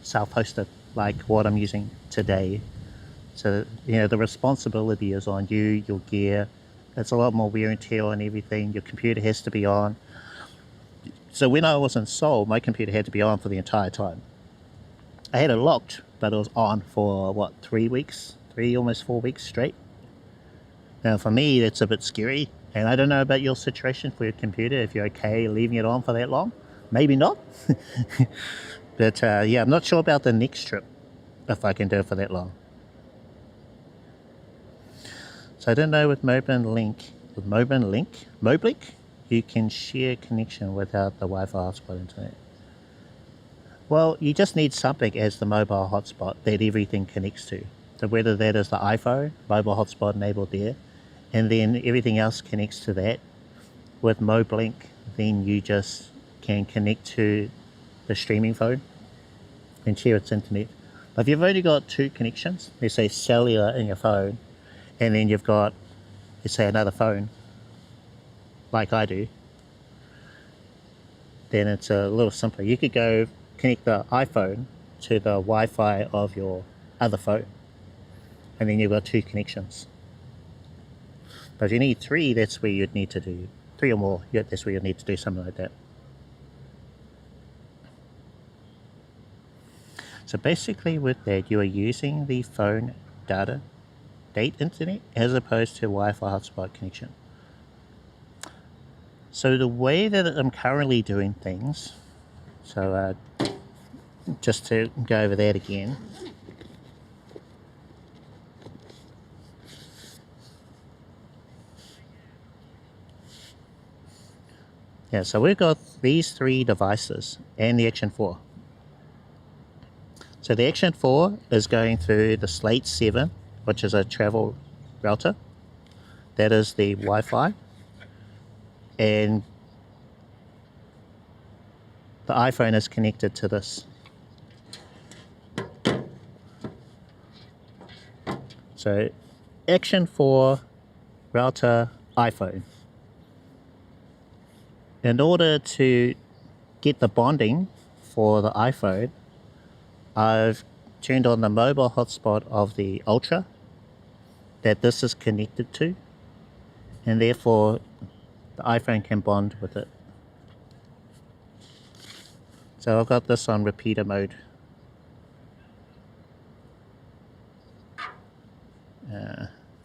Speaker 1: self-hosted, like what I'm using today. So, you know, the responsibility is on you, your gear. It's a lot more wear and tear on everything. Your computer has to be on. So when I was installed, my computer had to be on for the entire time. I had it locked, but it was on for, what, 3 weeks? Almost 4 weeks straight. Now for me, that's a bit scary. And I don't know about your situation for your computer, if you're okay leaving it on for that long. Maybe not. But yeah, I'm not sure about the next trip, if I can do it for that long. So I don't know with Moblink, you can share connection without the Wi-Fi hotspot internet. Well, you just need something as the mobile hotspot that everything connects to. So whether that is the iPhone, mobile hotspot enabled there, and then everything else connects to that. With Moblink, then you just can connect to the streaming phone and share its internet. But if you've only got 2 connections, let's say cellular in your phone, and then you've got, let's say, another phone, like I do, then it's a little simpler. You could go connect the iPhone to the Wi-Fi of your other phone, and then you've got 2 connections. But if you need 3, that's where you'd need to do 3 or more. Yeah, that's where you'd need to do something like that. So basically with that, you are using the phone data internet as opposed to Wi-Fi hotspot connection. So the way that I'm currently doing things, so just to go over that again. Yeah, so we've got these 3 devices and the Action 4. So the Action 4 is going through the Slate 7, which is a travel router. That is the Wi-Fi. And the iPhone is connected to this. So Action 4 router iPhone. In order to get the bonding for the iPhone, I've turned on the mobile hotspot of the Ultra that this is connected to, and therefore the iPhone can bond with it. So I've got this on repeater mode.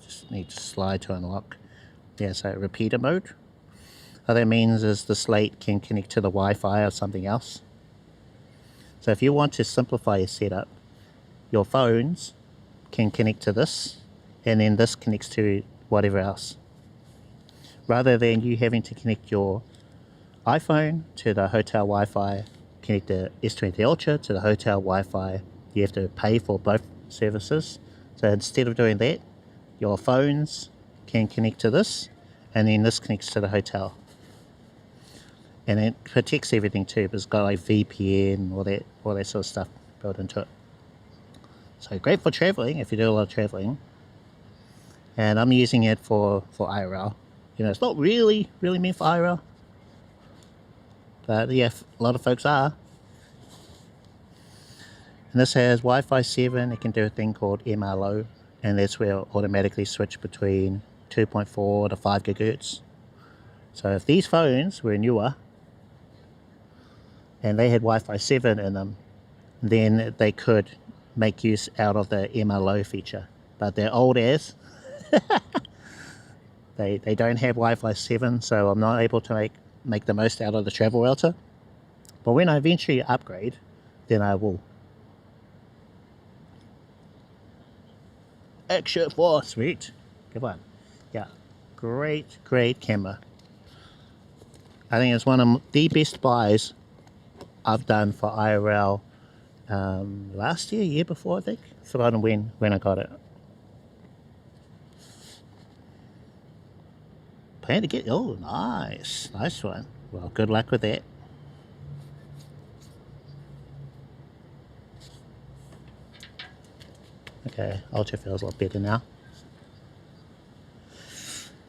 Speaker 1: Just need to slide to unlock. Yeah, so repeater mode. What that means is the Slate can connect to the Wi-Fi or something else. So if you want to simplify your setup, your phones can connect to this, and then this connects to whatever else. Rather than you having to connect your iPhone to the hotel Wi-Fi, connect the S20 Ultra to the hotel Wi-Fi, you have to pay for both services. So instead of doing that, your phones can connect to this, and then this connects to the hotel. And it protects everything too, but it's got like VPN and all that sort of stuff built into it. So great for traveling if you do a lot of traveling. And I'm using it for IRL. You know, it's not really meant for IRL, but yeah, a lot of folks are. And this has Wi-Fi 7. It can do a thing called MLO, and that's where it'll automatically switch between 2.4 to 5 gigahertz. So if these phones were newer and they had Wi-Fi 7 in them, then they could make use out of the MLO feature. But they're old as. They don't have Wi-Fi 7, so I'm not able to make the most out of the travel router. But when I eventually upgrade, then I will. Action 4, sweet. Good one. Yeah, great camera. I think it's one of the best buys I've done for IRL last year before, I think. Forgotten when I got it. Plan to get, oh, nice one. Well, good luck with that. Okay, ultra feels a lot better now.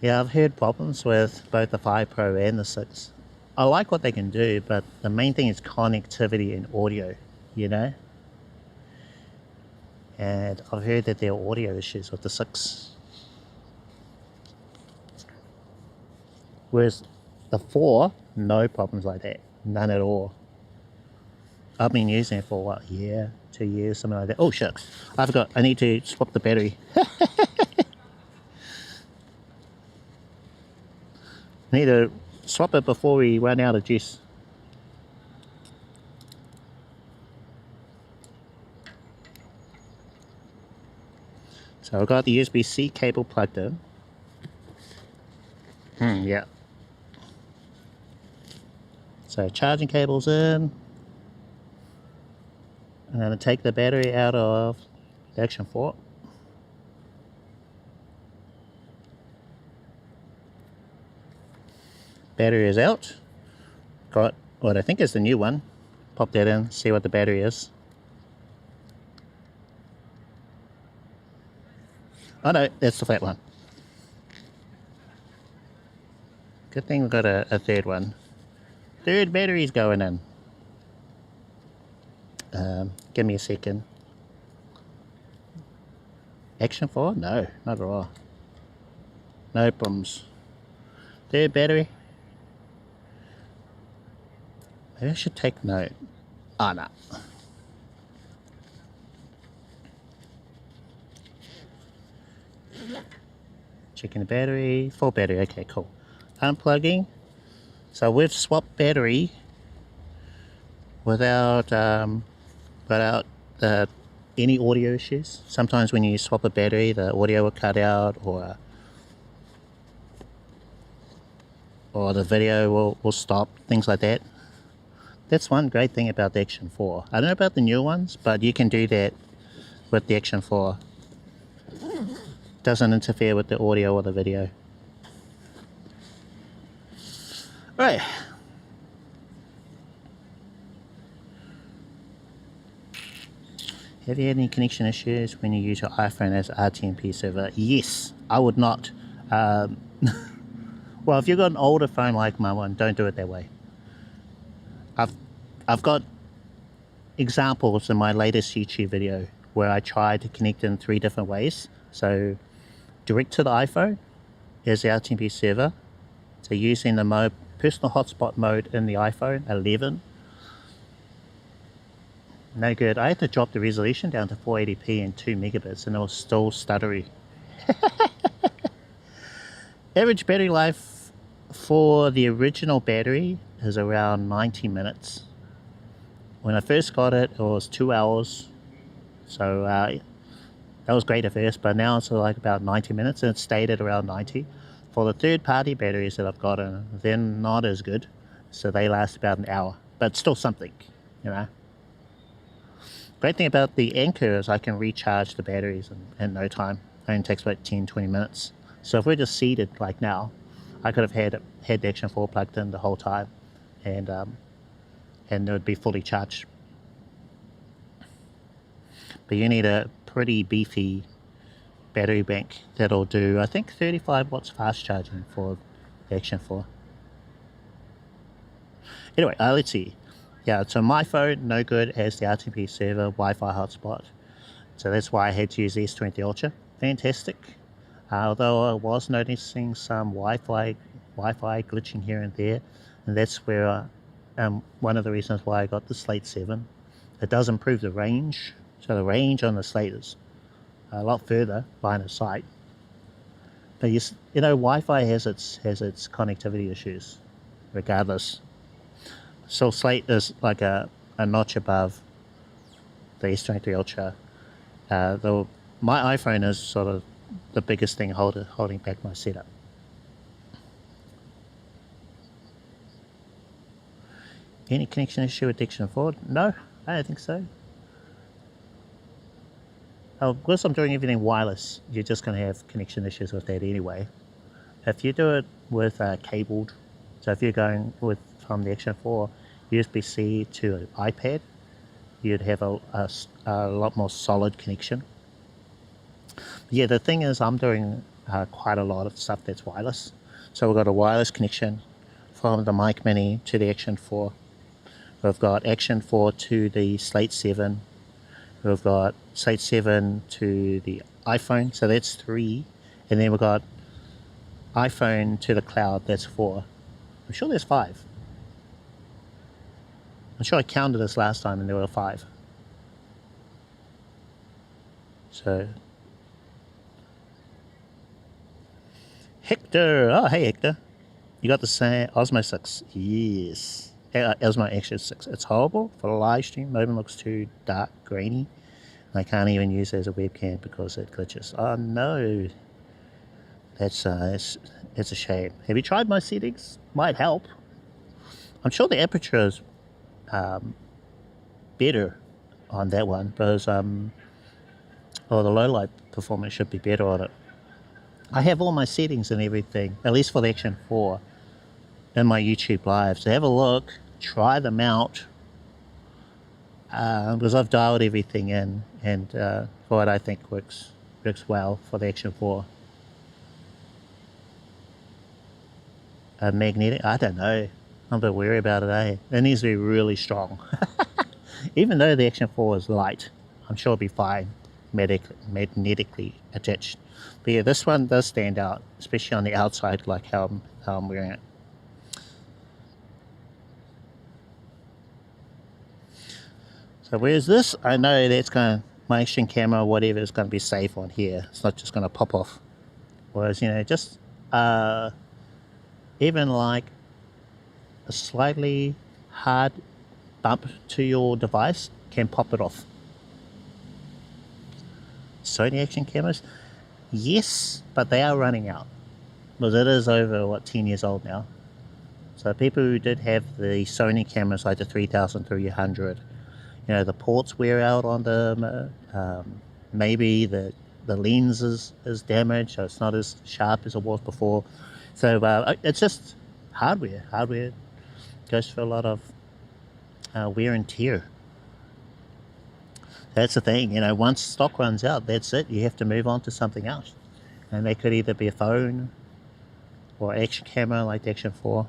Speaker 1: Yeah, I've heard problems with both the 5 Pro and the 6. I like what they can do, but the main thing is connectivity and audio, you know? And I've heard that there are audio issues with the 6. Whereas the 4, no problems like that. None at all. I've been using it for what, a year, 2 years, something like that. Oh shucks, I forgot, I need to swap the battery. Need to swap it before we run out of juice. So I've got the USB-C cable plugged in. Yeah. So charging cable's in. I'm going to take the battery out of the Action 4. Battery is out. Got what I think is the new one. Pop that in, see what the battery is. Oh no, that's the flat one. Good thing we've got a third one. Third battery's going in. Give me a second. Action 4? No, not at all. No problems. Third battery. Maybe I should take note. Ah, no. Checking the battery. Full battery. Okay, cool. Unplugging. So we've swapped battery without any audio issues. Sometimes when you swap a battery, the audio will cut out, or the video will stop, things like that. That's one great thing about the Action 4. I don't know about the new ones, but you can do that with the Action 4. Doesn't interfere with the audio or the video. Right. Have you had any connection issues when you use your iPhone as RTMP server? Yes, I would not. Well, if you've got an older phone like my one, don't do it that way. I've got examples in my latest YouTube video where I tried to connect in 3 different ways. So direct to the iPhone is the RTMP server. So using the personal hotspot mode in the iPhone 11. No good. I had to drop the resolution down to 480p and 2 megabits and it was still stuttery. Average battery life for the original battery is around 90 minutes. When I first got it, it was 2 hours. So that was great at first, but now it's like about 90 minutes and it stayed at around 90. For the third-party batteries that I've gotten, they're not as good. So they last about an hour, but still something, you know. Great thing about the Anchor is I can recharge the batteries in no time. It only takes about 10-20 minutes. So if we're just seated like now, I could have had the Action 4 plugged in the whole time, and it would be fully charged. But you need a pretty beefy battery bank that'll do, I think, 35 watts fast charging for the Action 4. Anyway, let's see. Yeah, so my phone, no good as the RTMP server Wi-Fi hotspot. So that's why I had to use the S20 Ultra. Fantastic. Although I was noticing some Wi-Fi Wi-Fi glitching here and there, and that's where one of the reasons why I got the Slate 7. It does improve the range, so the range on the Slate is a lot further line of sight. But you know, Wi-Fi has its connectivity issues, regardless. So Slate is like a notch above the S23 Ultra. Though my iPhone is sort of the biggest thing holding back my setup. Any connection issue with Diction 4? No, I don't think so. Oh, because I'm doing everything wireless, you're just going to have connection issues with that anyway. If you do it with cabled, so if you're going from the Action 4 USB-C to an iPad, you'd have a lot more solid connection. Yeah, the thing is, I'm doing quite a lot of stuff that's wireless. So we've got a wireless connection from the Mic Mini to the Action 4. We've got Action 4 to the Slate 7. We've got Slate 7 to the iPhone, so that's 3. And then we've got iPhone to the cloud, that's 4. I'm sure there's 5. I'm sure I counted this last time and there were 5. So, Hector, oh hey Hector, you got the same Osmo 6, yes. Osmo Action 6, it's horrible for the live stream, Modem looks too dark, grainy. I can't even use it as a webcam because it glitches. Oh no, that's it's a shame. Have you tried my settings? Might help. I'm sure the aperture is better on that one, because or the low light performance should be better on it. I have all my settings and everything, at least for the Action 4, in my YouTube live. So have a look, try them out, because I've dialed everything in, and for what I think works well for the Action 4. Magnetic, I don't know. I'm a bit wary about it, eh? It needs to be really strong. Even though the Action 4 is light, I'm sure it'll be fine magnetically attached. But yeah, this one does stand out, especially on the outside, like how I'm wearing it. So where's this? I know that's my action camera or whatever is going to be safe on here. It's not just going to pop off. Whereas, you know, just even like a slightly hard bump to your device can pop it off. Sony action cameras, yes, but they are running out, because it is over, what, 10 years old now. So people who did have the Sony cameras, like the 3300, you know, the ports wear out on them, maybe the lens is damaged, so it's not as sharp as it was before. So it's just hardware goes for a lot of wear and tear. That's the thing, you know, once stock runs out, that's it. You have to move on to something else. And they could either be a phone or action camera like the Action 4.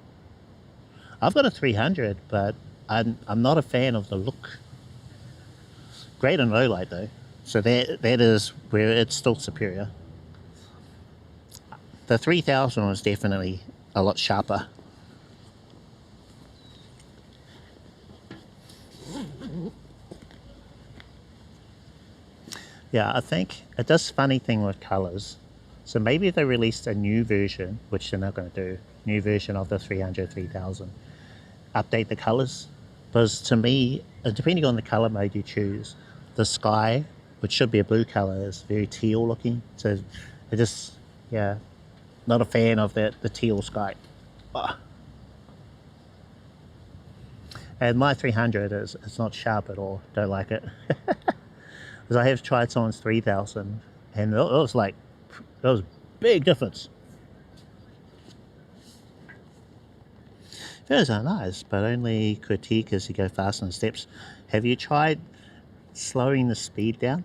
Speaker 1: I've got a 300, but I'm not a fan of the look. Great in low light though, so that is where it's still superior. The 3000 was definitely a lot sharper. Yeah, I think it does funny thing with colors. So maybe if they released a new version, which they're not going to do, new version of the 300, 3000, update the colors. Because to me, depending on the color mode you choose, the sky, which should be a blue color, is very teal looking. So I just, yeah, not a fan of the teal sky. Oh. And my 300 it's not sharp at all. Don't like it. Because I have tried someone's 3000, and it was like, it was a big difference. Those are nice, but only critique as you go faster in steps. Have you tried slowing the speed down?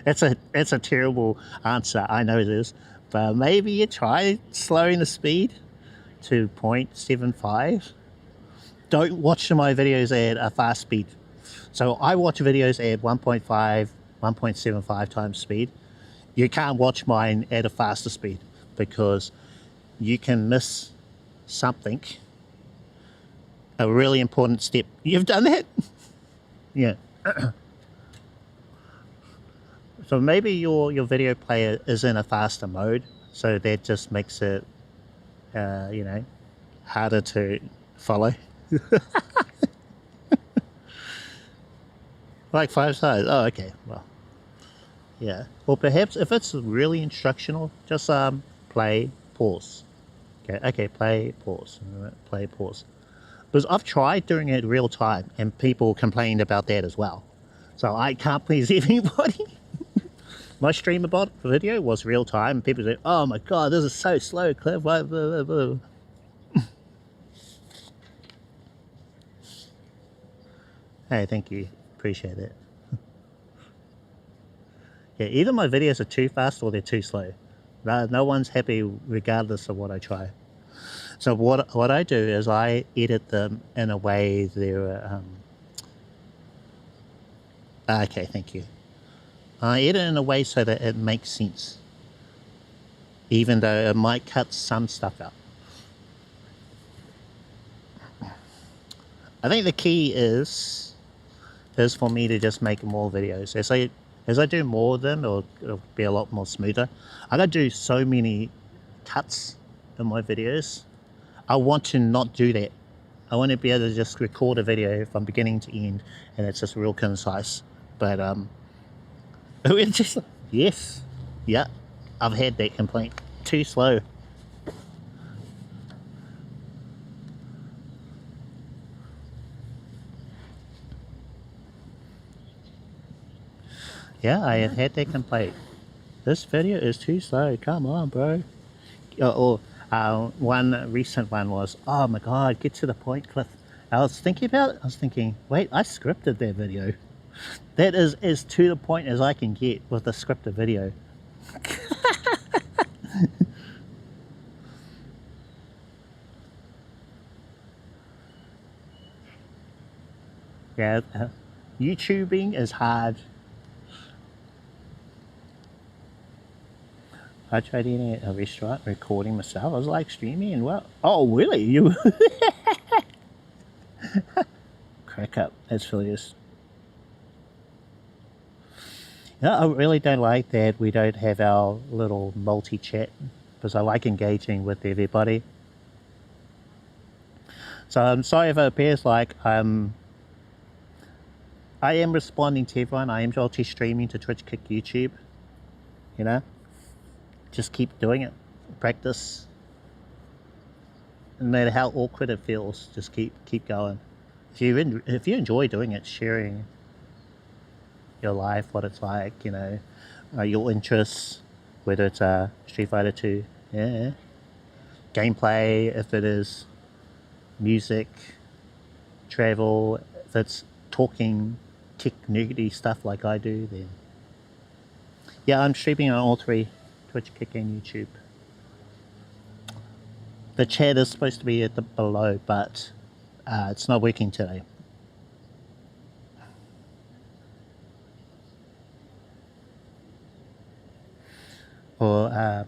Speaker 1: That's a terrible answer, I know it is, but maybe you try slowing the speed to 0.75. Don't watch my videos at a fast speed. So I watch videos at 1.5, 1.75 times speed. You can't watch mine at a faster speed, because you can miss something, a really important step. You've done that? Yeah. So maybe your video player is in a faster mode, so that just makes it, you know, harder to follow. Like 5 stars. Oh, okay. Well, yeah. Or perhaps if it's really instructional, just play, pause. Okay, play, pause. Play, pause. Because I've tried doing it real time, and people complained about that as well. So I can't please everybody. My streamer bot video was real time. People say, "Oh my god, this is so slow, Cliff." Blah, blah, blah, blah. Hey, thank you. Appreciate it. Yeah, either my videos are too fast or they're too slow. No one's happy regardless of what I try. So what I do is I edit them in a way they're... okay, thank you. I edit in a way so that it makes sense, even though it might cut some stuff out. I think the key is for me to just make more videos. As I do more of them, it'll be a lot more smoother. I gotta do so many cuts in my videos. I want to not do that. I want to be able to just record a video from beginning to end, and it's just real concise. But it's just, yes, yeah, I've had that complaint. Too slow. Yeah, I have had that complaint. This video is too slow. Come on, bro. One recent one was, oh my god, get to the point, Cliff. I was thinking, wait, I scripted that video. That is as to the point as I can get with a scripted video. Yeah, YouTubing is hard. I tried eating at a restaurant, recording myself. I was like streaming and well, oh really? You crack up. That's hilarious. Yeah, I really don't like that we don't have our little multi-chat, because I like engaging with everybody. So I'm sorry if it appears like I am responding to everyone. I am multi-streaming to Twitch, Kick, YouTube. You know, just keep doing it. Practice. No matter how awkward it feels, just keep going. If you enjoy doing it, sharing your life, what it's like, you know, your interests, whether it's Street Fighter 2, yeah, gameplay, if it is music, travel, if it's talking tech nerdy stuff like I do, then yeah, I'm streaming on all three, Twitch, Kick and YouTube. The chat is supposed to be at the below, but it's not working today. Or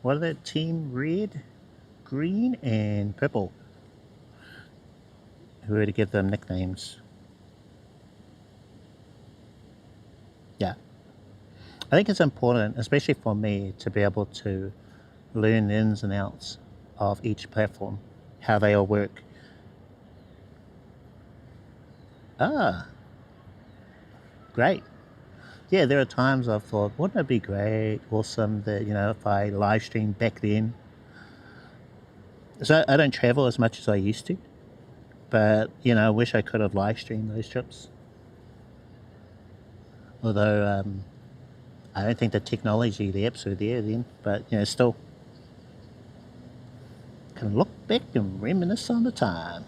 Speaker 1: what are they? Team Red, Green, and Purple. Who were to give them nicknames? Yeah, I think it's important, especially for me, to be able to learn the ins and outs of each platform, how they all work. Ah, great. Yeah, there are times I've thought, wouldn't it be great, awesome, that, you know, if I live stream back then. So I don't travel as much as I used to, but, you know, I wish I could have live streamed those trips. Although I don't think the technology, the apps were there then, but, you know, still can look back and reminisce on the time.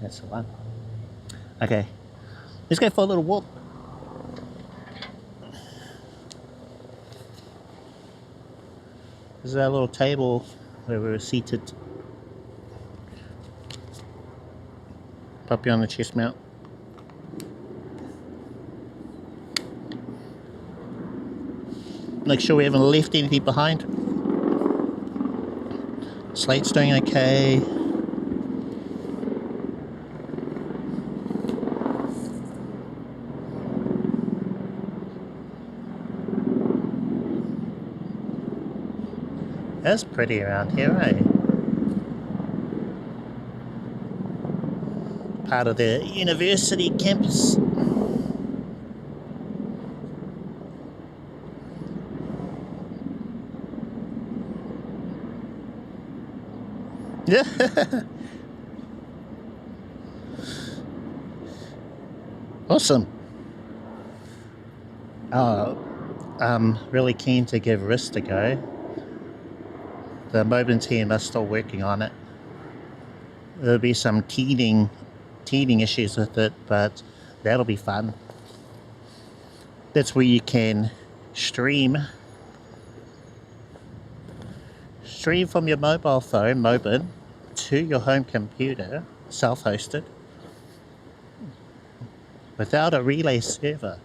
Speaker 1: That's the one. Okay, let's go for a little walk. This is our little table where we were seated. Puppy on the chest mount. Make sure we haven't left anything behind. Slate's doing okay. That's pretty around here, eh? Part of the university campus. Yeah. Awesome. I'm really keen to give wrist a go. The Moblin team are still working on it. There'll be some teething issues with it, but that'll be fun. That's where you can stream from your mobile phone, Moblin, to your home computer, self-hosted, without a relay server,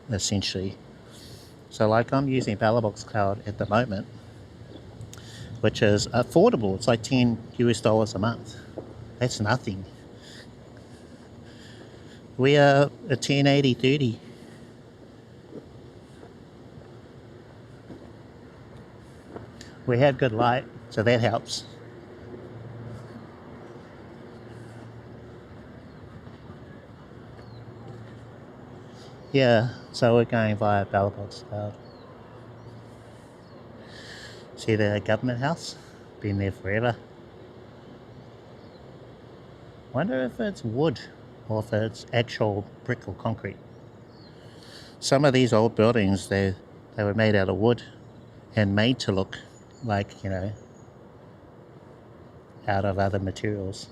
Speaker 1: essentially. So like I'm using Ballerbox Cloud at the moment, which is affordable. It's like $10 a month. That's nothing. We are a 1080/30. We have good light, so that helps. Yeah, so we're going via Ballerbox Cloud. See the government house? Been there forever. Wonder if it's wood or if it's actual brick or concrete. Some of these old buildings, they were made out of wood and made to look like, you know, out of other materials.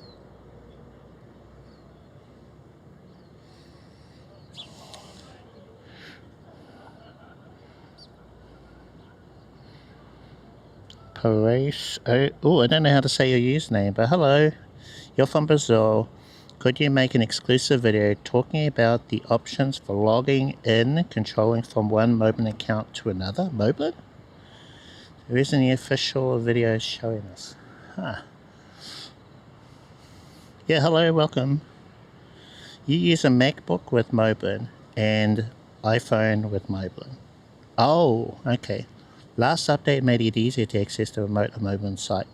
Speaker 1: Paris. Oh, I don't know how to say your username, but hello. You're from Brazil. Could you make an exclusive video talking about the options for logging in, controlling from one Moblin account to another? Moblin? There isn't any official video showing us. Huh. Yeah, hello, welcome. You use a MacBook with Moblin and iPhone with Moblin. Oh, okay. Last update made it easier to access the remote Moblin site,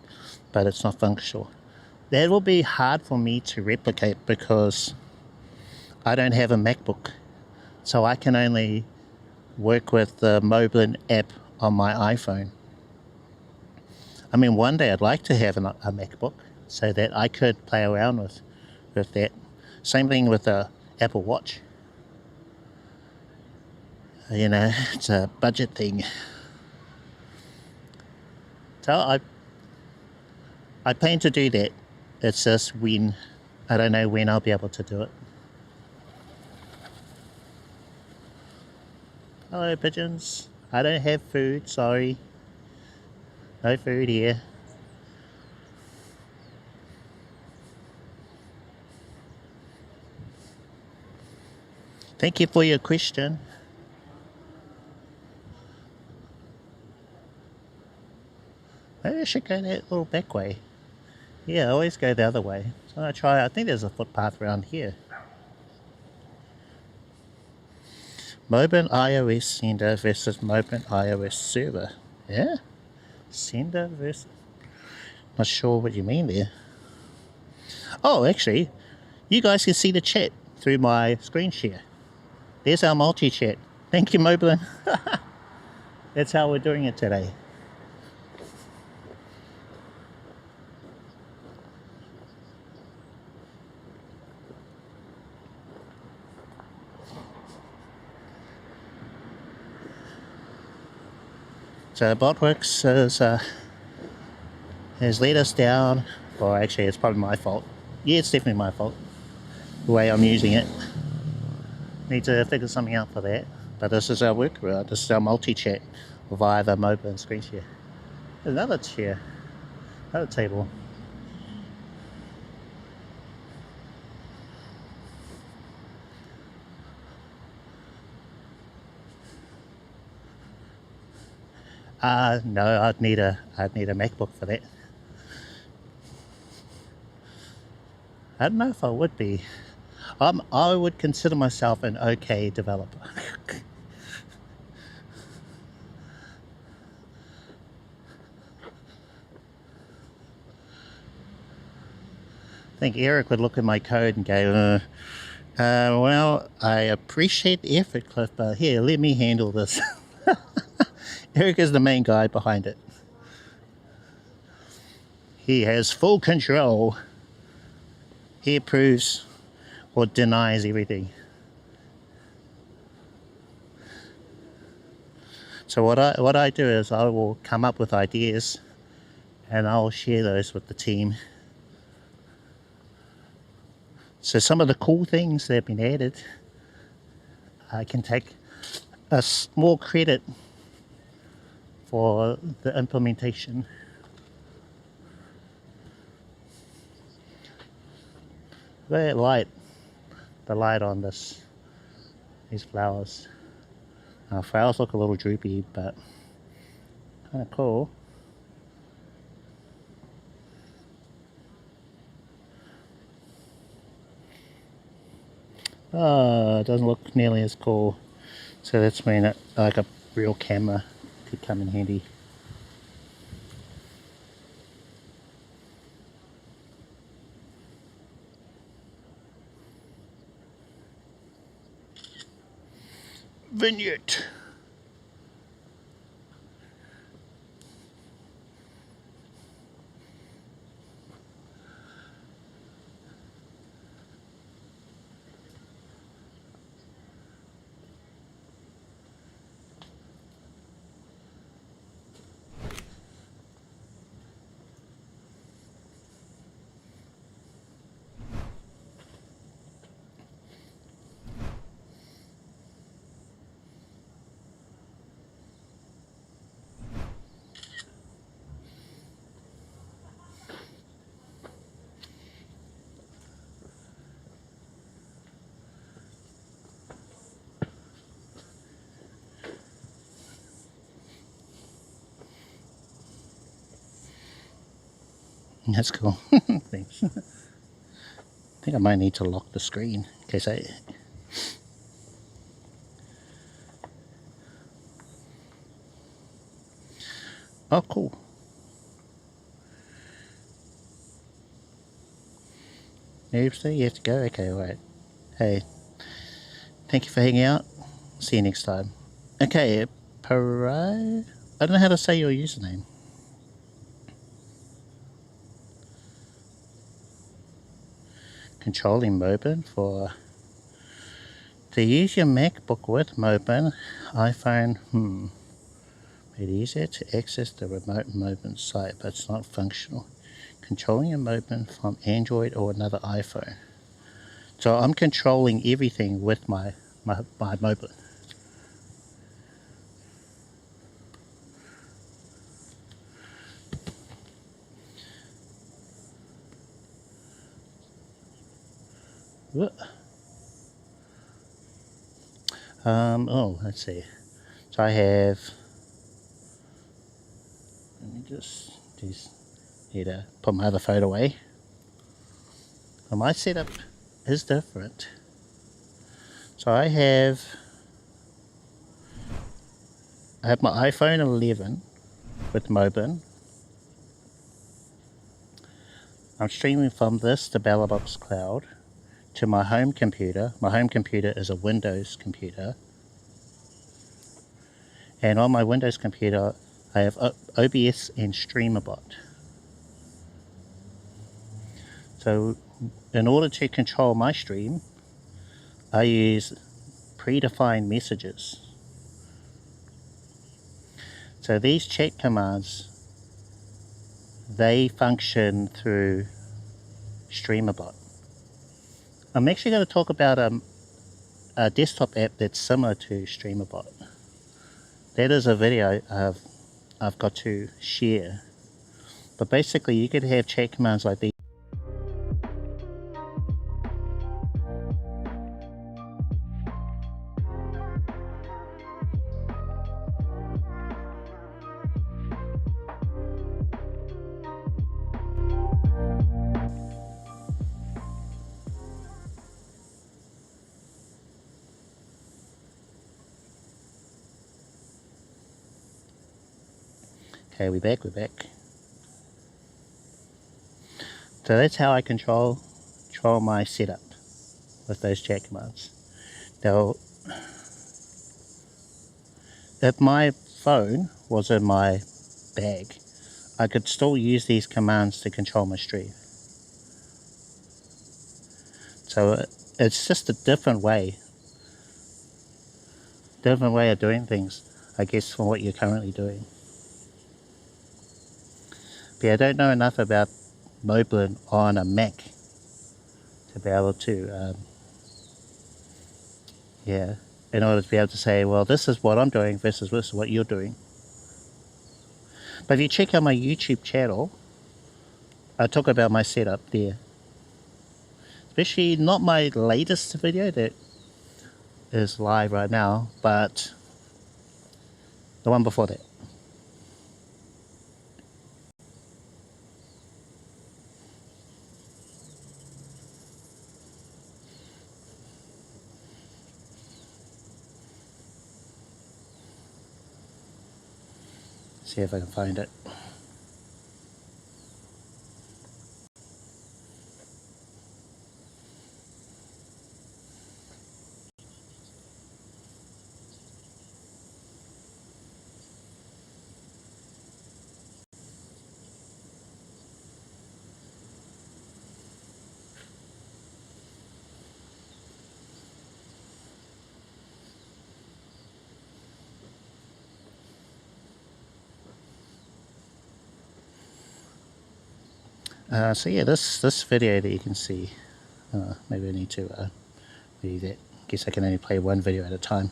Speaker 1: but it's not functional. That will be hard for me to replicate because I don't have a MacBook. So I can only work with the Moblin app on my iPhone. I mean, one day I'd like to have a MacBook so that I could play around with that. Same thing with the Apple Watch. You know, it's a budget thing. So I plan to do that. It's just when, I don't know when I'll be able to do it. Hello, pigeons. I don't have food, sorry. No food here. Thank you for your question. Maybe I should go that little back way. Yeah, I always go the other way. So I'm going to try, I think there's a footpath around here. Moblin iOS sender versus Moblin iOS server. Yeah? Sender versus... Not sure what you mean there. Oh, actually, you guys can see the chat through my screen share. There's our multi-chat. Thank you, Moblin. That's how we're doing it today. So BotRix has let us down. Well, actually, it's probably my fault. Yeah, it's definitely my fault. The way I'm using it. Need to figure something out for that. But this is our workaround. This is our multi-chat via the Moblin screen share. There's another chair. Another table. No, I'd need a MacBook for that. I don't know if I would be. I would consider myself an okay developer. I think Eric would look at my code and go, well, I appreciate the effort, Cliff, but here, let me handle this. Eric is the main guy behind it. He has full control. He approves or denies everything. So what I do is I will come up with ideas and I'll share those with the team. So some of the cool things that have been added, I can take a small credit for the implementation. The light on these flowers. Flowers look a little droopy, but kind of cool. Oh, it doesn't look nearly as cool. So that's mean that like a real camera could come in handy. Vignette. That's cool. Thanks. I think I might need to lock the screen in case I... Oh, cool. Seriously, you have to go? Okay, alright. Hey, thank you for hanging out. See you next time. Okay, Paro... I don't know how to say your username. Controlling Mobin for... To use your MacBook with Mobin, iPhone, made it easier to access the remote Mobin site, but it's not functional. Controlling a Mobin from Android or another iPhone. So I'm controlling everything with my Mobin. Oh, let's see. So I have, let me just need to put my other phone away. Well, my setup is different. So I have my iPhone 11 with Mobin. I'm streaming from this to BellAbox Cloud to my home computer. My home computer is a Windows computer. And on my Windows computer, I have OBS and StreamerBot. So in order to control my stream, I use predefined messages. So these chat commands, they function through StreamerBot. I'm actually going to talk about a desktop app that's similar to StreamerBot. That is a video I've got to share. But basically you could have chat commands like these. Okay, we're back. So that's how I control my setup with those chat commands. Now, if my phone was in my bag, I could still use these commands to control my stream. So it's just a different way of doing things, I guess, from what you're currently doing. But yeah, I don't know enough about Moblin on a Mac to be able to, yeah, in order to be able to say, well, this is what I'm doing versus this is what you're doing. But if you check out my YouTube channel, I talk about my setup there. Especially not my latest video that is live right now, but the one before that. See if I can find it. So yeah, this video that you can see, maybe I need to do that. Guess I can only play one video at a time.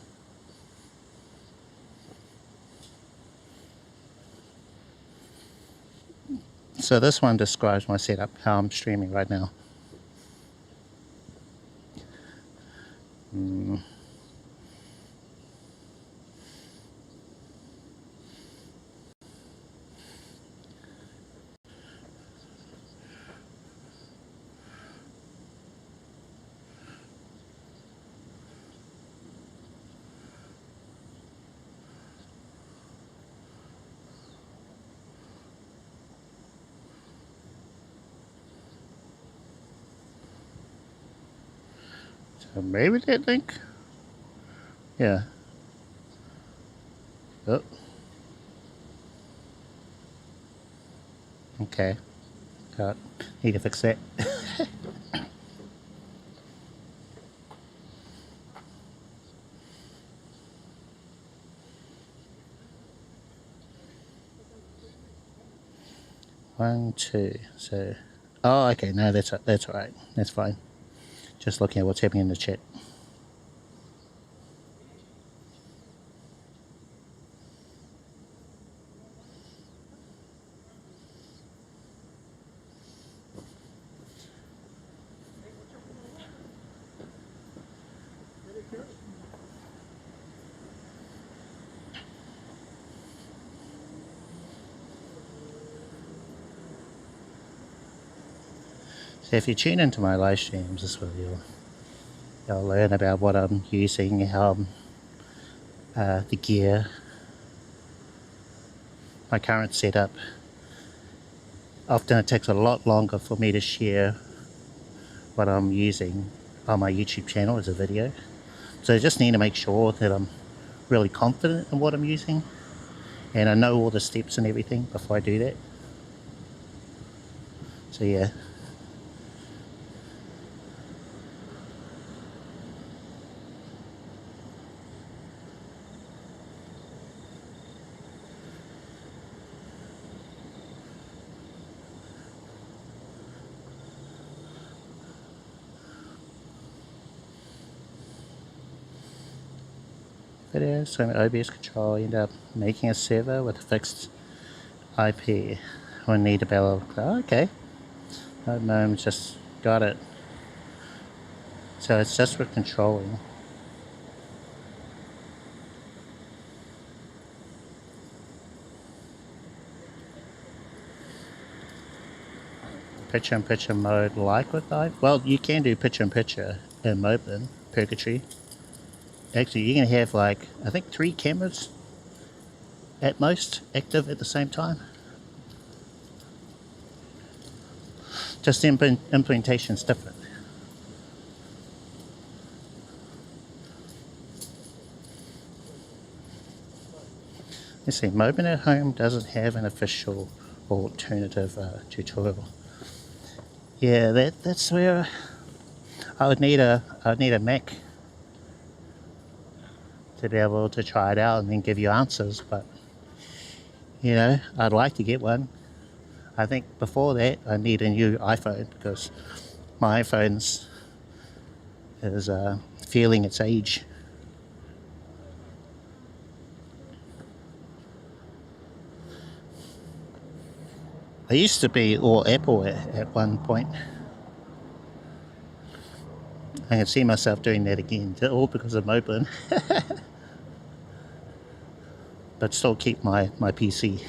Speaker 1: So this one describes my setup, how I'm streaming right now. So maybe that link? Yeah. Oh. Okay. Got need to fix that. One, two. So, oh, okay. No, that's all right. That's fine. Just looking at what's happening in the chat. So if you tune into my live streams, this is where you'll learn about what I'm using, how the gear, my current setup. Often it takes a lot longer for me to share what I'm using on my YouTube channel as a video. So I just need to make sure that I'm really confident in what I'm using and I know all the steps and everything before I do that. So yeah. Video, so in OBS control, you end up making a server with a fixed IP. We need a bell. Oh, okay. No, just got it. So it's just for controlling. Picture-in-picture mode like with live? Well, you can do picture-in-picture in Moblin, Purgatory. Actually, you can have like, I think 3 cameras at most active at the same time. Just the implementation's different. You see, Mobin at Home doesn't have an official or alternative tutorial. Yeah, that's where I would need a Mac to be able to try it out and then give you answers. But you know, I'd like to get one. I think before that I need a new iPhone because my iPhone's is feeling its age. I used to be all Apple at one point. I can see myself doing that again, all because of Mobin. But still keep my PC.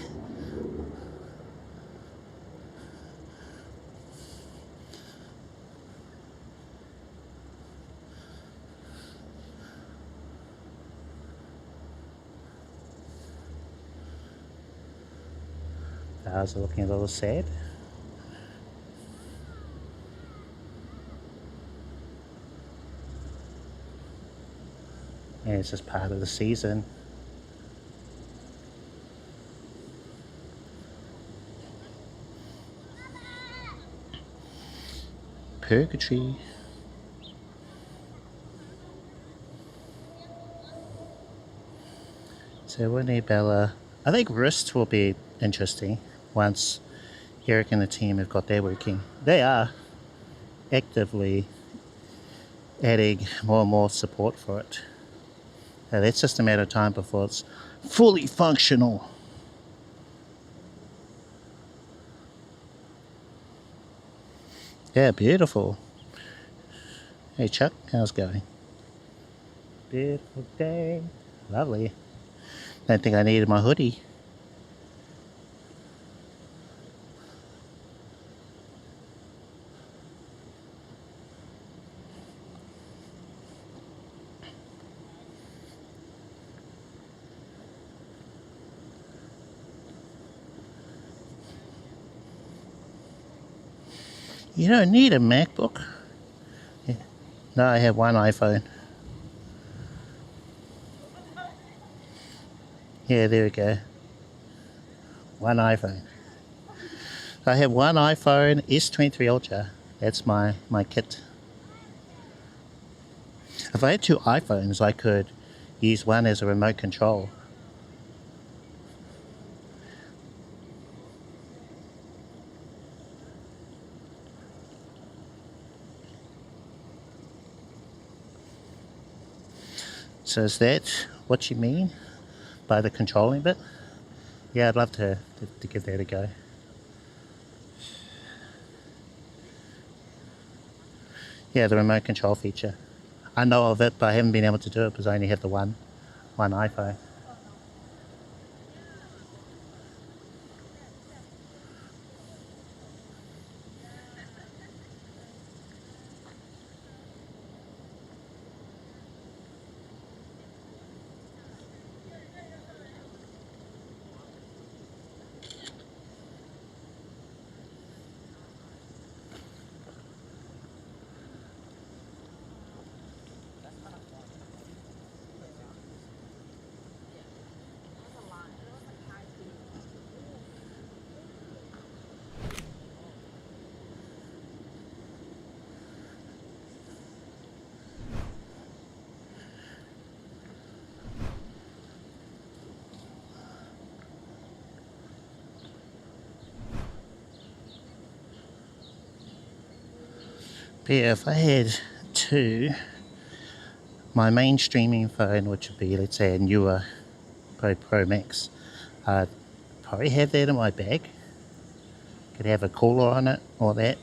Speaker 1: I was looking a little sad. And it's just part of the season. Purgatory. So Winnie Bella, I think wrist will be interesting once Eric and the team have got that working. They are actively adding more and more support for it. That's just a matter of time before it's fully functional. Yeah, beautiful. Hey Chuck, how's it going? Beautiful day. Lovely. Don't think I needed my hoodie. You don't need a MacBook. Yeah. No, I have one iPhone. Yeah, there we go. One iPhone. I have one iPhone S23 Ultra. That's my kit. If I had two iPhones, I could use one as a remote control. So is that what you mean by the controlling bit? Yeah, I'd love to give that a go. Yeah, the remote control feature. I know of it, but I haven't been able to do it because I only have the one iPhone. But yeah, if I had two, my main streaming phone, which would be, let's say, a newer Pro Max, I'd probably have that in my bag. Could have a cooler on it or that.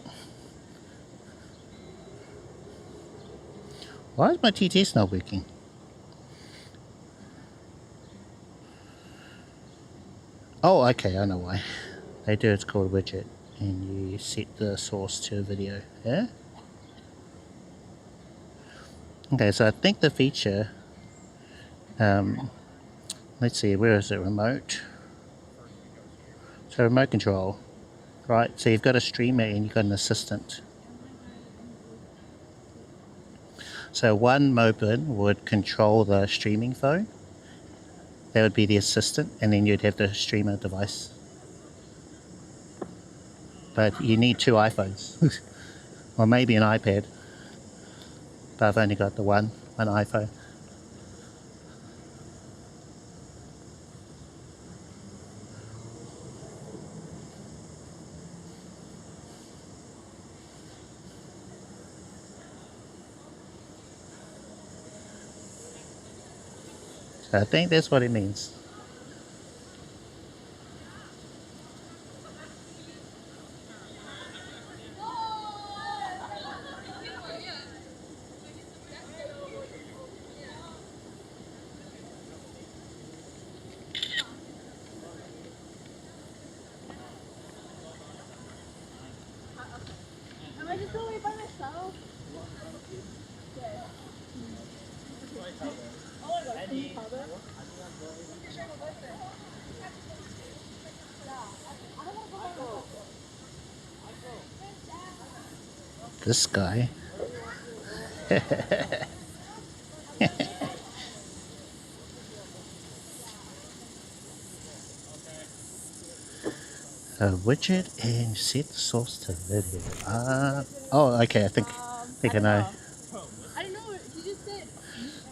Speaker 1: Why is my TTS not working? Oh, okay, I know why. They do, it's called widget, and you set the source to a video, yeah? Okay, so I think the feature let's see, where is it? Remote. So remote control, right? So you've got a streamer and you've got an assistant. So one mobile would control the streaming phone. That would be the assistant, and then you'd have the streamer device. But you need two iPhones, or maybe an iPad. But I've only got the one iPhone. So I think that's what it means.
Speaker 2: Mas então aí vai deixar.
Speaker 1: This guy. A widget and set the source to video. Oh, okay. I think I know.
Speaker 2: I don't know. He just said.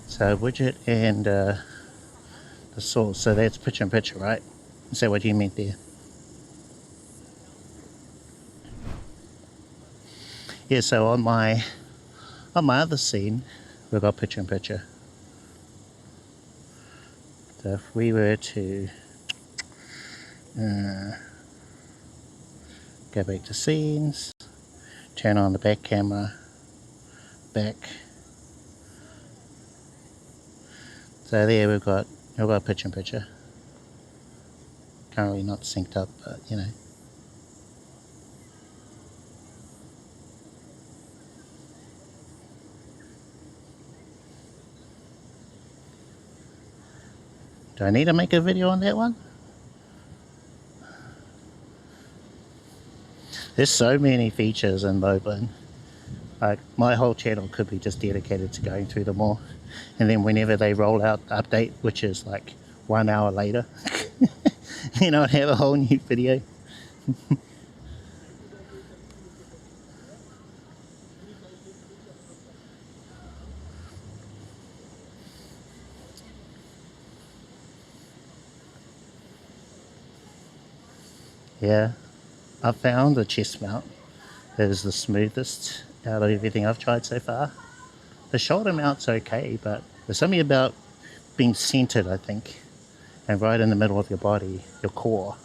Speaker 1: So widget and the source. So that's picture in picture, right? Is that what you meant there? Yeah. So on my other scene, we've got picture in picture. So if we were to go back to scenes, turn on the back camera, back. So there we've got picture in picture. Currently not synced up, but you know. Do I need to make a video on that one? There's so many features in Moblin. Like my whole channel could be just dedicated to going through them all. And then whenever they roll out the update, which is like 1 hour later, you know, I'd have a whole new video. Yeah, I found the chest mount is the smoothest out of everything I've tried so far. The shoulder mount's okay, but there's something about being centered, I think, and right in the middle of your body, your core,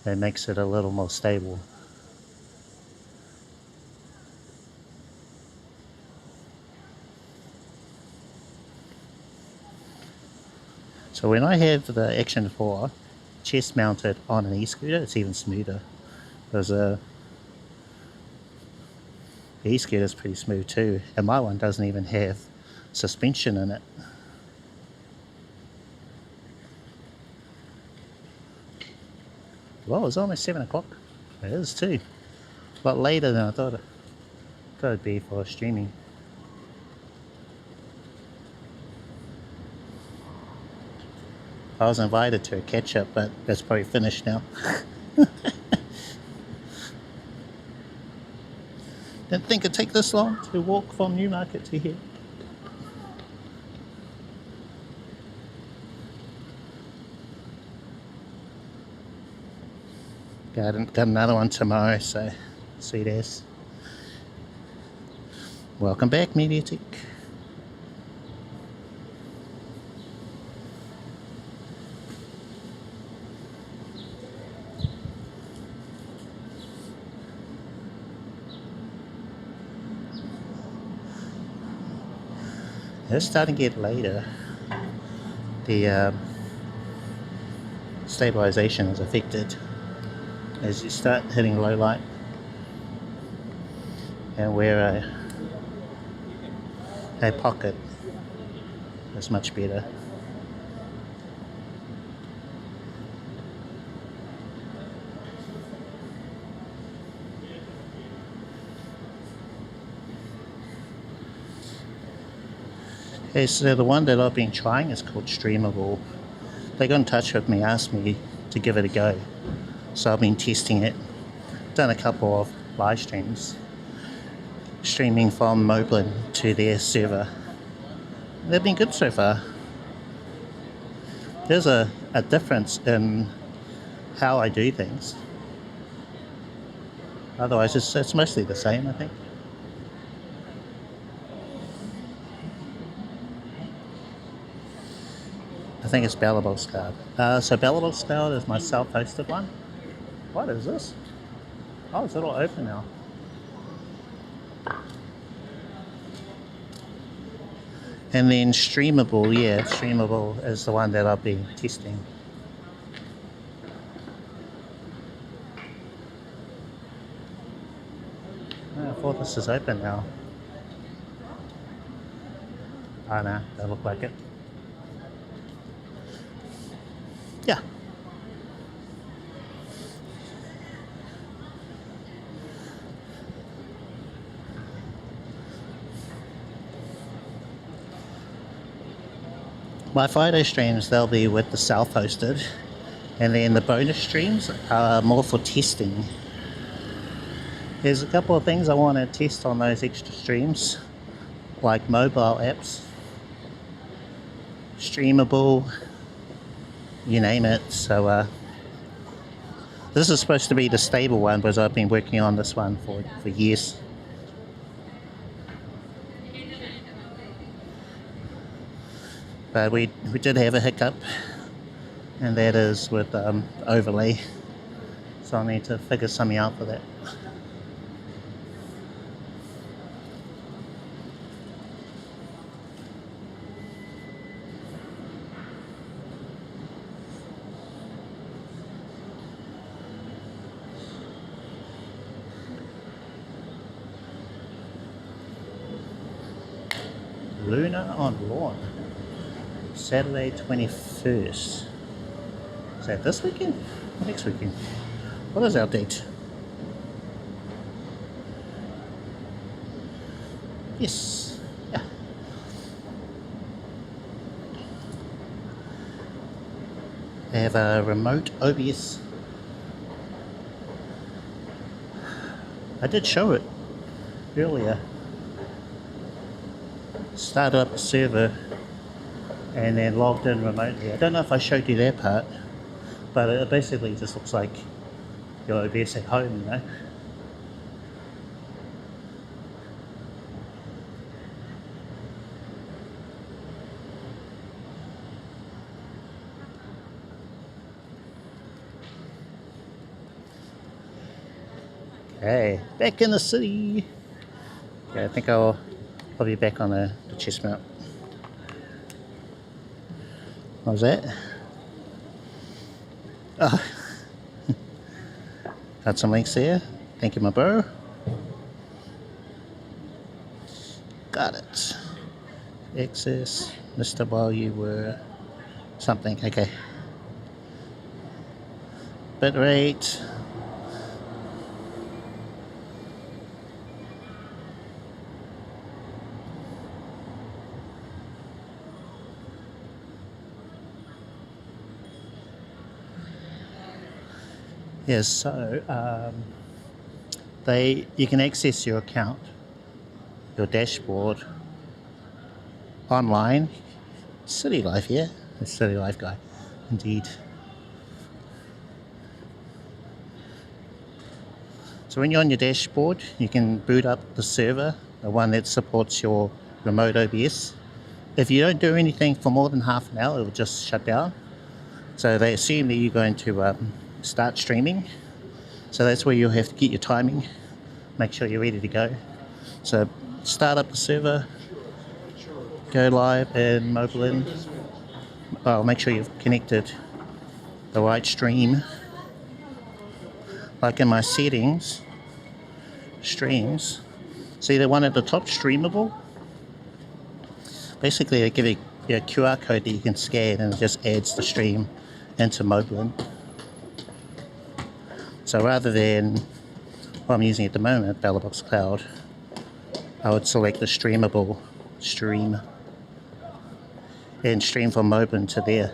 Speaker 1: that makes it a little more stable. So when I have the Action 4 chest mounted on an e-scooter, it's even smoother. Because the e-scooter is pretty smooth too, and my one doesn't even have suspension in it. Well, it's almost 7 o'clock. It is too. A lot later than I thought it'd be for streaming. I was invited to a catch-up, but that's probably finished now. Didn't think it'd take this long to walk from Newmarket to here. Got another one tomorrow, so sweet as. Welcome back, Mediatek. It's starting to get later. The stabilization is affected as you start hitting low light, and where a pocket is much better. Okay, so the one that I've been trying is called Streamable. They got in touch with me, asked me to give it a go. So I've been testing it. Done a couple of live streams, streaming from Moblin to their server. They've been good so far. There's a difference in how I do things. Otherwise, it's mostly the same, I think. I think it's Bellable's card. So Bellable's card is my self-hosted one. What is this? Oh, it's all open now. And then Streamable, yeah, Streamable is the one that I've been testing. I thought this is open now. Oh no, that look like it. Yeah. My Friday streams, they'll be with the self-hosted, and then the bonus streams are more for testing. There's a couple of things I want to test on those extra streams, like mobile apps, Streamable, you name it. So this is supposed to be the stable one, because I've been working on this one for years. But we did have a hiccup, and that is with overlay, so I need to figure something out for that. Luna on lawn, Saturday 21st. Is that this weekend? Or next weekend? What is our date? Yes. Yeah. They have a remote OBS. I did show it earlier. Started up a server and then logged in remotely. I don't know if I showed you that part, but it basically just looks like your OBS at home, you know. Okay, back in the city. Okay, I think I'll be back on the chest mount. What was that? Oh. Got some links there. Thank you, my bro. Got it. Access, Mr. While you were something. Okay. Bitrate. Yes, so you can access your account, your dashboard, online. City Life, yeah, the City Life guy, indeed. So when you're on your dashboard, you can boot up the server, the one that supports your remote OBS. If you don't do anything for more than half an hour, it will just shut down. So they assume that you're going to start streaming, so that's where you'll have to get your timing, make sure you're ready to go. So start up the server, go live in Moblin. Make sure you've connected the right stream. Like in my settings, streams, see the one at the top, Streamable? Basically they give you a QR code that you can scan, and it just adds the stream into Moblin. So rather than what I'm using at the moment, BotRix Cloud, I would select the Streamable stream. and stream from Melbourne to there.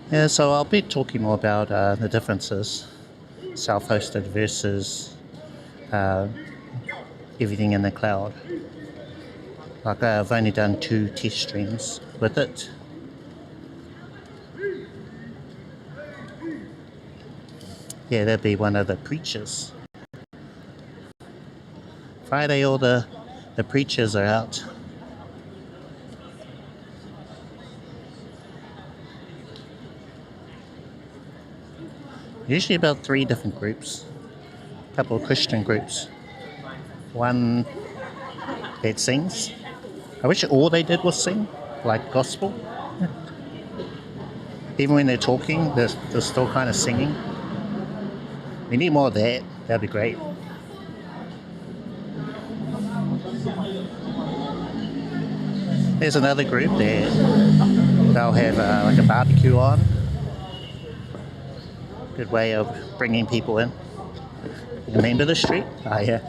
Speaker 1: Yeah, so I'll be talking more about the differences, self-hosted versus everything in the cloud. Like I've only done 2 test streams with it. Yeah, that'd be one of the preachers. Friday all the preachers are out. Usually about 3 different groups. A couple of Christian groups. One that sings. I wish all they did was sing, like gospel. Even when they're talking, they're still kind of singing. We need more of that. That'd be great. There's another group there. They'll have like a barbecue on. Good way of bringing people in. Remember the street? Oh yeah.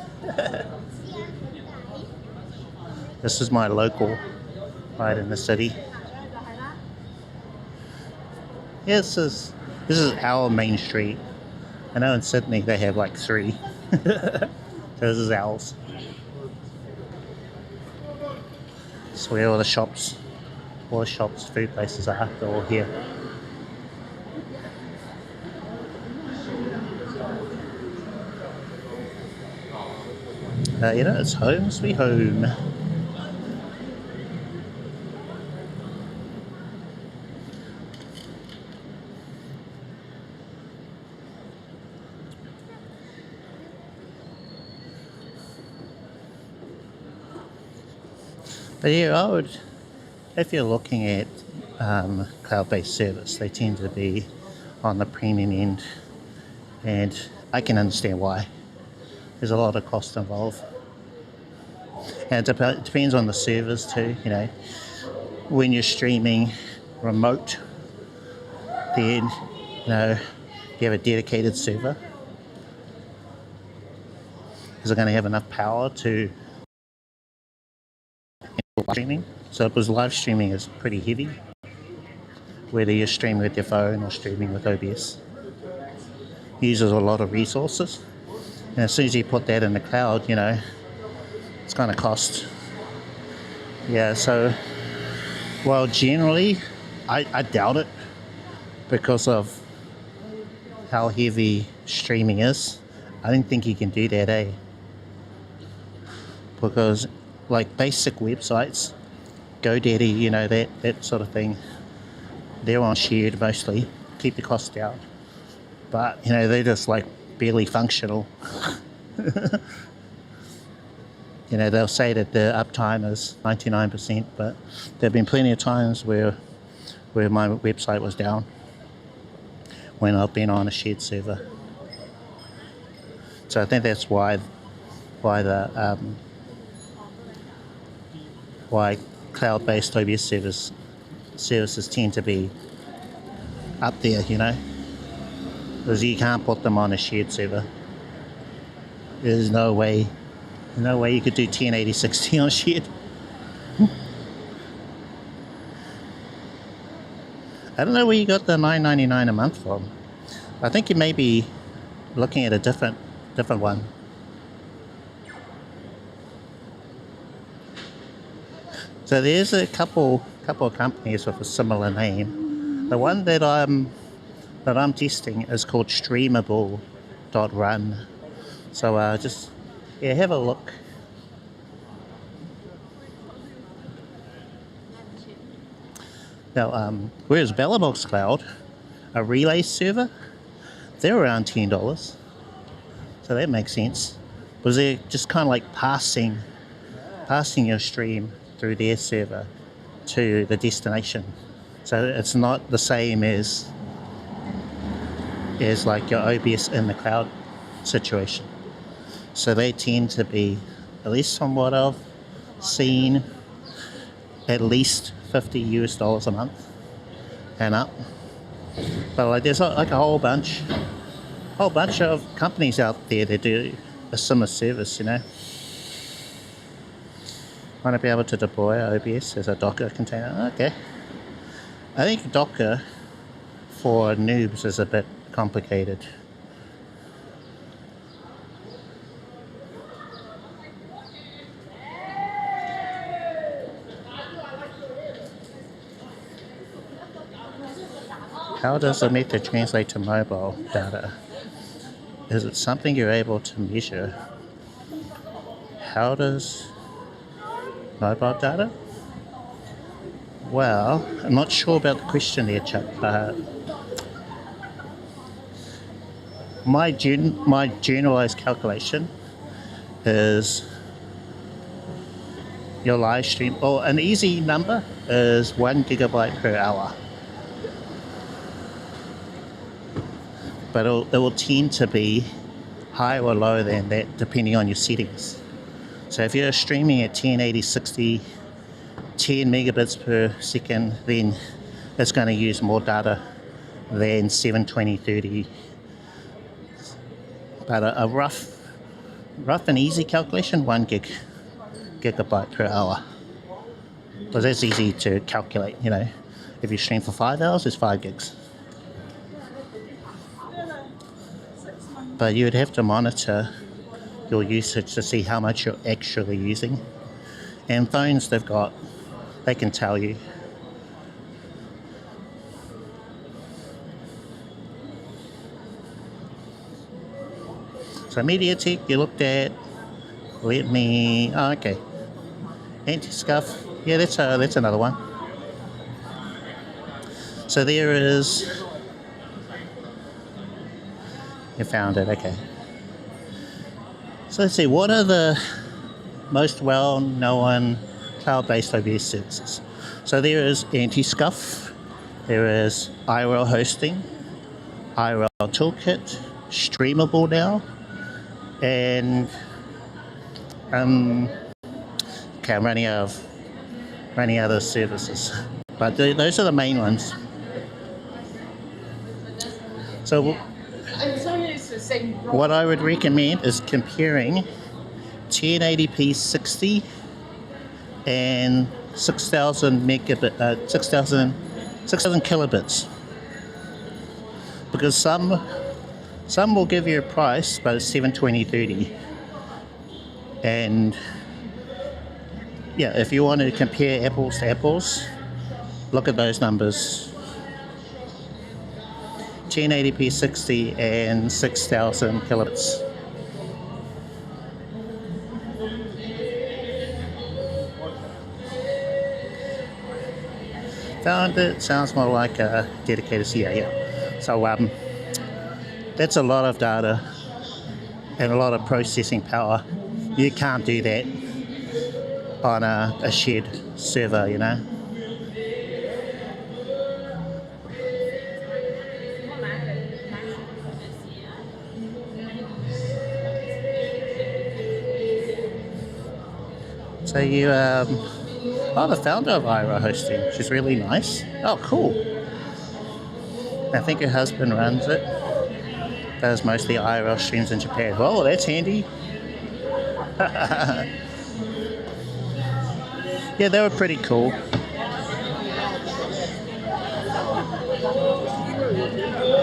Speaker 1: This is my local, right in the city. Yeah, this is our main street. I know in Sydney they have like 3. So this is ours. It's where all the shops, food places are. They're all here. You know, it's home sweet home. But yeah, I would, if you're looking at cloud-based service, they tend to be on the premium end, and I can understand why. There's a lot of cost involved. And it depends on the servers too, you know. When you're streaming remote, then, you know, you have a dedicated server. Is it going to have enough power to live streaming? So because live streaming is pretty heavy, whether you're streaming with your phone or streaming with OBS. It uses a lot of resources. And as soon as you put that in the cloud, you know, it's going to cost. Yeah, so, well, generally, I doubt it because of how heavy streaming is. I don't think you can do that, eh? Because, like, basic websites, GoDaddy, you know, that sort of thing, they're on shared mostly, keep the cost down. But, you know, they're just, like, barely functional. You know, they'll say that the uptime is 99%, but there have been plenty of times where my website was down when I've been on a shared server. So I think that's why cloud-based OBS services tend to be up there, you know, because you can't put them on a shared server. There's no way you could do 1080/60 on shared. I don't know where you got the $9.99 a month from. I think you may be looking at a different one. So there's a couple of companies with a similar name. The one that I'm testing is called streamable.run. So just have a look. Now, whereas Bellabox Cloud, a relay server, they're around $10. So that makes sense. Because they're just kind of like passing your stream through their server to the destination. So it's not the same as like your OBS in the cloud situation. So they tend to be, at least from what I've seen at least $50 a month and up. But like there's like a whole bunch of companies out there that do a similar service, you know. Want to be able to deploy OBS as a Docker container? Okay. I think Docker for noobs is a bit complicated. How does the method translate to mobile data? Is it something you're able to measure? How does mobile data? Well, I'm not sure about the question there, Chuck, but my generalized calculation is your live stream, or an easy number is 1 gigabyte per hour. But it will tend to be higher or lower than that depending on your settings. So if you're streaming at 1080 60 10 megabits per second, then it's going to use more data than 720 30. But a rough and easy calculation, 1 gigabyte per hour. Because that's easy to calculate, you know. If you stream for 5 hours, it's 5 gigs. But you would have to monitor your usage to see how much you're actually using. And phones, they can tell you. So MediaTek, you looked at. Okay. Anti-scuff, yeah, that's another one. So there is. You found it, okay. So let's see, what are the most well-known cloud-based OBS services? So there is Anti-Scuff, there is IRL Hosting, IRL Toolkit, Streamable now, and okay, I'm running out of services, but those are the main ones. So what I would recommend is comparing 1080p 60 and 6,000 kilobits, because some will give you a price, but it's 720 30. And yeah, if you want to compare apples to apples, look at those numbers. 1080p 60 and 6,000 kilobits. Found it. Sounds more like a dedicated CA. So that's a lot of data and a lot of processing power. You can't do that on a shared server, you know. So you, the founder of IRL Hosting. She's really nice. Oh, cool. I think her husband runs it. Does mostly IRL streams in Japan. Oh, that's handy. Yeah, they were pretty cool.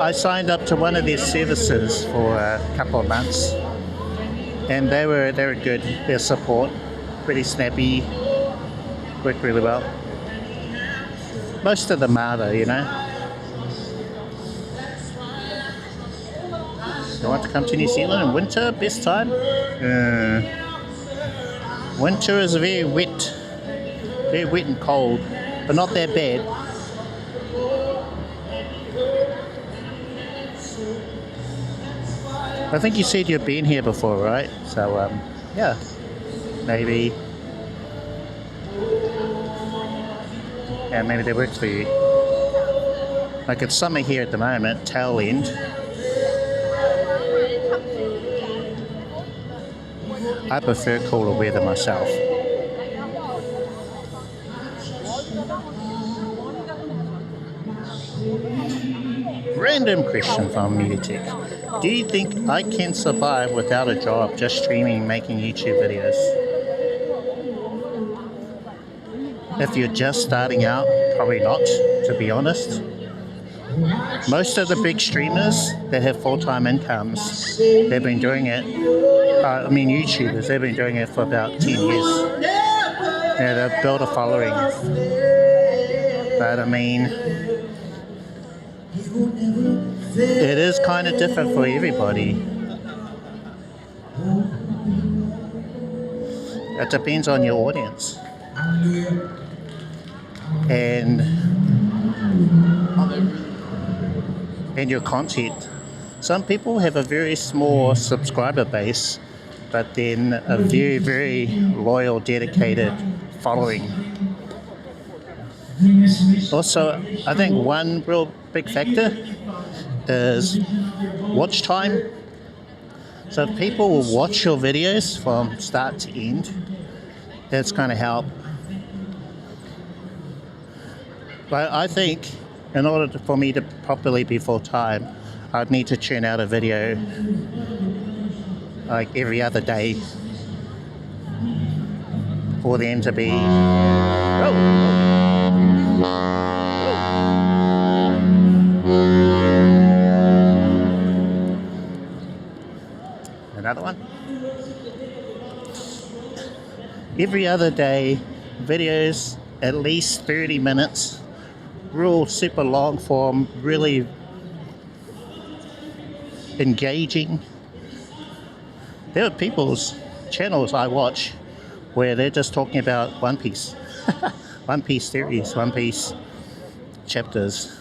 Speaker 1: I signed up to one of their services for a couple of months, and they were good. Their support, pretty snappy, worked really well. Most of them are though, you know. You want to come to New Zealand in winter? Best time? Winter is very wet and cold, but not that bad. I think you said you've been here before, right? So, yeah, maybe. Yeah, maybe that works for you. Like it's summer here at the moment, tail end. I prefer cooler weather myself. Random question from Mudi. Do you think I can survive without a job, just streaming, making YouTube videos? If you're just starting out, probably not, to be honest. Most of the big streamers that have full-time incomes, they've been doing it, YouTubers, they've been doing it for about 10 years. Yeah, they've built a following. But I mean, it is kind of different for everybody. It depends on your audience. And your content. Some people have a very small subscriber base, but then a very, very loyal, dedicated following. Also, I think one real big factor is watch time. So if people will watch your videos from start to end, that's going to help. But I think in order for me to properly be full-time, I'd need to churn out a video like every other day for them to be... Another one. Every other day, videos at least 30 minutes, real super long form, really engaging. There are people's channels I watch where they're just talking about One Piece, One Piece series, One Piece chapters,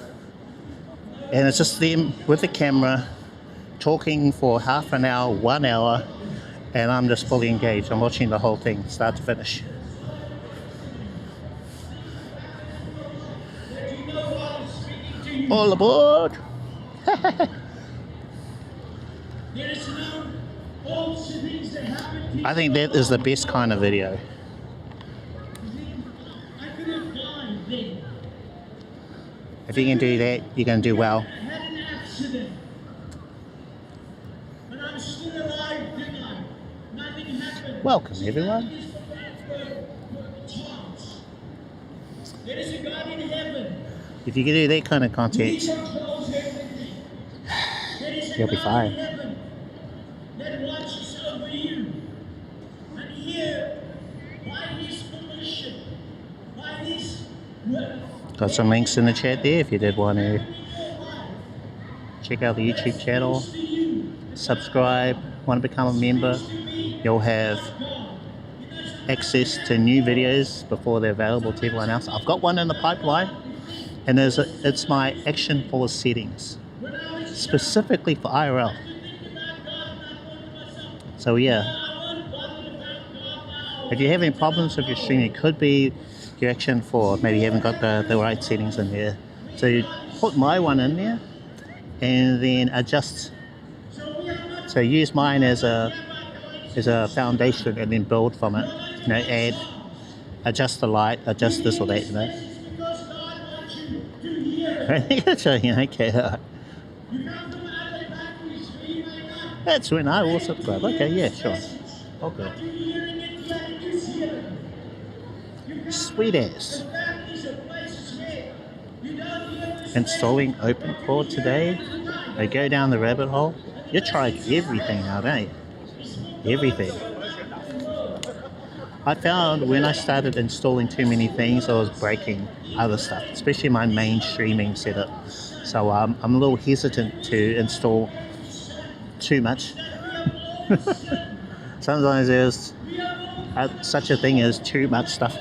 Speaker 1: and it's just them with the camera talking for half an hour, 1 hour, and I'm just fully engaged. I'm watching the whole thing, start to finish. All aboard! I think that is the best kind of video. If you can do that, you're going to do well. Welcome, everyone. If you can do that kind of content, you'll be fine. Got some links in the chat there if you did want to check out the YouTube channel, subscribe, want to become a member. You'll have access to new videos before they're available to everyone else. I've got one in the pipeline, and it's my action force settings, specifically for IRL. So yeah, if you're having problems with your stream, it could be your action 4. Maybe you haven't got the right settings in there. So you put my one in there and then adjust. So use mine as a foundation and then build from it. You know, add, adjust the light, adjust this or that, you know. Okay. That's when I will subscribe. Okay, yeah, sure. Okay. Sweet ass. Installing OpenCore today. I go down the rabbit hole. You tried everything out, eh? Everything. I found when I started installing too many things, I was breaking other stuff, especially my main streaming setup. So I'm a little hesitant to install too much. Sometimes there's such a thing as too much stuff.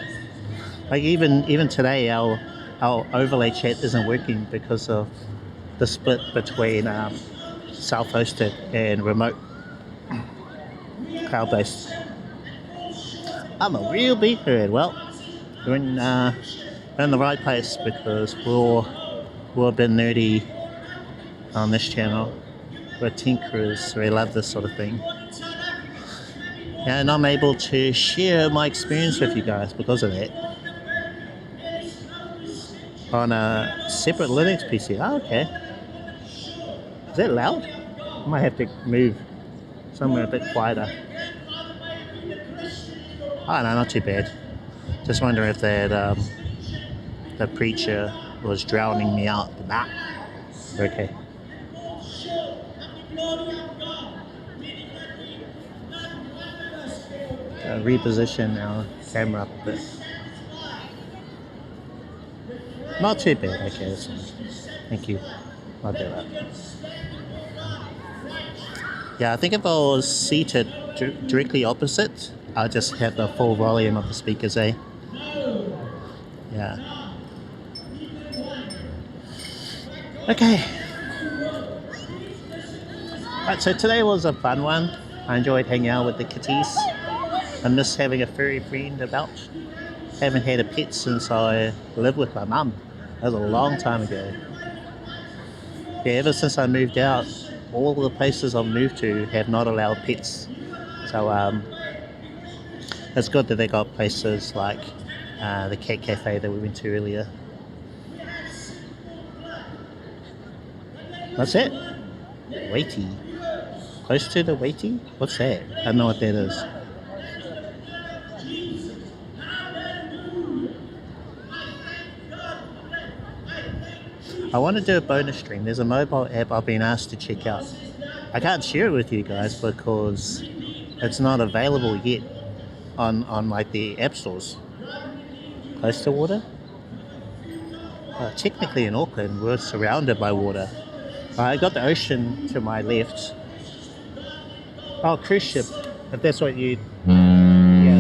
Speaker 1: Like even today, our overlay chat isn't working because of the split between self-hosted and remote cloud-based. I'm a real big nerd. Well, we're in the right place because we're a bit nerdy on this channel. We're tinkerers, we love this sort of thing. And I'm able to share my experience with you guys because of that. On a separate Linux PC. Oh, okay. Is that loud? I might have to move somewhere a bit quieter. Oh no, not too bad. Just wondering if that the preacher was drowning me out. Nah. Okay. Reposition our camera up a bit. Not too bad. Okay, that's fine. Thank you. I'll do that. Yeah, I think if I was seated directly opposite, I'll just have the full volume of the speakers, eh? Yeah. Okay. Right, so today was a fun one. I enjoyed hanging out with the kitties. I miss having a furry friend about. Haven't had a pet since I lived with my mum. That was a long time ago. Yeah, ever since I moved out, all the places I've moved to have not allowed pets. So it's good that they got places like the cat cafe that we went to earlier. What's that? Weighty. Close to the weighty? What's that? I don't know what that is. I want to do a bonus stream. There's a mobile app I've been asked to check out. I can't share it with you guys because it's not available yet on like the app stores. Close to water? Technically in Auckland we're surrounded by water. I got the ocean to my left. Oh, cruise ship, if that's what you... Yeah.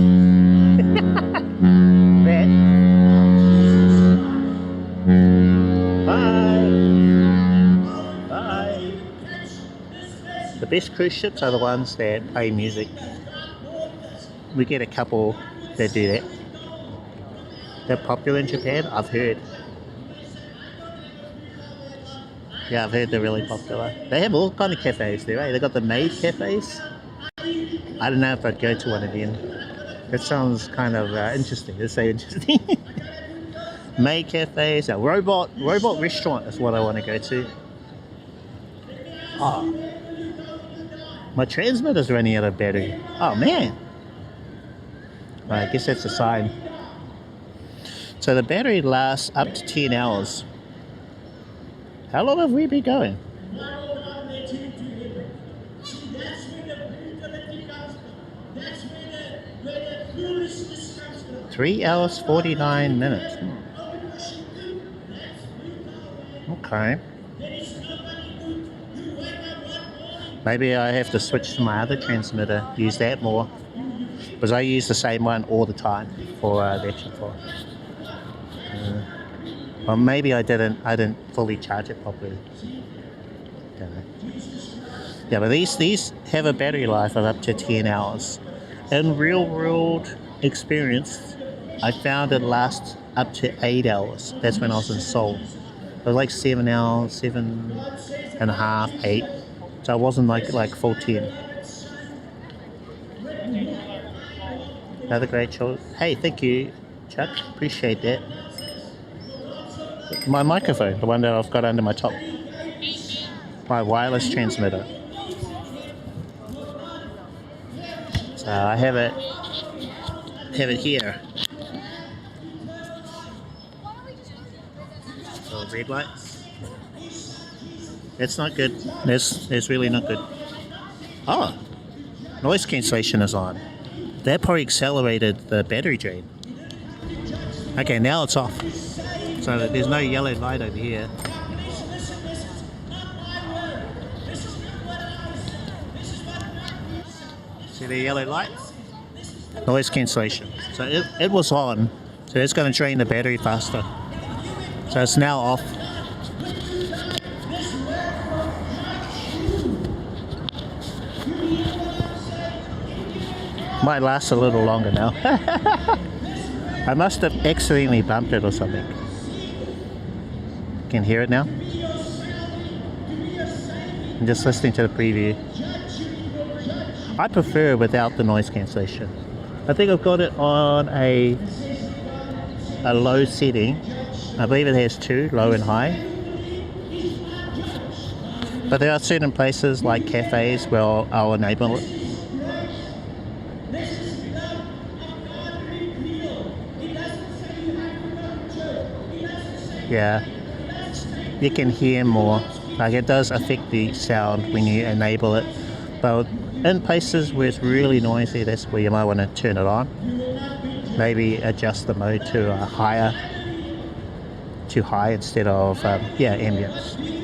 Speaker 1: That. Bye. Bye. The best cruise ships are the ones that play music. We get a couple that do that. They're popular in Japan, I've heard. Yeah, I've heard they're really popular. They have all kind of cafes there, right? They got the maid cafes. I don't know if I'd go to one of them. That sounds kind of interesting. Let's say interesting. Maid cafes, a robot restaurant is what I want to go to. Oh, my transmitter's running out of battery. Oh man. I guess that's a sign. So the battery lasts up to 10 hours. How long have we been going? 3 hours 49 minutes. Okay. Maybe I have to switch to my other transmitter, use that more. Because I use the same one all the time for the action for. Well, maybe I didn't fully charge it properly. Don't know. Yeah, but these have a battery life of up to 10 hours. In real world experience, I found it lasts up to 8 hours. That's when I was in Seoul. It was like 7 hours, 7.5, 8. So I wasn't like full 10. Another great choice. Hey, thank you, Chuck. Appreciate that. My microphone, the one that I've got under my top. My wireless transmitter. So I have it here. So red light. That's not good. That's really not good. Oh, noise cancellation is on. That probably accelerated the battery drain. Okay, now it's off. So there's no yellow light over here. See the yellow light? Noise cancellation. So it was on. So it's going to drain the battery faster. So it's now off. Might last a little longer now. I must have accidentally bumped it or something. Can hear it now? I'm just listening to the preview. I prefer without the noise cancellation. I think I've got it on a low setting. I believe it has 2, low and high. But there are certain places like cafes where I'll enable it. Yeah, you can hear more. Like it does affect the sound when you enable it. But in places where it's really noisy, that's where you might want to turn it on. Maybe adjust the mode to a high instead of ambience.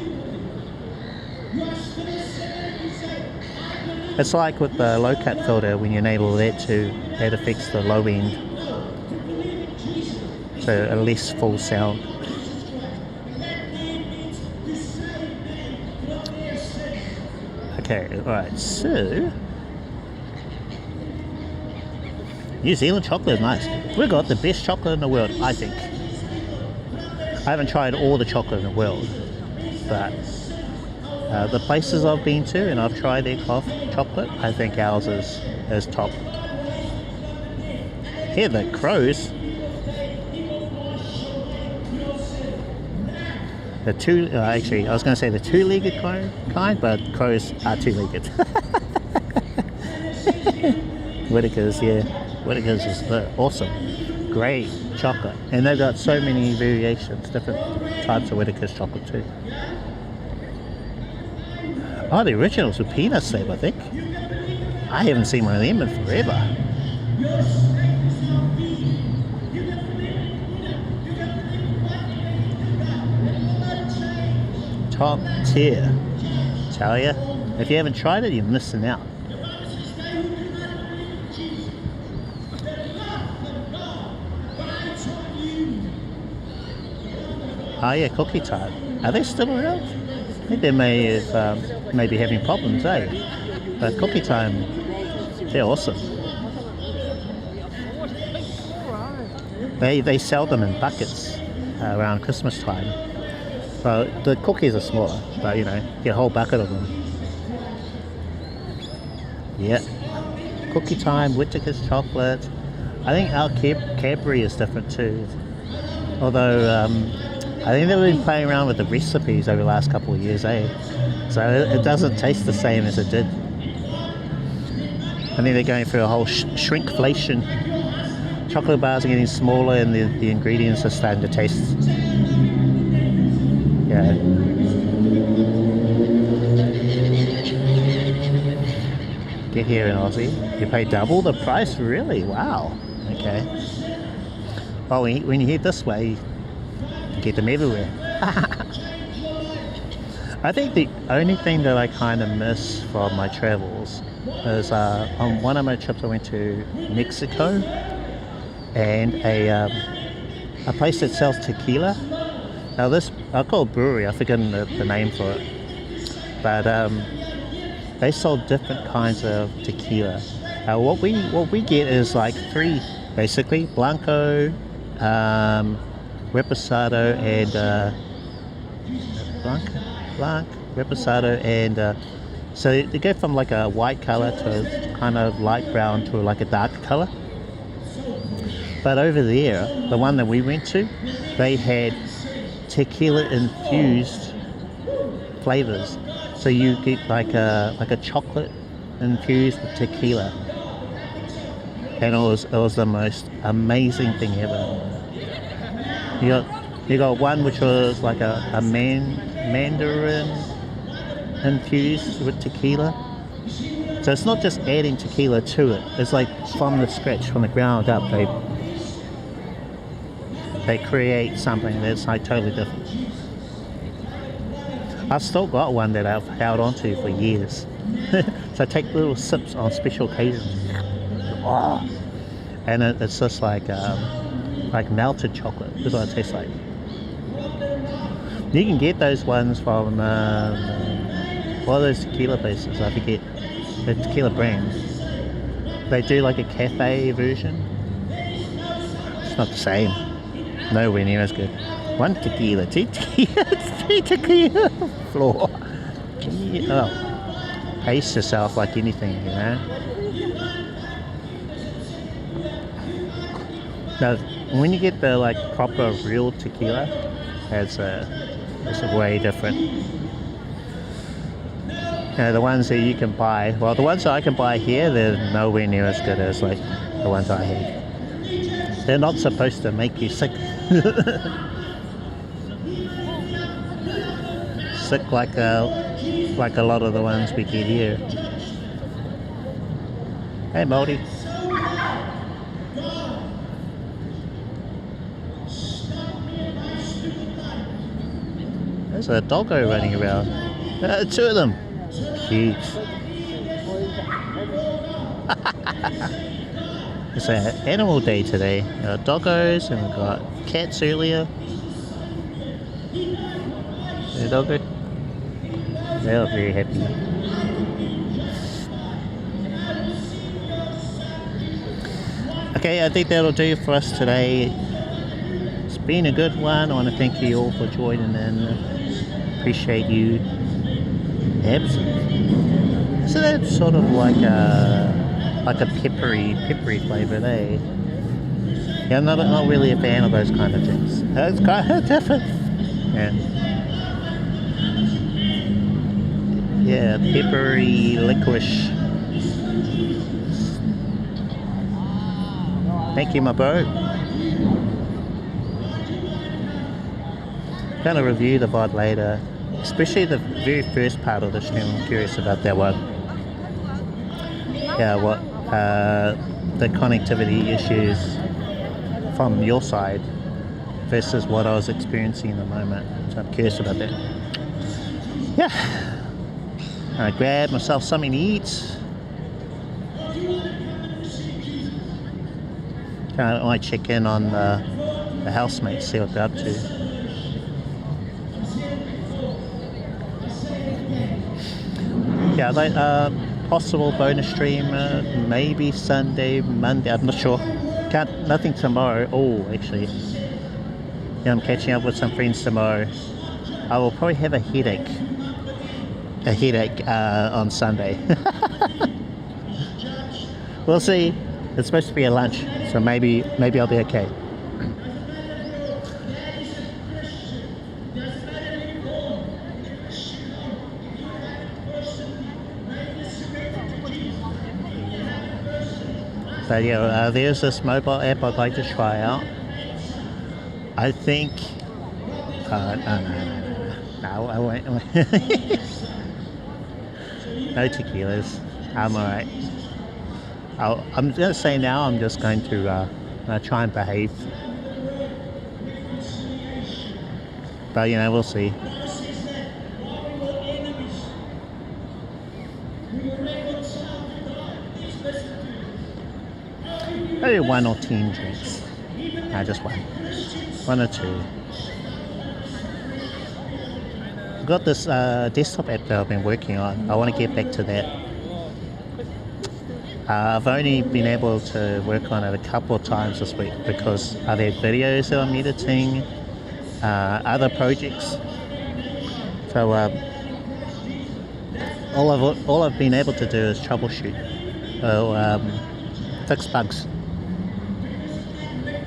Speaker 1: It's like with the low cut filter, when you enable that too, that affects the low end, so a less full sound. Okay, alright, so New Zealand chocolate is nice. We've got the best chocolate in the world, I think. I haven't tried all the chocolate in the world, but the places I've been to and I've tried their chocolate, I think ours is top. Here the crows. The actually, I was going to say the two-legged kind, but crows are two-legged. Whittaker's, yeah. Whittaker's is awesome. Great chocolate. And they've got so many variations, different types of Whittaker's chocolate too. Oh, the originals with peanuts there, I think. I haven't seen one of them in forever. Top tier. Tell ya, if you haven't tried it, you're missing out. Oh yeah, Cookie Time. Are they still around? I think they may be having problems, eh? But Cookie Time, they're awesome. They sell them in buckets around Christmas time. But the cookies are smaller, but you know, get a whole bucket of them. Yeah. Cookie Time, Whittaker's chocolate. I think our Cadbury is different too. Although, I think they've been playing around with the recipes over the last couple of years, eh? So it doesn't taste the same as it did. I think they're going through a whole shrinkflation. Chocolate bars are getting smaller and the ingredients are starting to taste. Yeah. Get here in Aussie. You pay double the price? Really? Wow. Okay. Well, when you head this way, you get them everywhere. I think the only thing that I kind of miss from my travels is on one of my trips I went to Mexico and a place that sells tequila. Now this, I'll call it brewery, I've forgotten the name for it. But they sold different kinds of tequila. What we get is like three, basically, Blanco, Reposado, and Blanc, Reposado, and so they go from like a white color to kind of light brown to like a dark color. But over there, the one that we went to, they had tequila infused flavors. So you get like a chocolate infused with tequila, and it was the most amazing thing ever. You got one which was like a mandarin infused with tequila. So it's not just adding tequila to it. It's like from the scratch, from the ground up, they create something that's like totally different. I've still got one that I've held on to for years. So I take little sips on special occasions. Oh. And it's just like melted chocolate. That's what it tastes like. You can get those ones from what are those tequila places? I forget the tequila brands. They do like a cafe version. It's not the same. Nowhere near as good. One tequila, two tequila, three tequila floor. Oh, pace yourself like anything, you know. Now, when you get the like proper real tequila, it's way different. the ones that you can buy. Well, the ones that I can buy here, they're nowhere near as good as like the ones I had. They're not supposed to make you sick. Sick like a lot of the ones we get here. Hey, Mudi. There's a doggo running around. Two of them. Cute. It's an animal day today. Doggos, and we've got cats earlier. The doggo. They look very happy. Okay, I think that'll do for us today. It's been a good one. I want to thank you all for joining in. Appreciate you. So that's sort of like a peppery flavour, eh? Yeah, I'm not really a fan of those kind of drinks. It's kind of different. Yeah, peppery licorice. Thank you, my bro. Gonna review the VOD later, especially the very first part of the stream. I'm curious about that one. Yeah, what the connectivity issues from your side versus what I was experiencing in the moment. So I'm curious about that. Yeah, I grabbed myself something to eat. I might check in on the housemates, see what they're up to. Yeah, like possible bonus stream, maybe Sunday, Monday. I'm not sure. Nothing tomorrow. Oh, actually, yeah, I'm catching up with some friends tomorrow. I will probably have a headache. On Sunday. We'll see. It's supposed to be a lunch, so maybe I'll be okay. But yeah, there's this mobile app I'd like to try out. I think... no, I won't. No tequilas. I'm alright. I'm going to say now I'm just going to try and behave. But we'll see. Maybe 1 or 10 drinks. No, just one. 1 or 2. I've got this desktop app that I've been working on. I want to get back to that. I've only been able to work on it a couple of times this week because I've had videos that I'm editing, other projects. So all I've been able to do is troubleshoot, fix bugs.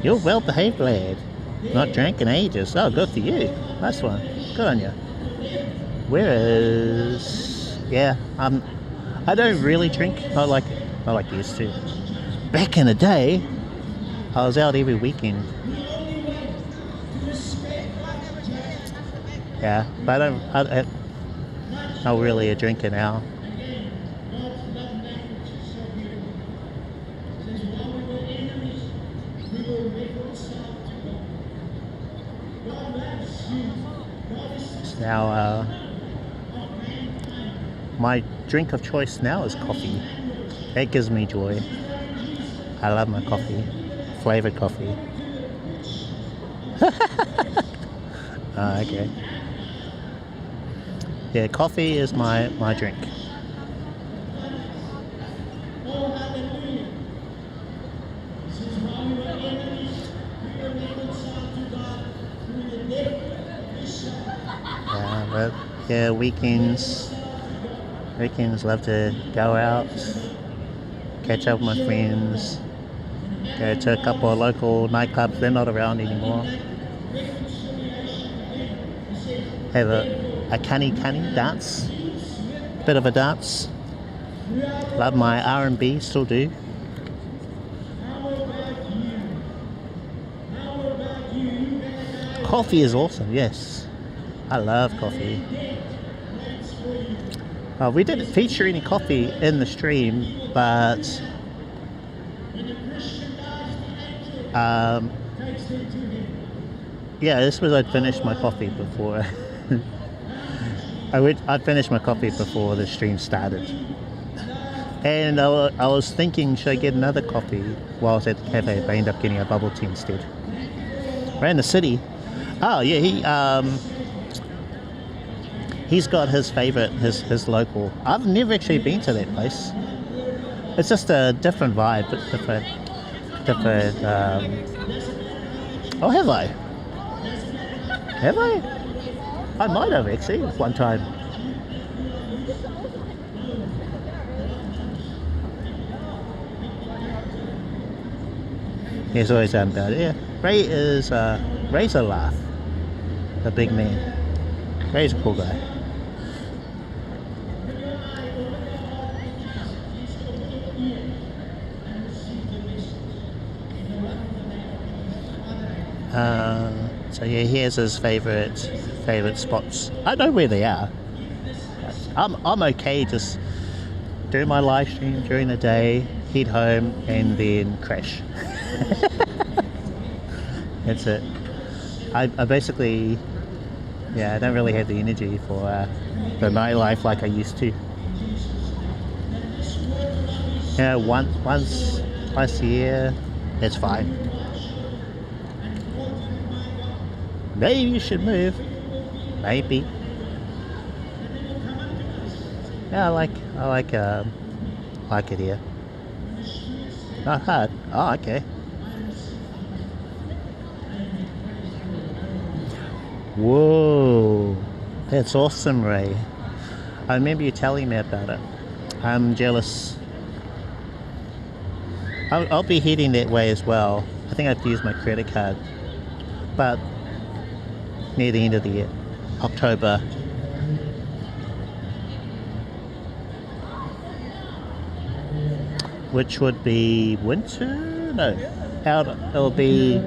Speaker 1: You're well behaved, lad. Not drank in ages. Oh, good for you. Nice one. Good on you. Whereas, yeah, I don't really drink. Not like used to. Back in the day, I was out every weekend. Yeah, but I'm not really a drinker now. So now, my drink of choice now is coffee. That gives me joy. I love my coffee. Flavored coffee. Okay. Yeah, coffee is my drink. But yeah, weekends love to go out, catch up with my friends, go to a couple of local nightclubs. They're not around anymore. Have a cunny dance. bit of a dance. Love my R&B, still do. Coffee is awesome, yes. I love coffee. We didn't feature any coffee in the stream, but yeah, this was I'd finished my coffee before. I'd finished my coffee before the stream started, and I was thinking, should I get another coffee while I was at the cafe? But I ended up getting a bubble tea instead. Around the city. Oh yeah, he's got his favourite, his local. I've never actually been to that place. It's just a different vibe, different. Oh, have I? Have I? I might have actually one time. He's always about it. Yeah, Ray's a laugh. A big man. Ray's a cool guy. So yeah, here's his favorite spots. I know where they are. I'm okay just do my live stream during the day, head home, and then crash. That's it. I basically, yeah, I don't really have the energy for the nightlife like I used to. Yeah, twice a year, that's fine. Maybe you should move. Maybe. Yeah, I like it here. Not hard. Oh, okay. Whoa, that's awesome, Ray. I remember you telling me about it. I'm jealous. I'll be heading that way as well. I think I have to use my credit card, but near the end of the year, October. Which would be winter? No, it'll be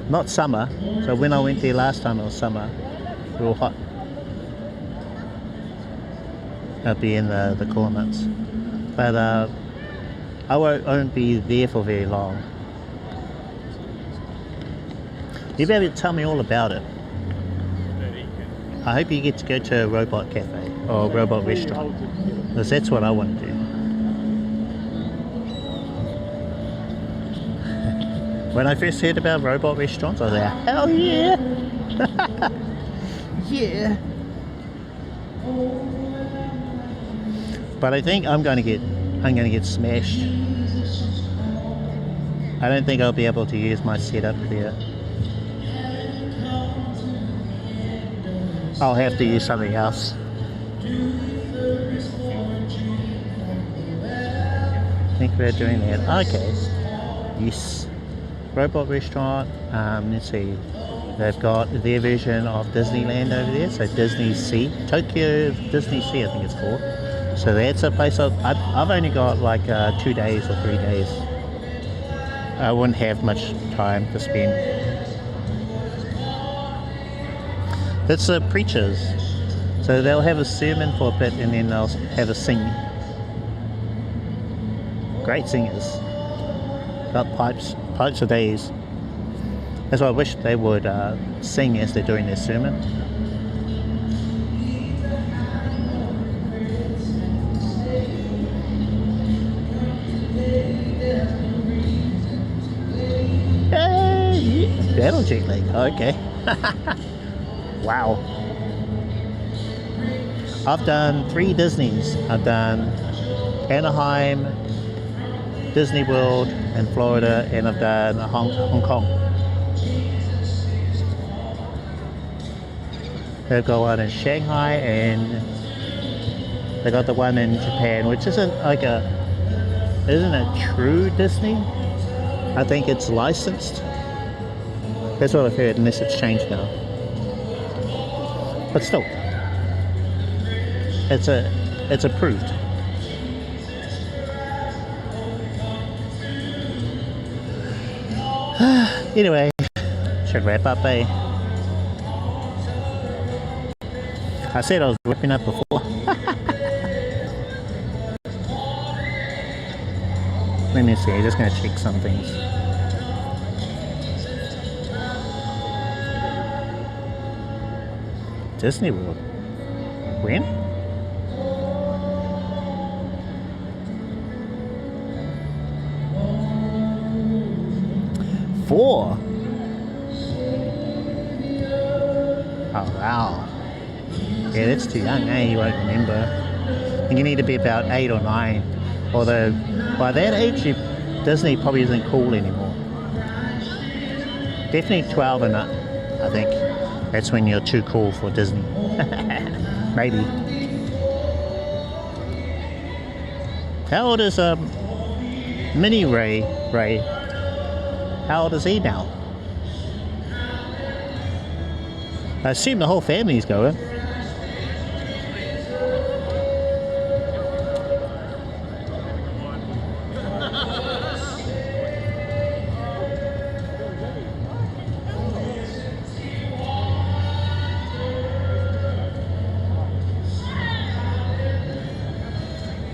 Speaker 1: not summer. So when I went there last time, it was summer, real hot. It'll be in the cooler months, but I won't be there for very long. You'll be able to tell me all about it. I hope you get to go to a robot cafe or a robot restaurant, because that's what I want to do. When I first heard about robot restaurants, I was like, hell yeah! Yeah! But I think I'm gonna get smashed. I don't think I'll be able to use my setup here. I'll have to use something else. I think we're doing that. Okay. Yes. Robot restaurant. Let's see. They've got their version of Disneyland over there. So Disney Sea. Tokyo Disney Sea, I think it's called. So that's a place I've only got like 2 days or 3 days. I wouldn't have much time to spend. It's the preachers. So they'll have a sermon for a bit and then they'll have a sing. Great singers. Got pipes for days. That's why I wish they would sing as they're doing their sermon. Hey, battle jet lag. Okay. Wow. I've done 3 Disneys. I've done Anaheim, Disney World in Florida, and I've done Hong Kong. They've got one in Shanghai and they got the one in Japan, which isn't a true Disney. I think it's licensed. That's what I've heard, unless it's changed now. But still. it's approved. Anyway, should wrap up, eh? I said I was wrapping up before. Let me see, I'm just going to check some things. Disney World. When? Four? Oh wow. Yeah, that's too young, eh? You won't remember. And you need to be about 8 or 9. Although, by that age, Disney probably isn't cool anymore. Definitely 12 and up, I think. That's when you're too cool for Disney. Maybe. How old is Mini Ray? How old is he now? I assume the whole family's going.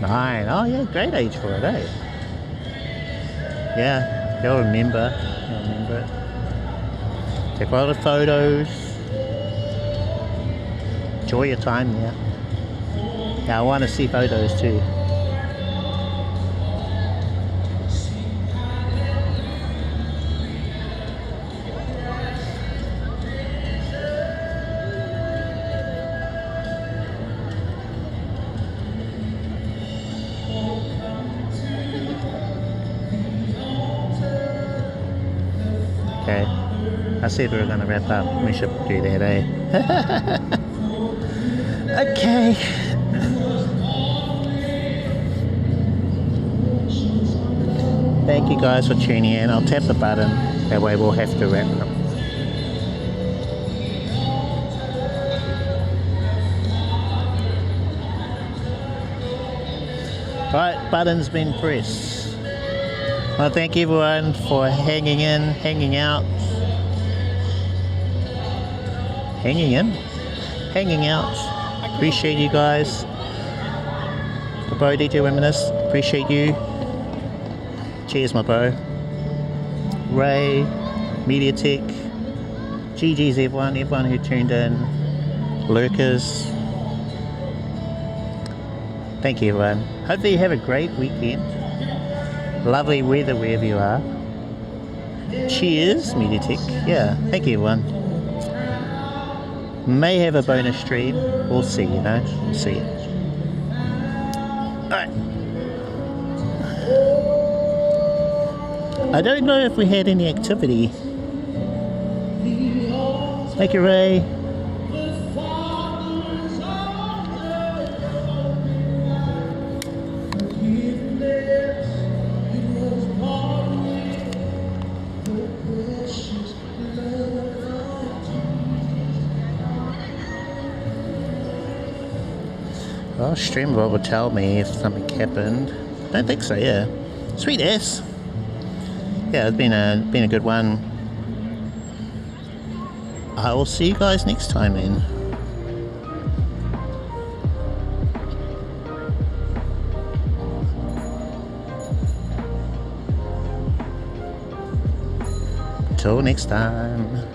Speaker 1: Nine. Oh yeah, great age for it, eh? Yeah, they'll remember. They'll remember it. Take a lot of photos. Enjoy your time there. Yeah, I want to see photos too. Okay, I said we were going to wrap up. We should do that, eh? Okay. Thank you guys for tuning in. I'll tap the button. That way we'll have to wrap up. Right, button's been pressed. Well, thank everyone for hanging in, hanging out. Hanging out. Appreciate you guys. The bro DJ Reminisce, appreciate you. Cheers, my bro. Ray, Mediatek, GG's everyone who tuned in. Lurkers. Thank you, everyone. Hopefully you have a great weekend. Lovely weather wherever you are. Cheers, Mediatek. Yeah, thank you, everyone. May have a bonus stream. We'll see, you know. We'll see. Alright. I don't know if we had any activity. Thank you, Ray. Well, Streambot will tell me if something happened. Don't think so, yeah. Sweet ass. Yeah, it's been a good one. I will see you guys next time then. Till next time.